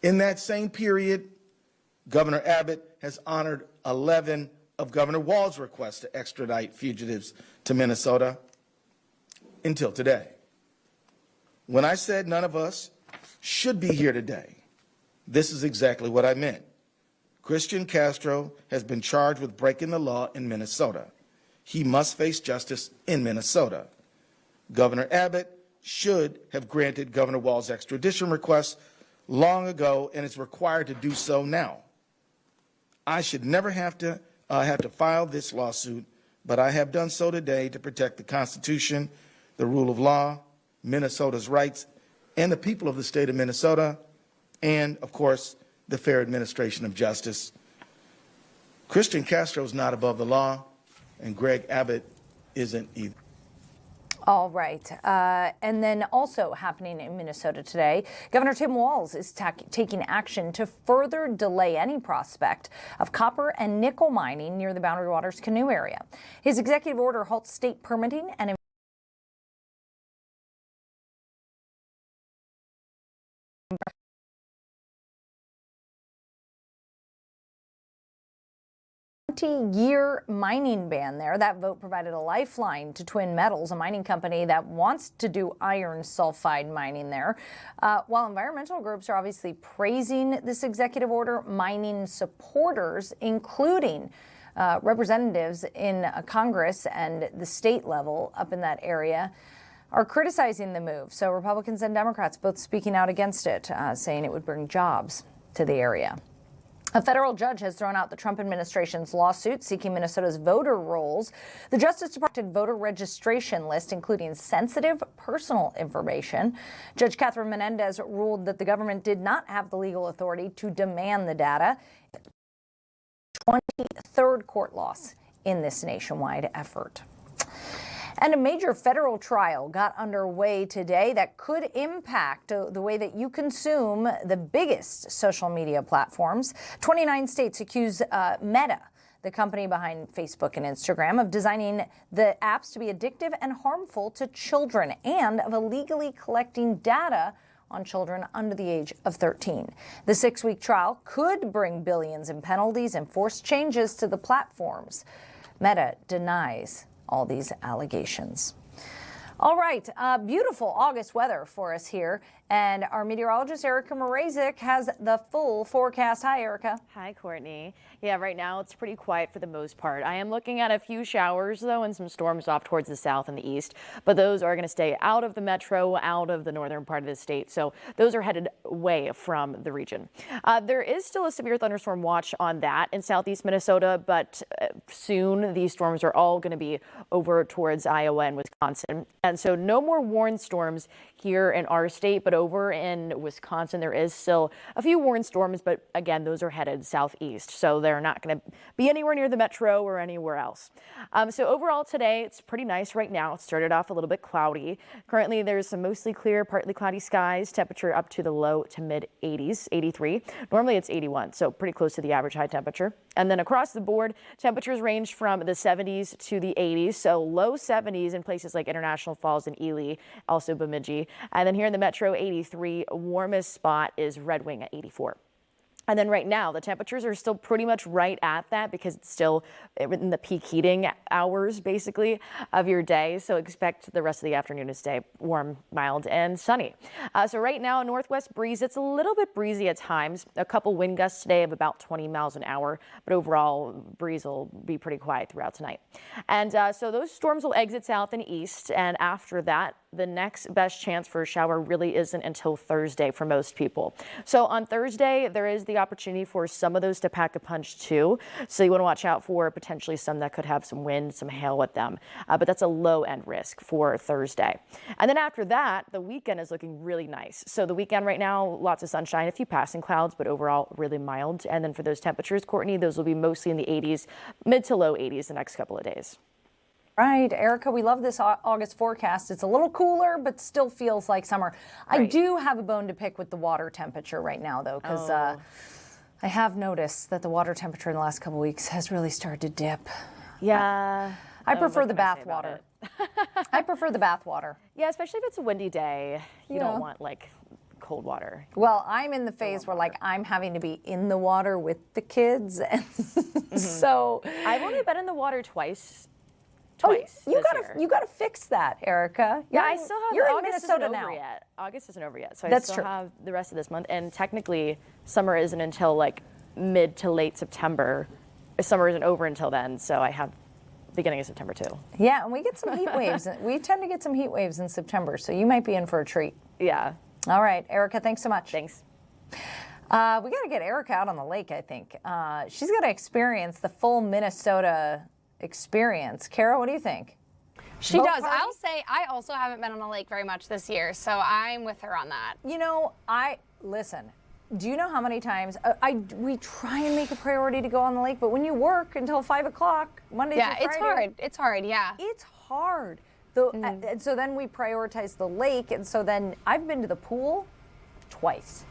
In that same period, Governor Abbott has honored 11 of Governor Walz's requests to extradite fugitives to Minnesota until today. When I said none of us should be here today, this is exactly what I meant. Christian Castro has been charged with breaking the law in Minnesota. He must face justice in Minnesota. Governor Abbott should have granted Governor Walz's extradition request long ago and is required to do so now. I should never have to file this lawsuit, but I have done so today to protect the Constitution, the rule of law, Minnesota's rights, and the people of the state of Minnesota, and, of course, the fair administration of justice. Christian Castro is not above the law, and Greg Abbott isn't either. All right. And then also happening in Minnesota today, Governor Tim Walz is taking action to further delay any prospect of copper and nickel mining near the Boundary Waters Canoe area. His executive order halts state permitting and year mining ban there. That vote provided a lifeline to Twin Metals, a mining company that wants to do iron sulfide mining there. While environmental groups are obviously praising this executive order, mining supporters, including representatives in Congress and the state level up in that area, are criticizing the move. So Republicans and Democrats both speaking out against it, saying it would bring jobs to the area. A federal judge has thrown out the Trump administration's lawsuit seeking Minnesota's voter rolls. The Justice Department voter registration list, including sensitive personal information. Judge Catherine Menendez ruled that the government did not have the legal authority to demand the data. 23rd court loss in this nationwide effort. And a major federal trial got underway today that could impact the way that you consume the biggest social media platforms. 29 states accuse Meta, the company behind Facebook and Instagram, of designing the apps to be addictive and harmful to children and of illegally collecting data on children under the age of 13. The 6-week trial could bring billions in penalties and force changes to the platforms. Meta denies all these allegations. All right, beautiful August weather for us here. And our meteorologist, Erica Mrazek, has the full forecast. Hi, Erica. Hi, Courtney. Yeah, right now it's pretty quiet for the most part. I am looking at a few showers, though, and some storms off towards the south and the east. But those are going to stay out of the metro, out of the northern part of the state. So those are headed away from the region. There is still a severe thunderstorm watch on that in southeast Minnesota, but soon these storms are all going to be over towards Iowa and Wisconsin. And so no more warned storms here in our state, but over in Wisconsin, there is still a few warned storms, but again, those are headed southeast. So they're not going to be anywhere near the metro or anywhere else. So overall today, it's pretty nice right now. It started off a little bit cloudy. Currently, there's some mostly clear, partly cloudy skies, temperature up to the low to mid 80s, 83. Normally it's 81, so pretty close to the average high temperature. And then across the board, temperatures range from the 70s to the 80s. So low 70s in places like International Falls and Ely, also Bemidji. And then here in the metro, 83. Warmest spot is Red Wing at 84. And then right now, the temperatures are still pretty much right at that because it's still in the peak heating hours, basically, of your day. So expect the rest of the afternoon to stay warm, mild, and sunny. So right now, northwest breeze. It's a little bit breezy at times. A couple wind gusts today of about 20 miles an hour. But overall, breeze will be pretty quiet throughout tonight. And so those storms will exit south and east. And after that, the next best chance for a shower really isn't until Thursday for most people. So on Thursday, there is the opportunity for some of those to pack a punch too. So you want to watch out for potentially some that could have some wind, some hail with them. But that's a low end risk for Thursday. And then after that, the weekend is looking really nice. So the weekend right now, lots of sunshine, a few passing clouds, but overall really mild. And then for those temperatures, Courtney, those will be mostly in the 80s, mid to low 80s the next couple of days. Right, Erica, we love this August forecast. It's a little cooler, but still feels like summer. Right. I do have a bone to pick with the water temperature right now, though, because I have noticed that the water temperature in the last couple of weeks has really started to dip. Yeah. I prefer the bath water. I prefer the bath water. Yeah, especially if it's a windy day. You don't want like cold water. Well, I'm in the phase where like I'm having to be in the water with the kids, and so I've only been in the water twice. You gotta fix that, Erica. Yeah, I still have. You're in August Minnesota isn't now. over yet. August isn't over yet, so That's I still true. have the rest of this month. And technically, summer isn't until like mid to late September. Summer isn't over until then, so I have beginning of September too. Yeah, and we get some heat waves. We tend to get some heat waves in September, so you might be in for a treat. Yeah. All right, Erica, thanks so much. Thanks. We got to get Erica out on the lake, I think. She's got to experience the full Minnesota experience. Kara, what do you think? She Boat does. party? I'll say I also haven't been on a lake very much this year, so I'm with her on that. You know, listen. Do you know how many times we try and make a priority to go on the lake, but when you work until 5 o'clock Monday through Friday, it's hard. It's hard. Yeah. It's hard. And so then we prioritize the lake, and so then I've been to the pool twice.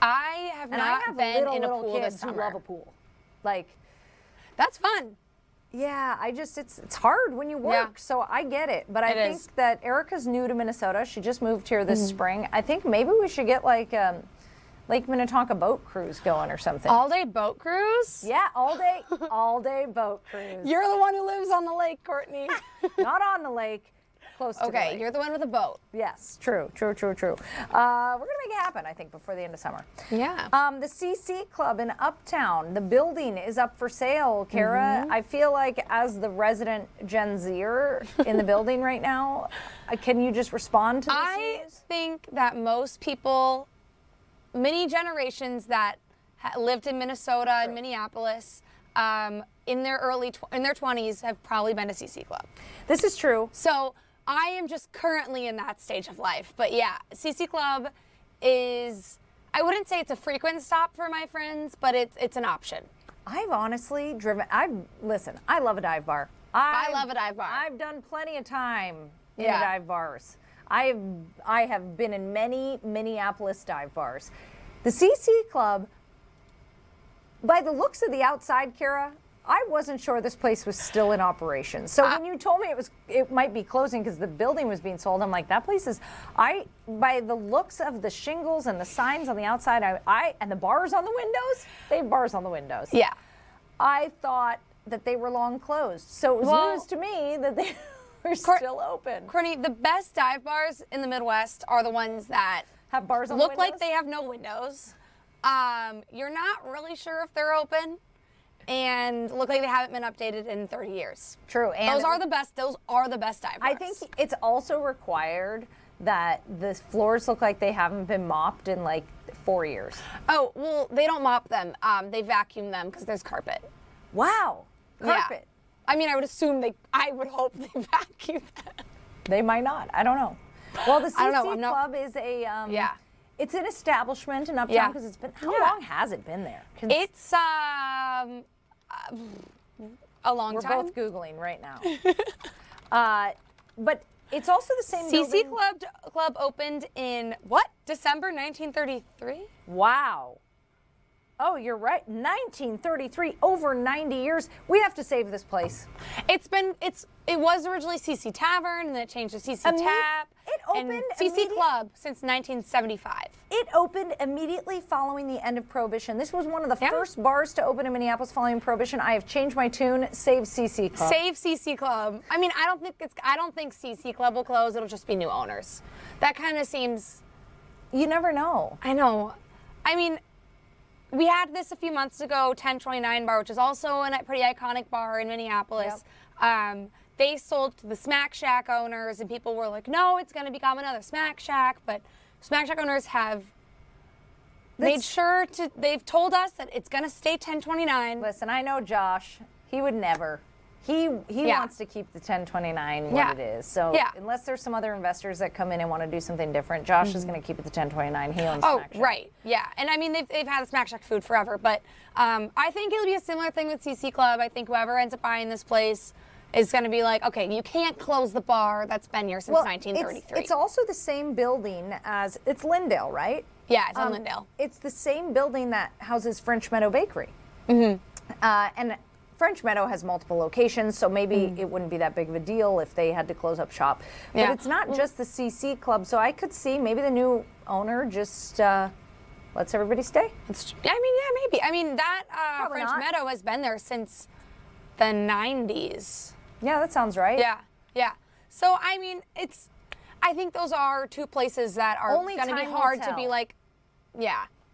I have not been in a pool kids this who summer. love a pool. Like, that's fun. Yeah, it's hard when you work, Yeah. so I get it. But I It think is. that Erica's new to Minnesota. She just moved here this spring. I think maybe we should get like Lake Minnetonka boat cruise going or something. All day boat cruise? Yeah, all day boat cruise. You're the one who lives on the lake, Courtney. Not on the lake, close to the Okay, lake. you're the one with a boat. Yes, true. We're gonna make it happen, I think, before the end of summer. Yeah. The CC Club in Uptown, the building is up for sale, Kara. I feel like as the resident Gen Zer in the building right now, can you just respond to this I news? think that most people, many generations that lived in Minnesota and Minneapolis, in their 20s have probably been to CC Club. This is true. So I am just currently in that stage of life. But yeah, CC Club is, I wouldn't say it's a frequent stop for my friends, but it's an option. I've honestly listen, I love a dive bar. I love a dive bar. I've done plenty of time in Yeah. dive bars. I have been in many Minneapolis dive bars. The CC Club, by the looks of the outside, Kara, I wasn't sure this place was still in operation. So when you told me it might be closing because the building was being sold, I'm like, that place is. By the looks of the shingles and the signs on the outside, and the bars on the windows, they have bars on the windows. Yeah. I thought that they were long closed. So it was news to me that they were still open. Courtney, the best dive bars in the Midwest are the ones that have bars on the look like windows? they have no windows. You're not really sure if they're open, and look like they haven't been updated in 30 years. True. And Those are the best dive bars. I think it's also required that the floors look like they haven't been mopped in like 4 years. Oh, well, they don't mop them. They vacuum them because there's carpet. Wow. Carpet. Yeah. I mean, I would hope they vacuum them. They might not. I don't know. Well, the I don't know. CC Club is a yeah. It's an establishment in Uptown Yeah. because it's been. How long has it been there? It's a long We're time. both Googling right now. But it's also the same CC building. Club opened in December 1933. Wow. Oh, you're right. 1933, over 90 years. We have to save this place. It was originally CC Tavern, and then it changed to CC Tap. It opened And CC Club since 1975. It opened immediately following the end of Prohibition. This was one of the first bars to open in Minneapolis following Prohibition. I have changed my tune. Save CC Club. Save CC Club. I mean, I don't think CC Club will close. It'll just be new owners. That kind of seems. You never know. I know. I mean, we had this a few months ago, 1029 Bar, which is also a pretty iconic bar in Minneapolis. Yep. They sold to the Smack Shack owners, and people were like, no, it's going to become another Smack Shack. But Smack Shack owners have made sure to, they've told us that it's going to stay 1029. Listen, I know Josh. He would never. He wants to keep the 1029 what it is. So unless there's some other investors that come in and want to do something different, Josh is going to keep it the 1029. He owns Smack Shack. Right. Yeah. And I mean, they've had the Smack Shack food forever. But I think it'll be a similar thing with CC Club. I think whoever ends up buying this place is going to be like, okay, you can't close the bar that's been here since 1933. It's also the same building as, it's Lindale, right? Yeah, it's on Lindale. It's the same building that houses French Meadow Bakery. And French Meadow has multiple locations, so maybe it wouldn't be that big of a deal if they had to close up shop. But it's not just the CC Club, so I could see maybe the new owner just lets everybody stay. Maybe. I mean, that French Meadow has been there since the 90s. Yeah, that sounds right. Yeah. So, I mean, I think those are two places that are going to be hard to be like,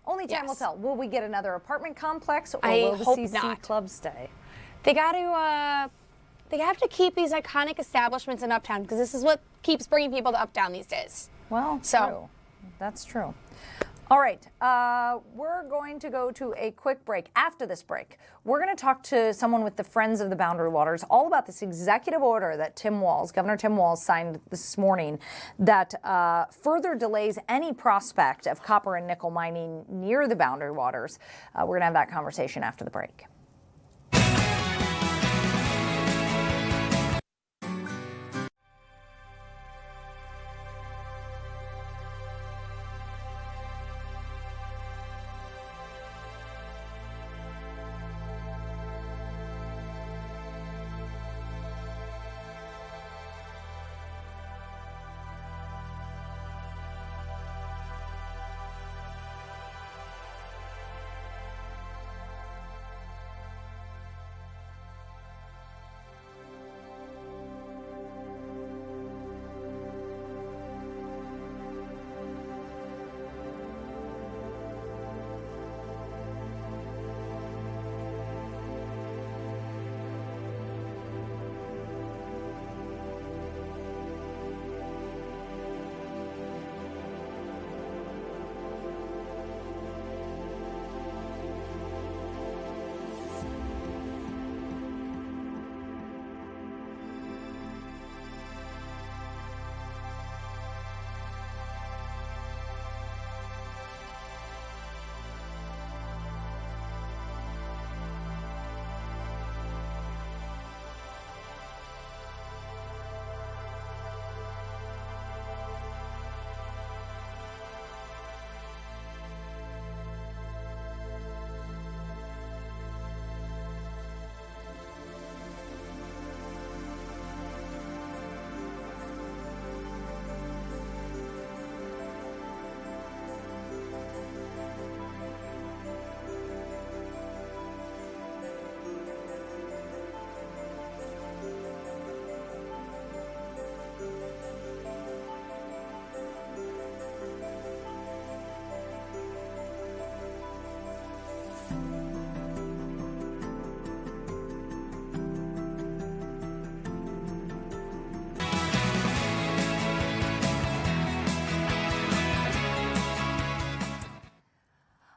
Only time will tell. Will we get another apartment complex, or I will the hope CC not. Club stay? They got to, they have to keep these iconic establishments in Uptown, because this is what keeps bringing people to Uptown these days. Well, true. That's true. All right, we're going to go to a quick break. After this break, we're going to talk to someone with the Friends of the Boundary Waters all about this executive order that Governor Tim Walz signed this morning that further delays any prospect of copper and nickel mining near the Boundary Waters. We're going to have that conversation after the break.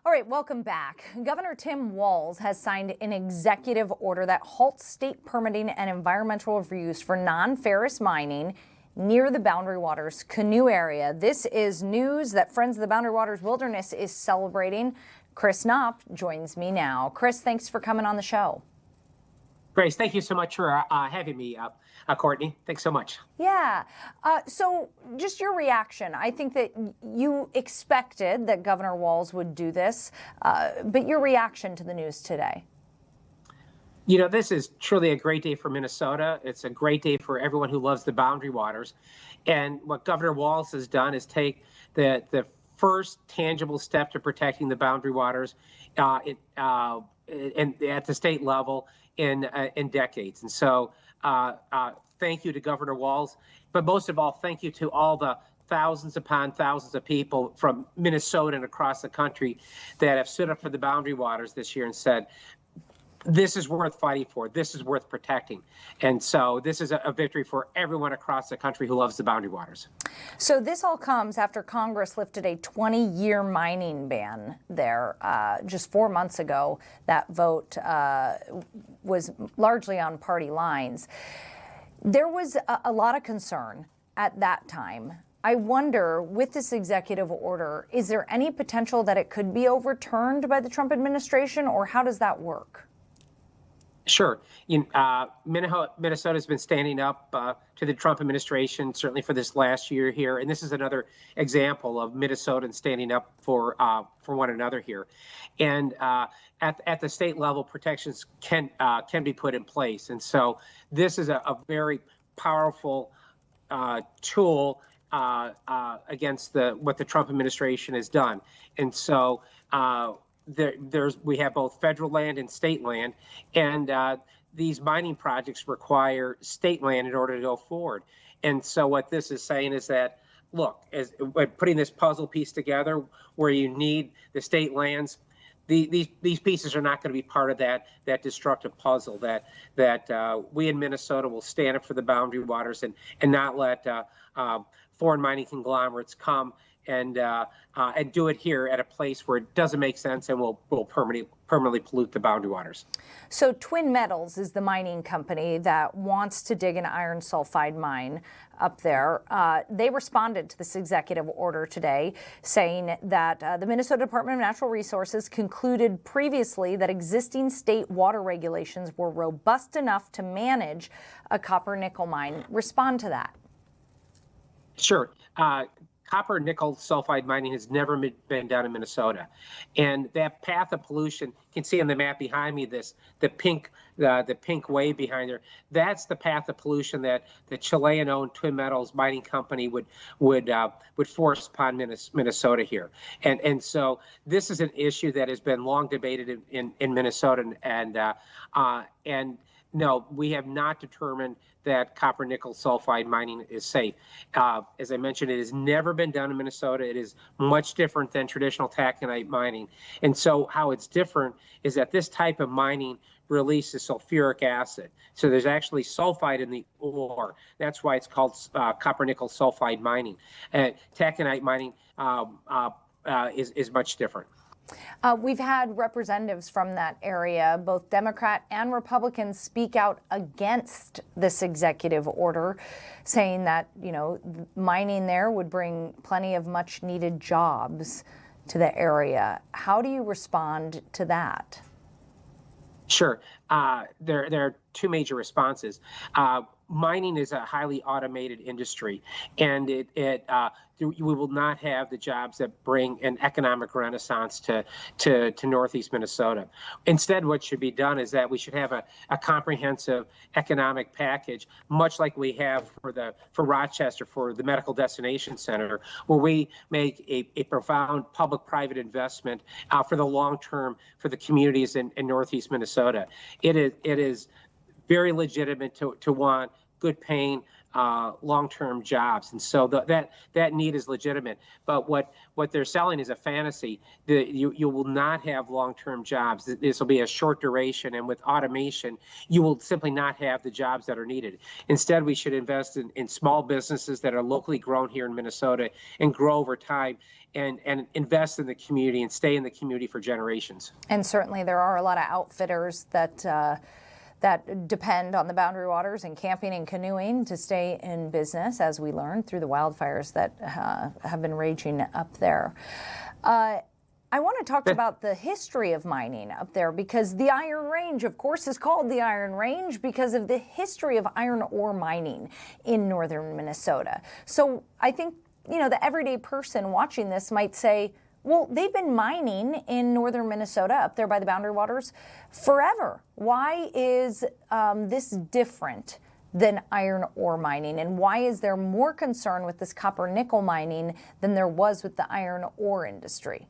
All right, welcome back. Governor Tim Walz has signed an executive order that halts state permitting and environmental reviews for non-ferrous mining near the Boundary Waters canoe area. This is news that Friends of the Boundary Waters Wilderness is celebrating. Chris Knopp joins me now. Chris, thanks for coming on the show. Grace, thank you so much for having me, Courtney. Thanks so much. Yeah. So just your reaction. I think that you expected that Governor Walz would do this, but your reaction to the news today. You know, this is truly a great day for Minnesota. It's a great day for everyone who loves the Boundary Waters. And what Governor Walz has done is take the first tangible step to protecting the Boundary Waters at the state level in decades. And so thank you to Governor Walz, but most of all, thank you to all the thousands upon thousands of people from Minnesota and across the country that have stood up for the Boundary Waters this year and said, this is worth fighting for. This is worth protecting. And so this is a victory for everyone across the country who loves the Boundary Waters. So this all comes after Congress lifted a 20-year mining ban there just 4 months ago. That vote was largely on party lines. There was a lot of concern at that time. I wonder, with this executive order, is there any potential that it could be overturned by the Trump administration, or how does that work? Sure. Minnesota has been standing up to the Trump administration, certainly for this last year here. And this is another example of Minnesotans standing up for one another here. And at the state level, protections can be put in place. And so this is a very powerful tool against what the Trump administration has done. And so we have both federal land and state land, and these mining projects require state land in order to go forward. And so what this is saying is that, look, as putting this puzzle piece together where you need the state lands, these pieces are not going to be part of that destructive puzzle, that we in Minnesota will stand up for the Boundary Waters and not let foreign mining conglomerates come and do it here at a place where it doesn't make sense and will permanently pollute the Boundary Waters. So Twin Metals is the mining company that wants to dig an iron sulfide mine up there. They responded to this executive order today, saying that the Minnesota Department of Natural Resources concluded previously that existing state water regulations were robust enough to manage a copper nickel mine. Respond to that. Sure. Copper nickel sulfide mining has never been done in Minnesota, and that path of pollution, you can see on the map behind me, the pink wave behind there. That's the path of pollution that the Chilean-owned Twin Metals mining company would force upon Minnesota here, and so this is an issue that has been long debated in Minnesota, and no, we have not determined that copper nickel sulfide mining is safe. As I mentioned, it has never been done in Minnesota. It is much different than traditional taconite mining. And so how it's different is that this type of mining releases sulfuric acid. So there's actually sulfide in the ore. That's why it's called copper nickel sulfide mining. Taconite mining is much different. We've had representatives from that area, both Democrat and Republicans, speak out against this executive order, saying that, mining there would bring plenty of much needed jobs to the area. How do you respond to that? Sure. There are two major responses. Mining is a highly automated industry, and we will not have the jobs that bring an economic renaissance to Northeast Minnesota. Instead, what should be done is that we should have a comprehensive economic package, much like we have for Rochester, for the Medical Destination Center, where we make a profound public-private investment for the long term for the communities in Northeast Minnesota. It is very legitimate to want good paying long-term jobs, and so that need is legitimate. But what they're selling is a fantasy. You will not have long-term jobs. This will be a short duration, and with automation, you will simply not have the jobs that are needed. Instead, we should invest in small businesses that are locally grown here in Minnesota and grow over time, and invest in the community and stay in the community for generations. And certainly there are a lot of outfitters that depend on the Boundary Waters and camping and canoeing to stay in business, as we learned through the wildfires that have been raging up there. I want to talk about the history of mining up there, because the Iron Range, of course, is called the Iron Range because of the history of iron ore mining in northern Minnesota. So I think, the everyday person watching this might say, Well, they've been mining in northern Minnesota up there by the Boundary Waters forever. Why is this different than iron ore mining? And why is there more concern with this copper nickel mining than there was with the iron ore industry?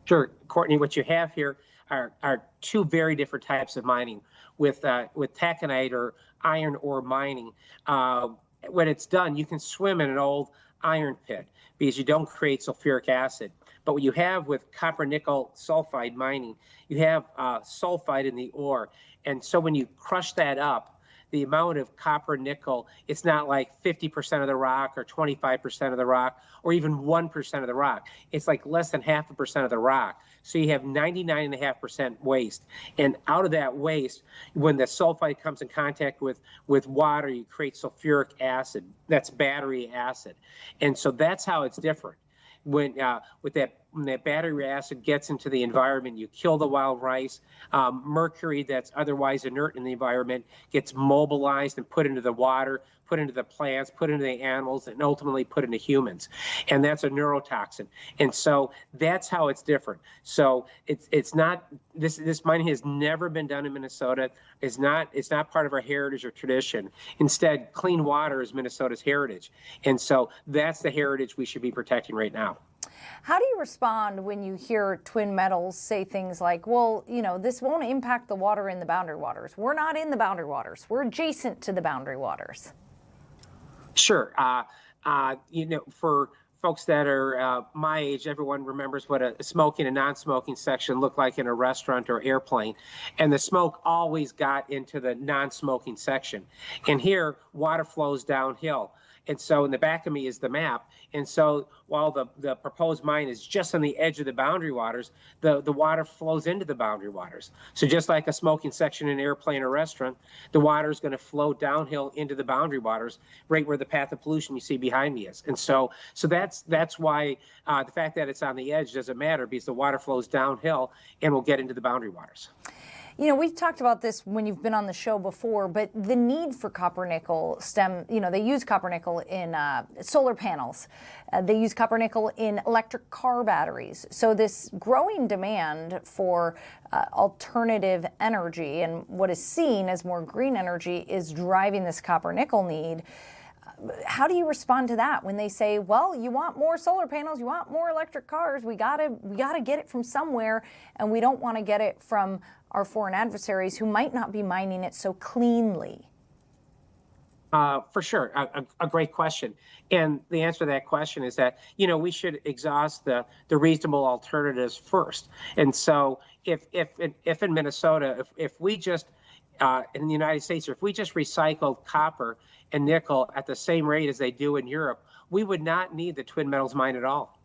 Sure, Courtney, what you have here are two very different types of mining. With taconite or iron ore mining, when it's done, you can swim in an old iron pit because you don't create sulfuric acid. But what you have with copper nickel sulfide mining, you have sulfide in the ore. And so when you crush that up, the amount of copper nickel, it's not like 50% of the rock or 25% of the rock or even 1% of the rock. It's like less than 0.5% of the rock. So you have 99.5% waste. And out of that waste, when the sulfide comes in contact with water, you create sulfuric acid. That's battery acid. And so that's how it's different. When that battery acid gets into the environment, you kill the wild rice. Mercury that's otherwise inert in the environment gets mobilized and put into the water, put into the plants, put into the animals, and ultimately put into humans. And that's a neurotoxin. And so that's how it's different. So it's not this mining has never been done in Minnesota. It's not part of our heritage or tradition. Instead, clean water is Minnesota's heritage. And so that's the heritage we should be protecting right now. How do you respond when you hear Twin Metals say things like, well, this won't impact the water in the Boundary Waters. We're not in the Boundary Waters. We're adjacent to the Boundary Waters. Sure. For folks that are my age, everyone remembers what a smoking and non-smoking section looked like in a restaurant or airplane. And the smoke always got into the non-smoking section. And here, water flows downhill. And so in the back of me is the map. And so while the proposed mine is just on the edge of the Boundary Waters, the water flows into the Boundary Waters. So just like a smoking section in an airplane or restaurant, the water is going to flow downhill into the Boundary Waters, right where the path of pollution you see behind me is. And so that's why the fact that it's on the edge doesn't matter, because the water flows downhill and will get into the Boundary Waters. We've talked about this when you've been on the show before, but the need for copper nickel they use copper nickel in solar panels. They use copper nickel in electric car batteries. So this growing demand for alternative energy and what is seen as more green energy is driving this copper nickel need. How do you respond to that when they say, well, you want more solar panels, you want more electric cars, we gotta get it from somewhere, and we don't want to get it from our foreign adversaries who might not be mining it so cleanly? For sure, a great question. And the answer to that question is that, we should exhaust the reasonable alternatives first. And so if in Minnesota, if we just, in the United States, if we just recycled copper and nickel at the same rate as they do in Europe, we would not need the Twin Metals mine at all.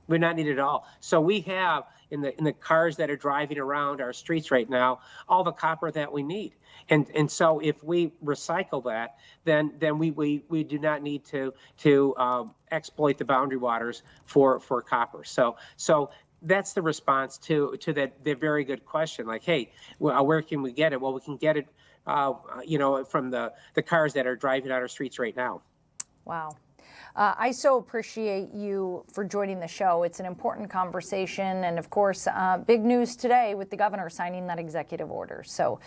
We would not need it at all. So we have in the cars that are driving around our streets right now all the copper that we need. And so if we recycle that, then we do not need to exploit the Boundary Waters for copper. So that's the response to the very good question. Like, hey, where can we get it? Well, we can get it, from the cars that are driving on our streets right now. Wow. I so appreciate you for joining the show. It's an important conversation. And of course, big news today with the governor signing that executive order. So,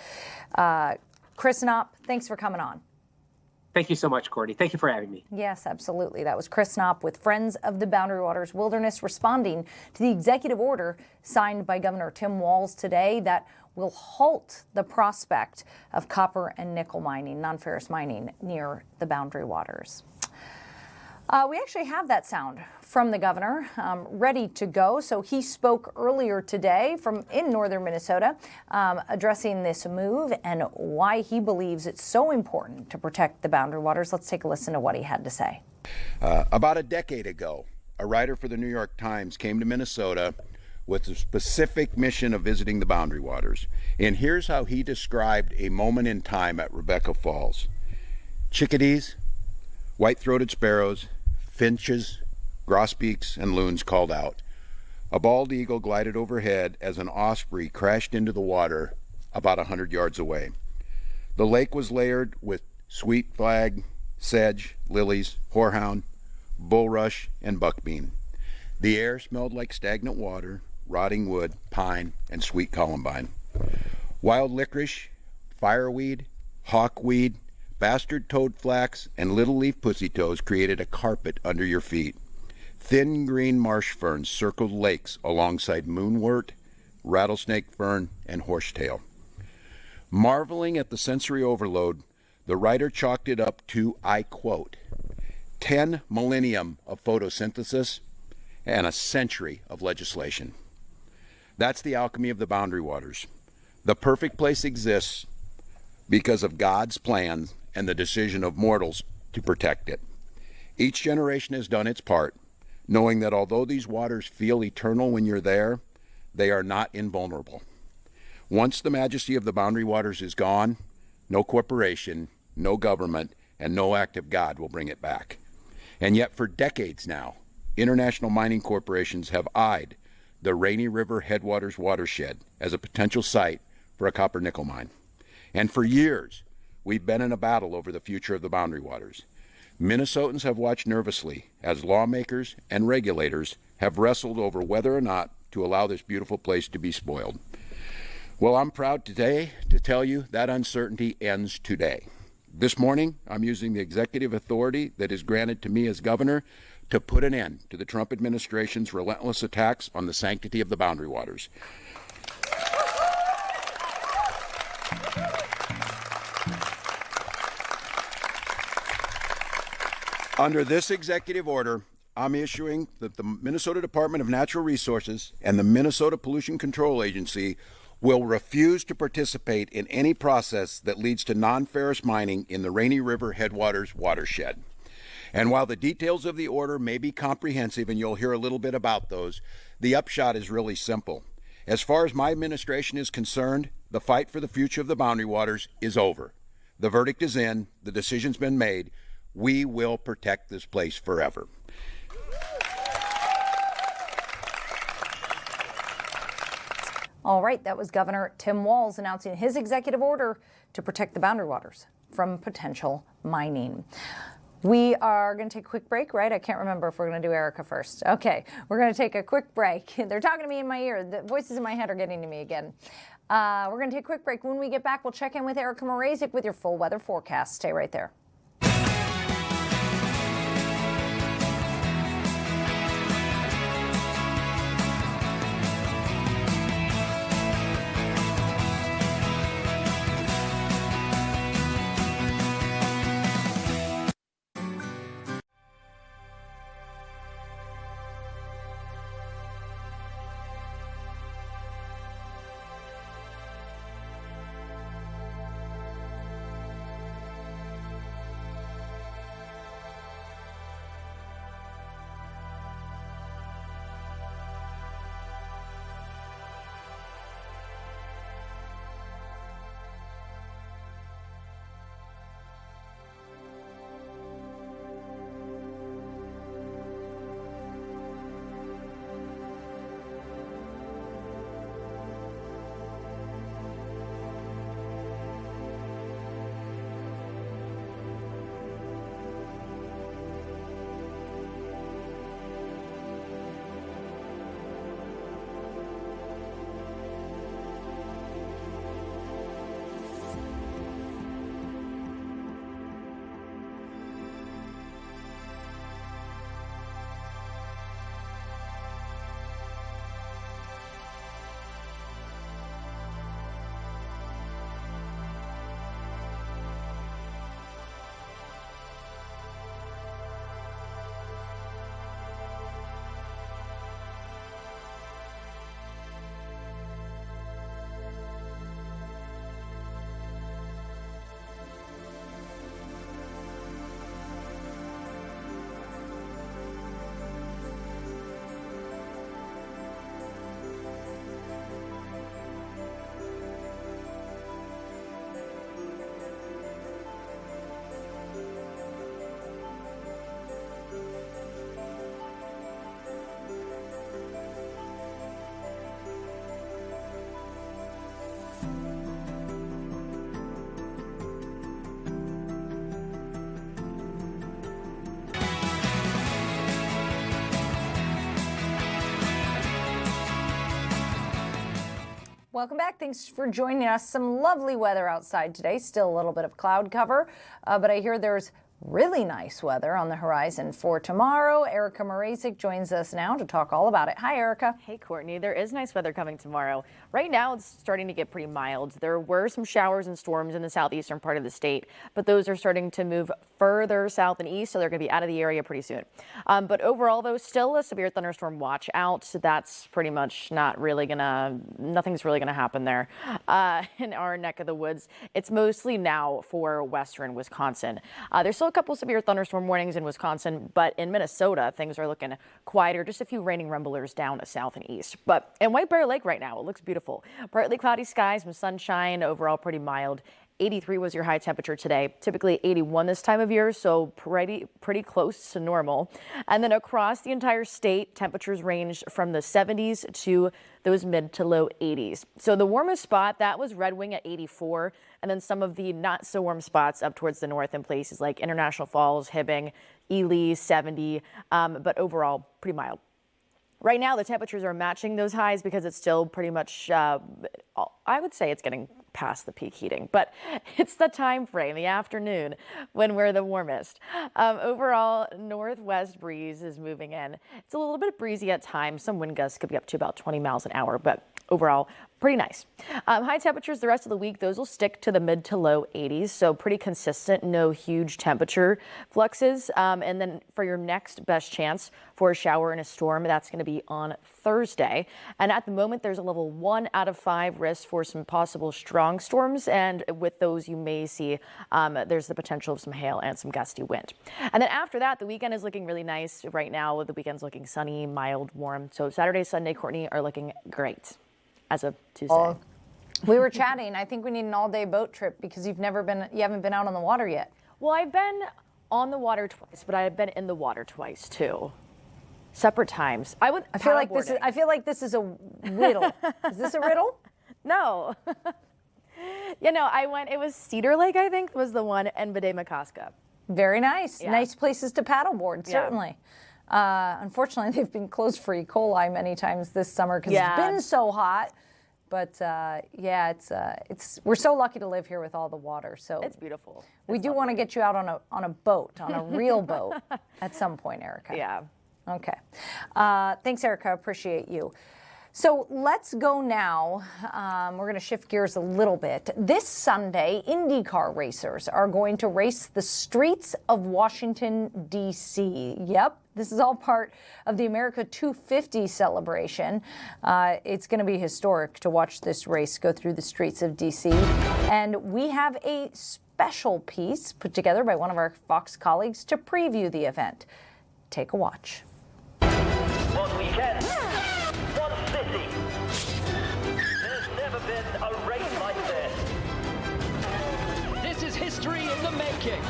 Chris Knopp, thanks for coming on. Thank you so much, Courtney. Thank you for having me. Yes, absolutely. That was Chris Knopp with Friends of the Boundary Waters Wilderness responding to the executive order signed by Governor Tim Walz today that will halt the prospect of copper and nickel mining, non-ferrous mining, near the Boundary Waters. We actually have that sound from the governor ready to go. So he spoke earlier today in northern Minnesota, addressing this move and why he believes it's so important to protect the Boundary Waters. Let's take a listen to what he had to say. About a decade ago, a writer for the New York Times came to Minnesota with the specific mission of visiting the Boundary Waters. And here's how he described a moment in time at Rebecca Falls. Chickadees, white-throated sparrows, finches, grosbeaks, and loons called out. A bald eagle glided overhead as an osprey crashed into the water about 100 yards away. The lake was layered with sweet flag, sedge, lilies, horehound, bulrush, and buckbean. The air smelled like stagnant water, rotting wood, pine, and sweet columbine. Wild licorice, fireweed, hawkweed, bastard toadflax, and little leaf pussy toes created a carpet under your feet. Thin green marsh ferns circled lakes alongside moonwort, rattlesnake fern, and horsetail. Marveling at the sensory overload, the writer chalked it up to, I quote, 10 millennium of photosynthesis and a century of legislation. That's the alchemy of the Boundary Waters. The perfect place exists because of God's plan and the decision of mortals to protect it. Each generation has done its part, knowing that although these waters feel eternal when you're there, they are not invulnerable. Once the majesty of the Boundary Waters is gone, no corporation, no government, and no act of God will bring it back. And yet for decades now, international mining corporations have eyed the Rainy River Headwaters watershed as a potential site for a copper nickel mine. And for years, we've been in a battle over the future of the Boundary Waters. Minnesotans have watched nervously as lawmakers and regulators have wrestled over whether or not to allow this beautiful place to be spoiled. Well, I'm proud today to tell you that uncertainty ends today. This morning, I'm using the executive authority that is granted to me as governor to put an end to the Trump administration's relentless attacks on the sanctity of the Boundary Waters. Under this executive order, I'm issuing that the Minnesota Department of Natural Resources and the Minnesota Pollution Control Agency will refuse to participate in any process that leads to non-ferrous mining in the Rainy River Headwaters watershed. And while the details of the order may be comprehensive, and you'll hear a little bit about those, the upshot is really simple. As far as my administration is concerned, the fight for the future of the Boundary Waters is over. The verdict is in, the decision's been made. We will protect this place forever. All right, that was Governor Tim Walz announcing his executive order to protect the Boundary Waters from potential mining. We are going to take a quick break, right? I can't remember if we're going to do Erica first. Okay, we're going to take a quick break. They're talking to me in my ear. The voices in my head are getting to me again. We're going to take a quick break. When we get back, we'll check in with Erica Mrazek with your full weather forecast. Stay right there. Welcome back. Thanks for joining us. Some lovely weather outside today. Still a little bit of cloud cover, but I hear there's really nice weather on the horizon for tomorrow. Erica Mrazek joins us now to talk all about it. Hi, Erica. Hey, Courtney. There is nice weather coming tomorrow. Right now, it's starting to get pretty mild. There were some showers and storms in the southeastern part of the state, but those are starting to move further south and east, so they're going to be out of the area pretty soon. But overall, though, still a severe thunderstorm watch out. So that's pretty much nothing's really going to happen there in our neck of the woods. It's mostly now for western Wisconsin. There's still a couple severe thunderstorm warnings in Wisconsin, but in Minnesota, things are looking quieter. Just a few raining rumblers down south and east. But in White Bear Lake right now, it looks beautiful. Brightly cloudy skies, some sunshine, overall pretty mild. 83 was your high temperature today, typically 81 this time of year, so pretty close to normal. And then across the entire state, temperatures range from the 70s to those mid to low 80s. So the warmest spot, that was Red Wing at 84, and then some of the not so warm spots up towards the north in places like International Falls, Hibbing, Ely, 70, but overall pretty mild. Right now, the temperatures are matching those highs because it's still pretty much, I would say it's getting past the peak heating, but it's the time frame, the afternoon, when we're the warmest. Overall, northwest breeze is moving in. It's a little bit breezy at times. Some wind gusts could be up to about 20 miles an hour, but overall, pretty nice. High temperatures the rest of the week, those will stick to the mid to low 80s, so pretty consistent, no huge temperature fluxes. And then for your next best chance for a shower and a storm, that's going to be on Thursday. And at the moment, there's a level 1 out of 5 risk for some possible strong storms. And with those, you may see there's the potential of some hail and some gusty wind. And then after that, the weekend is looking really nice. Right now, the weekend's looking sunny, mild, warm. So Saturday, Sunday, Courtney, are looking great as of Tuesday. We were chatting. I think we need an all-day boat trip because you haven't been out on the water yet. Well, I've been on the water twice, but I've been in the water twice too. Separate times. I feel like this is a riddle. Is this a riddle? No. It was Cedar Lake, I think, was the one, and Bede-Makaska. Very nice. Yeah. Nice places to paddleboard, certainly. Unfortunately, they've been closed for E. coli many times this summer because it's been so hot. But we're so lucky to live here with all the water. So it's beautiful. We do want to get you out on a boat, on a real boat, at some point, Erica. Yeah. Okay. Thanks, Erica. Appreciate you. So let's go now. We're going to shift gears a little bit. This Sunday, IndyCar racers are going to race the streets of Washington, D.C. Yep, this is all part of the America 250 celebration. It's going to be historic to watch this race go through the streets of D.C. And we have a special piece put together by one of our Fox colleagues to preview the event. Take a watch. One weekend, one city. There's never been a race like this. This is history in the making.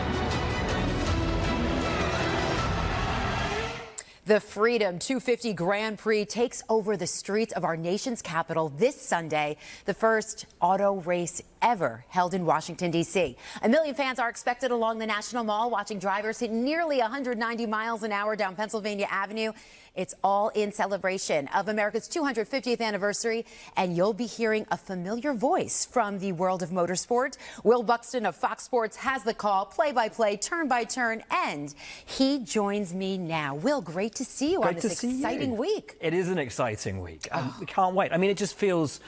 The Freedom 250 Grand Prix takes over the streets of our nation's capital this Sunday, the first auto race ever held in Washington, D.C. 1 million fans are expected along the National Mall, watching drivers hit nearly 190 miles an hour down Pennsylvania Avenue. It's all in celebration of America's 250th anniversary, and you'll be hearing a familiar voice from the world of motorsport. Will Buxton of Fox Sports has the call, play-by-play, turn by turn, and he joins me now. Will, great to see you on this exciting week. It is an exciting week. We can't wait. I mean, it just feels...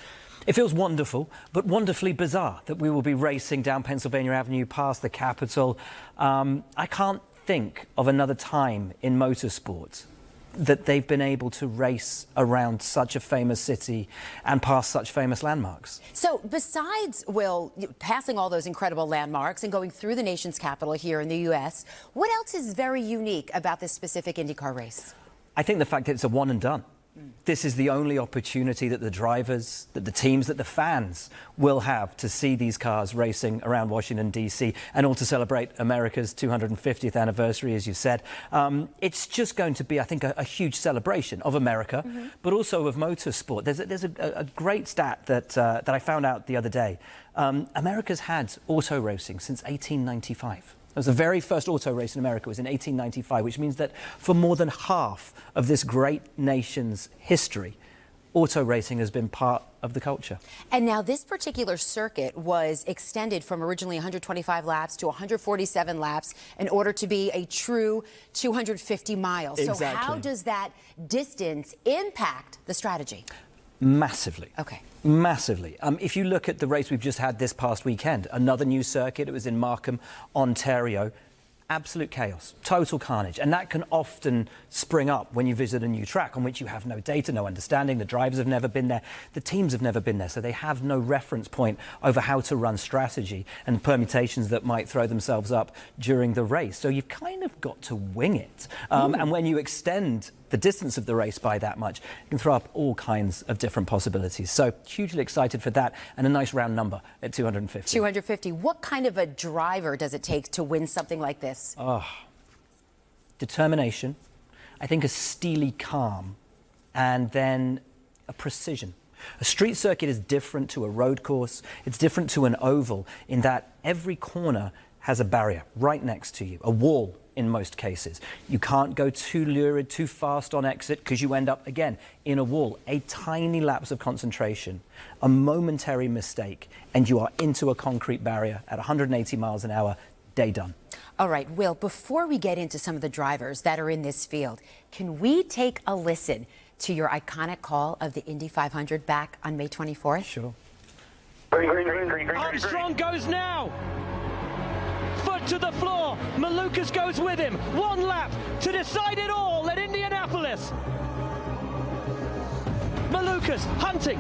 It feels wonderful, but wonderfully bizarre that we will be racing down Pennsylvania Avenue past the Capitol. I can't think of another time in motorsports that they've been able to race around such a famous city and past such famous landmarks. So besides, Will, passing all those incredible landmarks and going through the nation's capital here in the U.S., what else is very unique about this specific IndyCar race? I think the fact that it's a one and done. This is the only opportunity that the drivers, that the teams, that the fans will have to see these cars racing around Washington, D.C., and all to celebrate America's 250th anniversary, as you said. It's just going to be, I think, a huge celebration of America, but also of motorsport. There's a great stat that I found out the other day. America's had auto racing since 1895. It was the very first auto race in America was in 1895, which means that for more than half of this great nation's history, auto racing has been part of the culture. And now this particular circuit was extended from originally 125 laps to 147 laps in order to be a true 250 miles. Exactly. So how does that distance impact the strategy? Massively. Okay. Massively. If you look at the race we've just had this past weekend, another new circuit, it was in Markham, Ontario. Absolute chaos, total carnage. And that can often spring up when you visit a new track on which you have no data, no understanding. The drivers have never been there. The teams have never been there. So they have no reference point over how to run strategy and permutations that might throw themselves up during the race. So you've kind of got to wing it. And when you extend the distance of the race by that much, you can throw up all kinds of different possibilities. So hugely excited for that, and a nice round number at 250. 250. What kind of a driver does it take to win something like this? Determination, I think a steely calm, and then a precision. A street circuit is different to a road course. It's different to an oval in that every corner has a barrier right next to you, a wall in most cases. You can't go too lurid, too fast on exit because you end up, again, in a wall. A tiny lapse of concentration, a momentary mistake, and you are into a concrete barrier at 180 miles an hour, day done. All right, Will, before we get into some of the drivers that are in this field, can we take a listen to your iconic call of the Indy 500 back on May 24th? Sure. Armstrong goes now. Foot to the floor. Malukas goes with him. One lap to decide it all at Indianapolis. Malukas hunting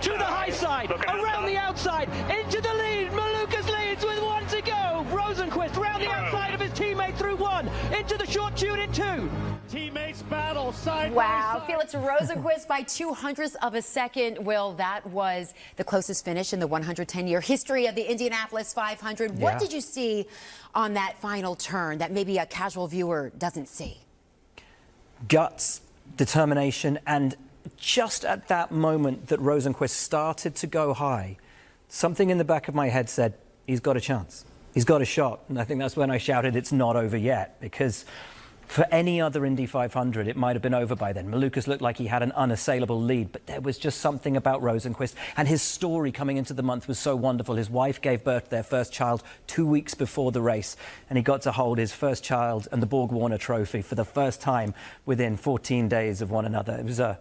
to the high side, around the outside, into the lead. Malukas leads with one to go. Rosenquist round the outside of his teammate through one, into the short tune in two. Teammates battle side by Wow, side. Felix Rosenquist by 200th of a second. Will, that was the closest finish in the 110-year history of the Indianapolis 500. What did you see on that final turn that maybe a casual viewer doesn't see? Guts, determination, and just at that moment that Rosenquist started to go high, something in the back of my head said, he's got a chance. He's got a shot. And I think that's when I shouted, it's not over yet, because for any other Indy 500, it might have been over by then. Malukas looked like he had an unassailable lead, but there was just something about Rosenquist. And his story coming into the month was so wonderful. His wife gave birth to their first child 2 weeks before the race, and he got to hold his first child and the Borg-Warner trophy for the first time within 14 days of one another. It was a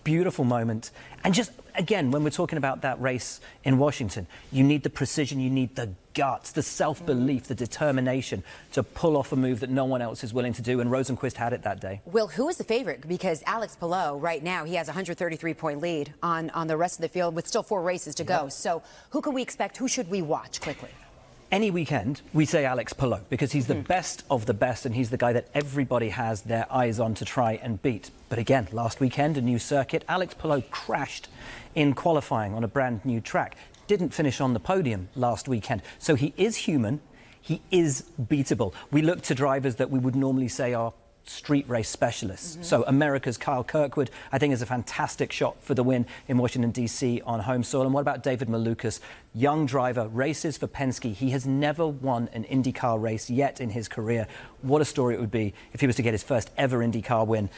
beautiful moment. And just, again, when we're talking about that race in Washington, you need the precision, you need the guts, the self-belief, the determination to pull off a move that no one else is willing to do, and Rosenquist had it that day. Will, who is the favorite? Because Alex Palou, right now, he has a 133-point lead on the rest of the field with still 4 races to go. So who can we expect? Who should we watch quickly? Any weekend, we say Alex Palou because he's the best of the best, and he's the guy that everybody has their eyes on to try and beat. But again, last weekend, a new circuit, Alex Palou crashed in qualifying on a brand new track. Didn't finish on the podium last weekend. So he is human, he is beatable. We look to drivers that we would normally say are street race specialists. So America's Kyle Kirkwood, I think, is a fantastic shot for the win in Washington, D.C. on home soil. And what about David Malukas? Young driver, races for Penske. He has never won an IndyCar race yet in his career. What a story it would be if he was to get his first ever IndyCar win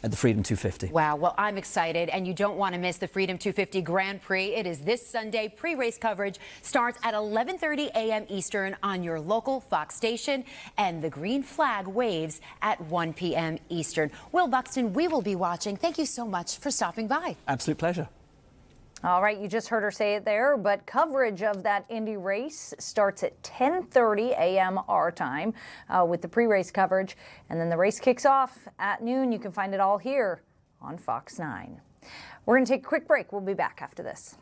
at the Freedom 250. Wow, well, I'm excited, and you don't want to miss the Freedom 250 Grand Prix. It is this Sunday. Pre-race coverage starts at 11:30 a.m. Eastern on your local Fox station, and the green flag waves at 1 p.m. Eastern. Will Buxton, we will be watching. Thank you so much for stopping by. Absolute pleasure. All right, you just heard her say it there, but coverage of that Indy race starts at 10:30 a.m. our time with the pre-race coverage, and then the race kicks off at noon. You can find it all here on Fox 9. We're going to take a quick break. We'll be back after this.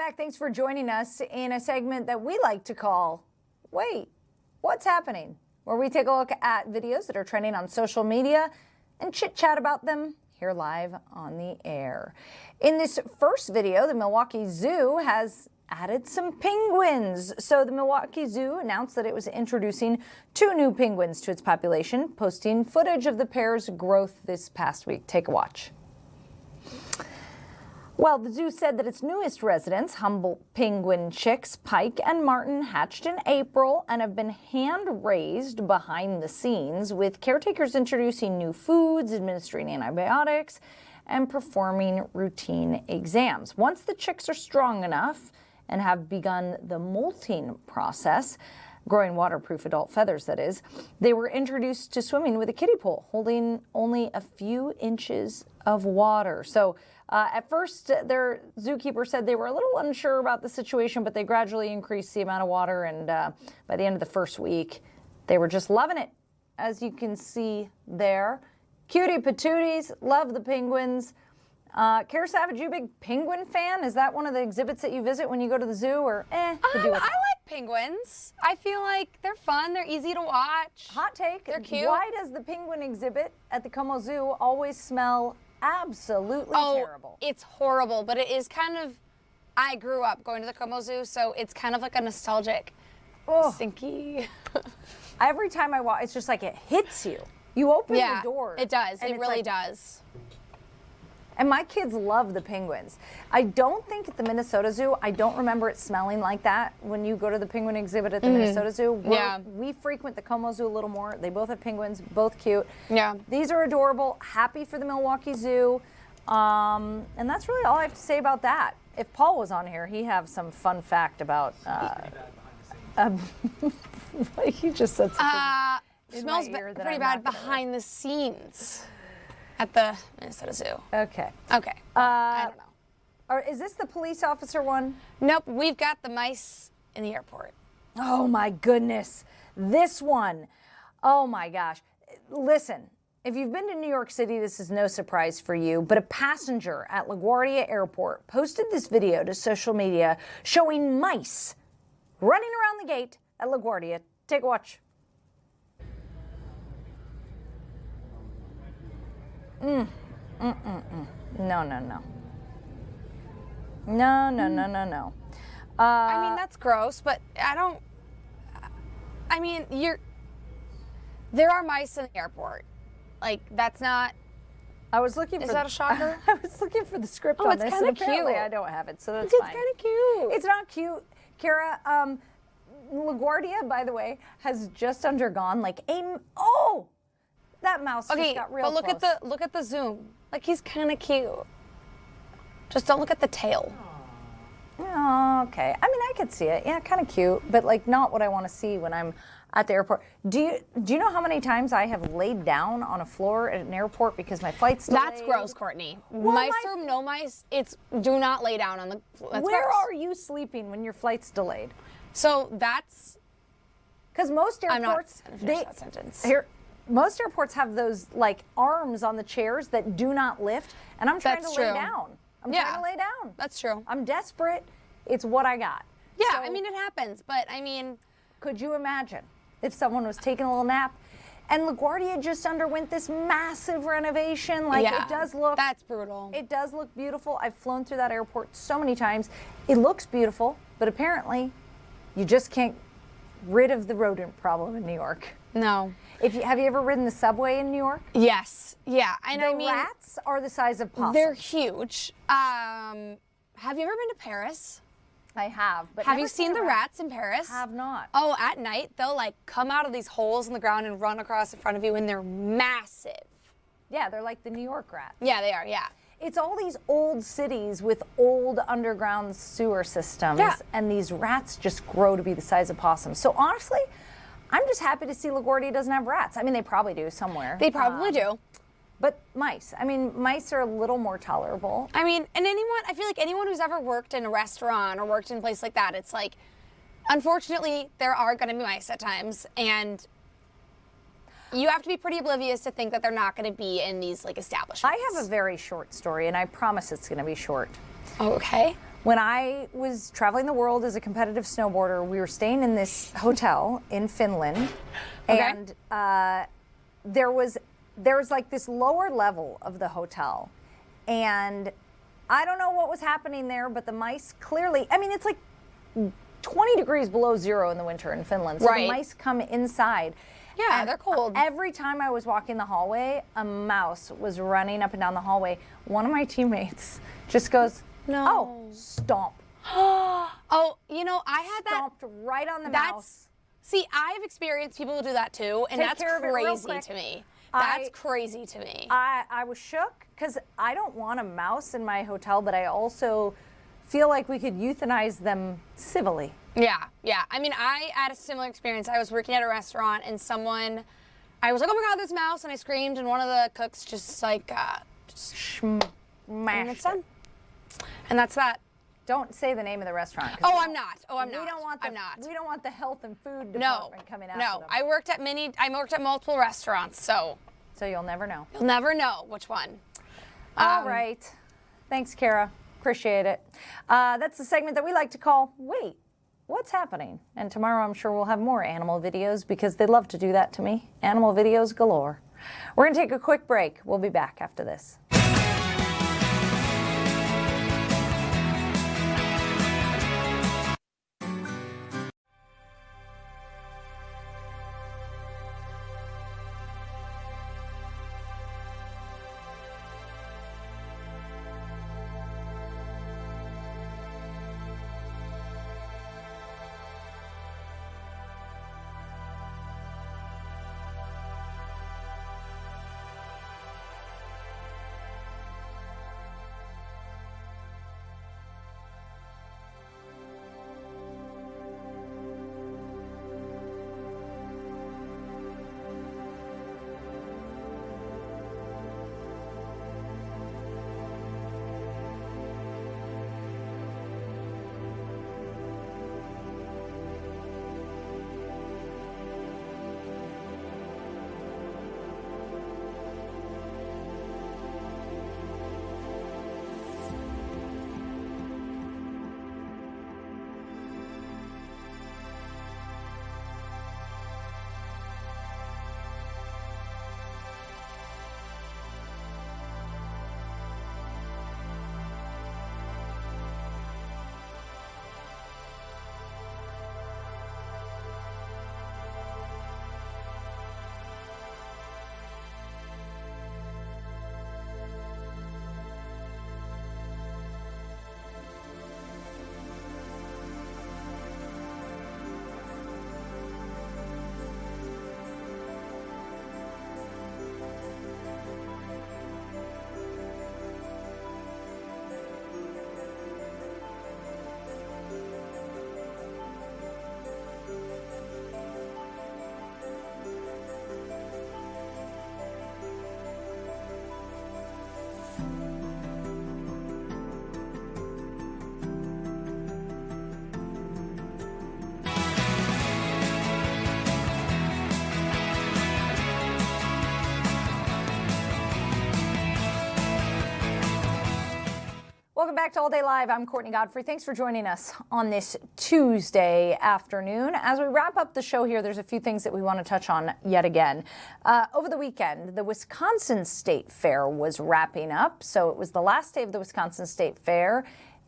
back. Thanks for joining us in a segment that we like to call, Wait, What's Happening? Where we take a look at videos that are trending on social media and chit-chat about them here live on the air. In this first video, the Milwaukee Zoo has added some penguins. So the Milwaukee Zoo announced that it was introducing 2 new penguins to its population, posting footage of the pair's growth this past week. Take a watch. Well, the zoo said that its newest residents, humble penguin chicks Pike and Martin, hatched in April and have been hand-raised behind the scenes, with caretakers introducing new foods, administering antibiotics, and performing routine exams. Once the chicks are strong enough and have begun the molting process, growing waterproof adult feathers, that is, they were introduced to swimming with a kiddie pool, holding only a few inches of water. So at first, their zookeeper said they were a little unsure about the situation, but they gradually increased the amount of water, and by the end of the first week, they were just loving it, as you can see there. Cutie patooties, love the penguins. Kara Savage, you a big penguin fan? Is that one of the exhibits that you visit when you go to the zoo, or could do with I like penguins. I feel like they're fun. They're easy to watch. Hot take. They're cute. Why does the penguin exhibit at the Como Zoo always smell absolutely terrible? It's horrible, but it is kind of, I grew up going to the Como Zoo, so it's kind of like a nostalgic, stinky. Every time I walk, it's just like it hits you. You open the door. It does. and It it's really like- does. And my kids love the penguins. I don't think at the Minnesota Zoo, I don't remember it smelling like that when you go to the penguin exhibit at the Minnesota Zoo. We frequent the Como Zoo a little more. They both have penguins, both cute. Yeah. These are adorable. Happy for the Milwaukee Zoo. And that's really all I have to say about that. If Paul was on here, he'd have some fun fact about... he just said something in my smells ear that pretty I'm bad not gonna behind the scenes at the Minnesota Zoo. Okay. Okay. I don't know. Or is this the police officer one? Nope. We've got the mice in the airport. Oh my goodness. This one. Oh my gosh. Listen, if you've been to New York City, this is no surprise for you, but a passenger at LaGuardia Airport posted this video to social media showing mice running around the gate at LaGuardia. Take a watch. No. I mean, that's gross, but I mean, there are mice in the airport. Like, that's not. I was looking Is for. that a shocker? I was looking for the script Oh, on it's this, kinda and apparently cute. I don't have it, so that's It's fine. kind of cute. It's not cute, Kara. LaGuardia, by the way, has just undergone like that mouse just got real but look close. look at the zoom. Like, he's kind of cute. Just don't look at the tail. Oh, okay. I mean, I could see it. Yeah, kind of cute, but like not what I want to see when I'm at the airport. Do you know how many times I have laid down on a floor at an airport because my flight's delayed? That's gross, Courtney. Well, mice or no mice, do not lay down on the. That's Where gross. are you sleeping when your flight's delayed? So that's. Because most I'm not airports, gonna finish that sentence. most airports have those like arms on the chairs that do not lift, and I'm trying That's to lay true. down. I'm Yeah. trying to lay down. That's true. I'm desperate. It's what I got. Yeah, So, I mean, it happens, but I mean. could you imagine if someone was taking a little nap? And LaGuardia just underwent this massive renovation. Like, Yeah, it does look. that's brutal. It does look beautiful. I've flown through that airport so many times. It looks beautiful, but apparently, you just can't rid of the rodent problem in New York. No. Have you ever ridden the subway in New York? Yes. Yeah. And the I mean, rats are the size of possums. they're huge. Have you ever been to Paris? I have. But Have never you seen the a rat. rats in Paris? Have not. Oh, at night they'll like come out of these holes in the ground and run across in front of you, and they're massive. Yeah, they're like the New York rats. Yeah, they are. Yeah. It's all these old cities with old underground sewer systems, Yeah. and these rats just grow to be the size of possums. So honestly, I'm just happy to see LaGuardia doesn't have rats. I mean, they probably do somewhere. They probably do. But mice. I mean, mice are a little more tolerable. I mean, and I feel like anyone who's ever worked in a restaurant or worked in a place like that, it's like, unfortunately, there are going to be mice at times, and you have to be pretty oblivious to think that they're not going to be in these like establishments. I have a very short story, and I promise it's going to be short. Okay. When I was traveling the world as a competitive snowboarder, we were staying in this hotel in Finland, and there was like this lower level of the hotel, and I don't know what was happening there, but the mice clearly, I mean, it's like 20 degrees below zero in the winter in Finland, so the mice come inside. Yeah, and they're cold. Every time I was walking the hallway, a mouse was running up and down the hallway. One of my teammates just goes, "Oh, stomp." Oh, you know, I had that. Stomped right on the mouse. See, I've experienced people who do that too, and Take that's care of it real crazy quick. to me. That's crazy to me. I was shook because I don't want a mouse in my hotel, but I also feel like we could euthanize them civilly. Yeah. I mean, I had a similar experience. I was working at a restaurant, and I was like, "Oh my God, there's a mouse!" and I screamed, and one of the cooks just like, smashed it's done. And that's that. Don't say the name of the restaurant. Oh, I'm not. We don't want we don't want the health and food No, department coming after no. them. I worked at multiple restaurants, so you'll never know. You'll never know which one. All right. Thanks, Kara. Appreciate it. That's the segment that we like to call Wait, What's Happening? And tomorrow I'm sure we'll have more animal videos because they love to do that to me. Animal videos galore. We're going to take a quick break. We'll be back after this. Welcome back to All Day Live. I'm Courtney Godfrey. Thanks for joining us on this Tuesday afternoon. As we wrap up the show here, there's a few things that we want to touch on yet again. Over the weekend, the Wisconsin State Fair was wrapping up. So it was the last day of the Wisconsin State Fair,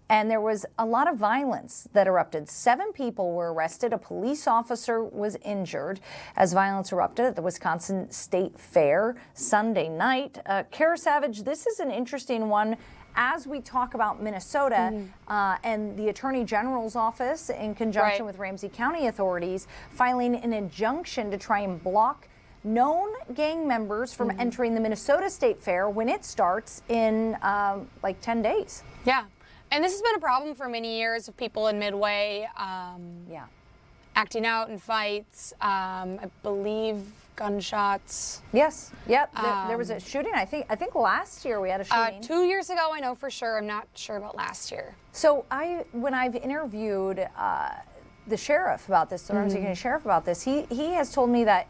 and there was a lot of violence that erupted. 7 people were arrested. A police officer was injured as violence erupted at the Wisconsin State Fair Sunday night. Kara Savage, this is an interesting one. As we talk about Minnesota and the Attorney General's office, in conjunction with Ramsey County authorities, filing an injunction to try and block known gang members from entering the Minnesota State Fair when it starts in like 10 days. Yeah. And this has been a problem for many years of people in Midway acting out in fights. I believe gunshots. Yes. Yep. There was a shooting. I think last year we had a shooting. 2 years ago, I know for sure. I'm not sure about last year. So when I've interviewed the sheriff about this, the Ramsey County sheriff about this, he has told me that,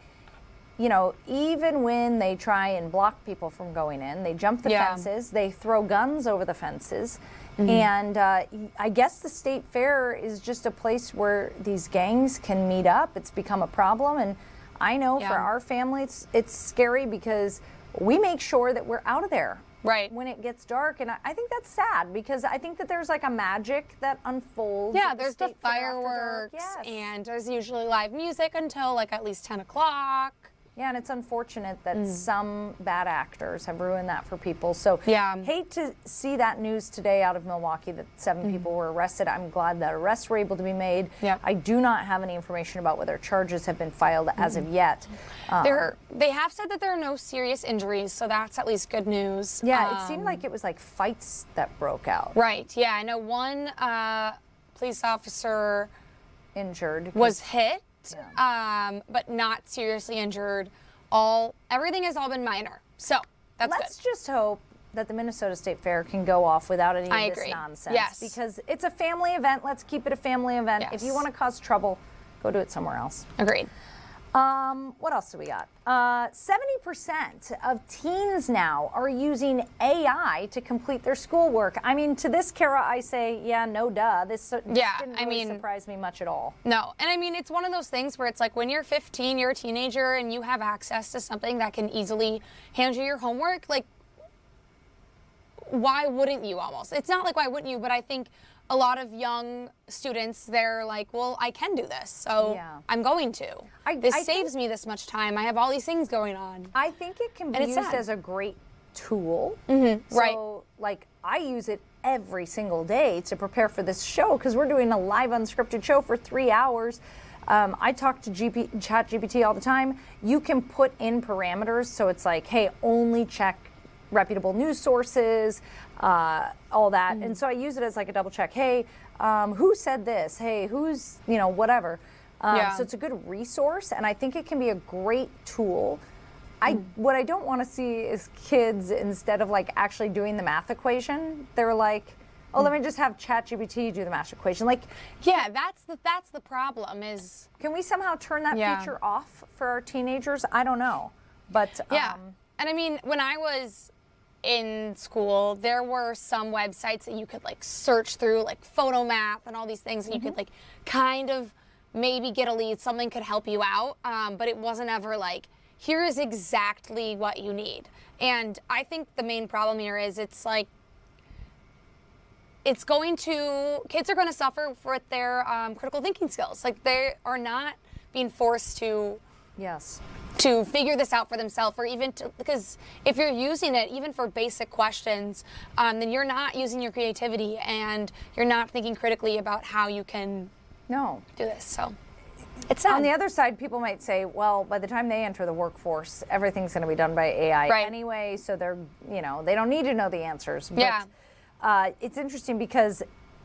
you know, even when they try and block people from going in, they jump the fences, they throw guns over the fences, And I guess the state fair is just a place where these gangs can meet up. It's become a problem. And I know for our family, it's scary because we make sure that we're out of there when it gets dark. And I think that's sad because I think that there's like a magic that unfolds. Yeah, at there's the fireworks, and there's usually live music until like at least 10 o'clock. Yeah, and it's unfortunate that some bad actors have ruined that for people. So hate to see that news today out of Milwaukee that 7 people were arrested. I'm glad that arrests were able to be made. I do not have any information about whether charges have been filed as of yet. They have said that there are no serious injuries, so that's at least good news. Yeah, it seemed like it was like fights that broke out. Right, yeah, I know one police officer was hit. But not seriously injured. Everything has all been minor. So that's Let's just hope that the Minnesota State Fair can go off without any I of this agree. nonsense. Yes. Because it's a family event. Let's keep it a family event. Yes. If you want to cause trouble, go do it somewhere else. Agreed. What else do we got? 70% of teens now are using AI to complete their schoolwork. I mean, to this, Kara, I say, yeah, no duh. This didn't really surprise me much at all. No, and I mean, it's one of those things where it's like when you're 15, you're a teenager, and you have access to something that can easily hand you your homework, like, why wouldn't you almost? It's not like why wouldn't you, but I think a lot of young students, they're like, well, I can do this, so I'm going to. This saves me this much time. I have all these things going on. I think it can be used as a great tool. Right. So, like, I use it every single day to prepare for this show because we're doing a live unscripted show for 3 hours. I talk to ChatGPT all the time. You can put in parameters, so it's like, hey, only check reputable news sources, all that. And so I use it as like a double check. Hey, who said this? Hey, who's, whatever. So it's a good resource, and I think it can be a great tool. What I don't want to see is kids, instead of like actually doing the math equation, they're like, oh, let me just have ChatGPT do the math equation. Like, yeah, that's the problem is. Can we somehow turn that feature off for our teenagers? I don't know, but and I mean, when I was in school, there were some websites that you could like search through, like photo math and all these things, and you could like kind of maybe get a lead, something could help you out, but it wasn't ever like, here is exactly what you need. And I think the main problem here is it's like, kids are going to suffer for their critical thinking skills. Like, they are not being forced to figure this out for themselves, or even because if you're using it even for basic questions, then you're not using your creativity and you're not thinking critically about how you can do this. So it's sad. On the other side, people might say, well, by the time they enter the workforce, everything's going to be done by AI anyway, so they're, they don't need to know the answers. But it's interesting because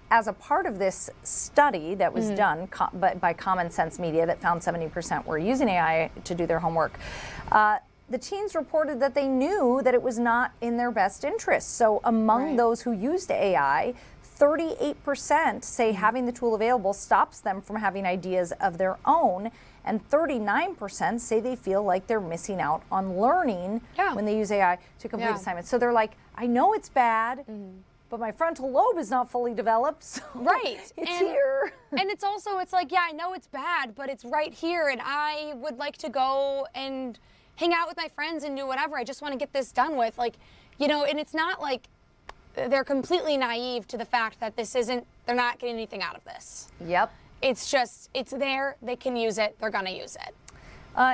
as a part of this study that was done by Common Sense Media that found 70% were using AI to do their homework, the teens reported that they knew that it was not in their best interest. So among those who used AI, 38% say having the tool available stops them from having ideas of their own, and 39% say they feel like they're missing out on learning when they use AI to complete assignments. So they're like, I know it's bad, but my frontal lobe is not fully developed, so it's here. And it's also, it's like, I know it's bad, but it's right here, and I would like to go and hang out with my friends and do whatever. I just want to get this done with. Like, and it's not like they're completely naive to the fact that they're not getting anything out of this. Yep. It's just, it's there, they can use it, they're gonna use it.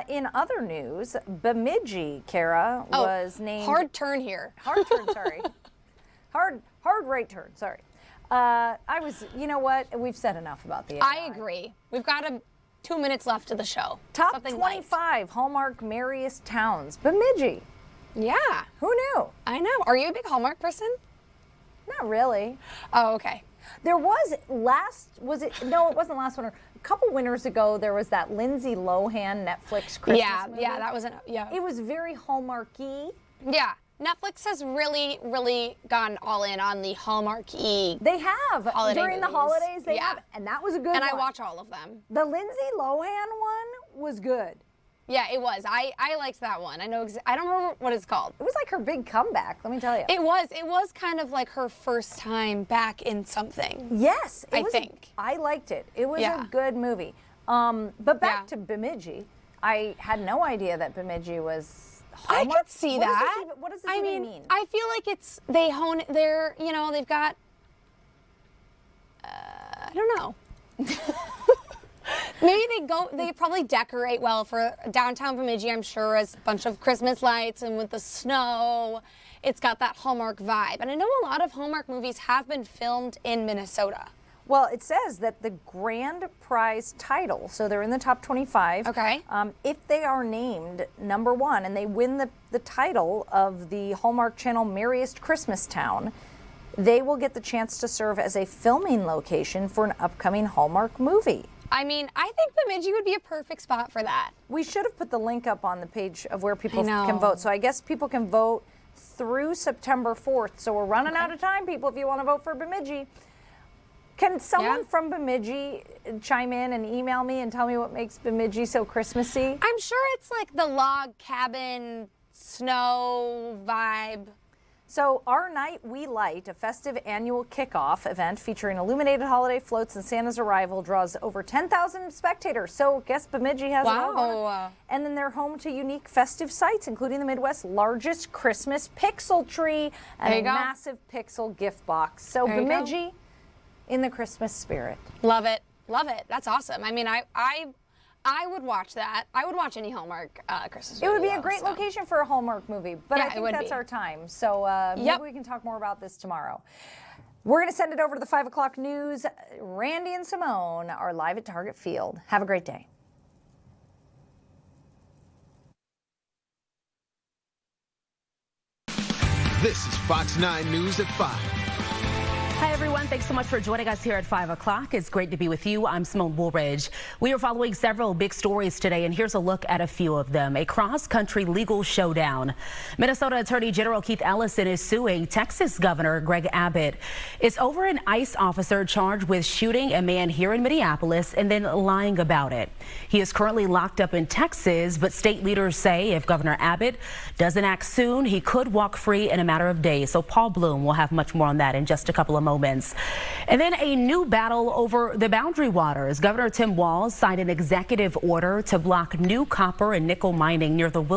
In other news, Bemidji, Kara, was named... Hard turn here. Hard turn, sorry. Hard right turn, sorry. You know what? We've said enough about the AI. I agree. We've got 2 minutes left of the show. Top Something 25 Hallmark merriest towns. Bemidji. Yeah. Who knew? I know. Are you a big Hallmark person? Not really. Oh, okay. There was no, it wasn't last winter. A couple winters ago, there was that Lindsay Lohan Netflix Christmas movie. Yeah, that was It was very Hallmarky. Yeah. Netflix has really, really gone all in on the Hallmark-y. They have. During the holidays, they Yeah. have. And that was a good one. And I watch all of them. The Lindsay Lohan one was good. Yeah, it was. I liked that one. I don't remember what it's called. It was like her big comeback, let me tell you. It was kind of like her first time back in something. Yes, I think. I liked it. It was a good movie. But back to Bemidji. I had no idea that Bemidji was Hallmark. I could see that. What does this even mean? I feel like they hone it. They've got. I don't know. Maybe they probably decorate well for downtown Bemidji, I'm sure, as a bunch of Christmas lights and with the snow. It's got that Hallmark vibe. And I know a lot of Hallmark movies have been filmed in Minnesota. Well, it says that the grand prize title, so they're in the top 25. Okay. If they are named number one and they win the title of the Hallmark Channel Merriest Christmas Town, they will get the chance to serve as a filming location for an upcoming Hallmark movie. I mean, I think Bemidji would be a perfect spot for that. We should have put the link up on the page of where people can vote. So I guess people can vote through September 4th. So we're running out of time, people, if you want to vote for Bemidji. Can someone from Bemidji chime in and email me and tell me what makes Bemidji so Christmassy? I'm sure it's like the log cabin, snow vibe. So Our Night We Light, a festive annual kickoff event featuring illuminated holiday floats and Santa's arrival, draws over 10,000 spectators. So I guess Bemidji has it all going on. And then they're home to unique festive sites, including the Midwest's largest Christmas pixel tree and a massive pixel gift box. So Bemidji in the Christmas spirit. Love it. Love it. That's awesome. I mean, I would watch that. I would watch any Hallmark Christmas movie. It would be a great location for a Hallmark movie, but Yeah, I it think would that's be. our time. So maybe we can talk more about this tomorrow. We're going to send it over to the 5 o'clock news. Randy and Simone are live at Target Field. Have a great day. This is Fox 9 News at 5. Hi, everyone. Thanks so much for joining us here at 5 o'clock. It's great to be with you. I'm Simone Woolridge. We are following several big stories today, and here's a look at a few of them. A cross-country legal showdown. Minnesota Attorney General Keith Ellison is suing Texas Governor Greg Abbott. It's over an ICE officer charged with shooting a man here in Minneapolis and then lying about it. He is currently locked up in Texas, but state leaders say if Governor Abbott doesn't act soon, he could walk free in a matter of days. So Paul Bloom will have much more on that in just a couple of moments. And then a new battle over the Boundary Waters. Governor Tim Walz signed an executive order to block new copper and nickel mining near the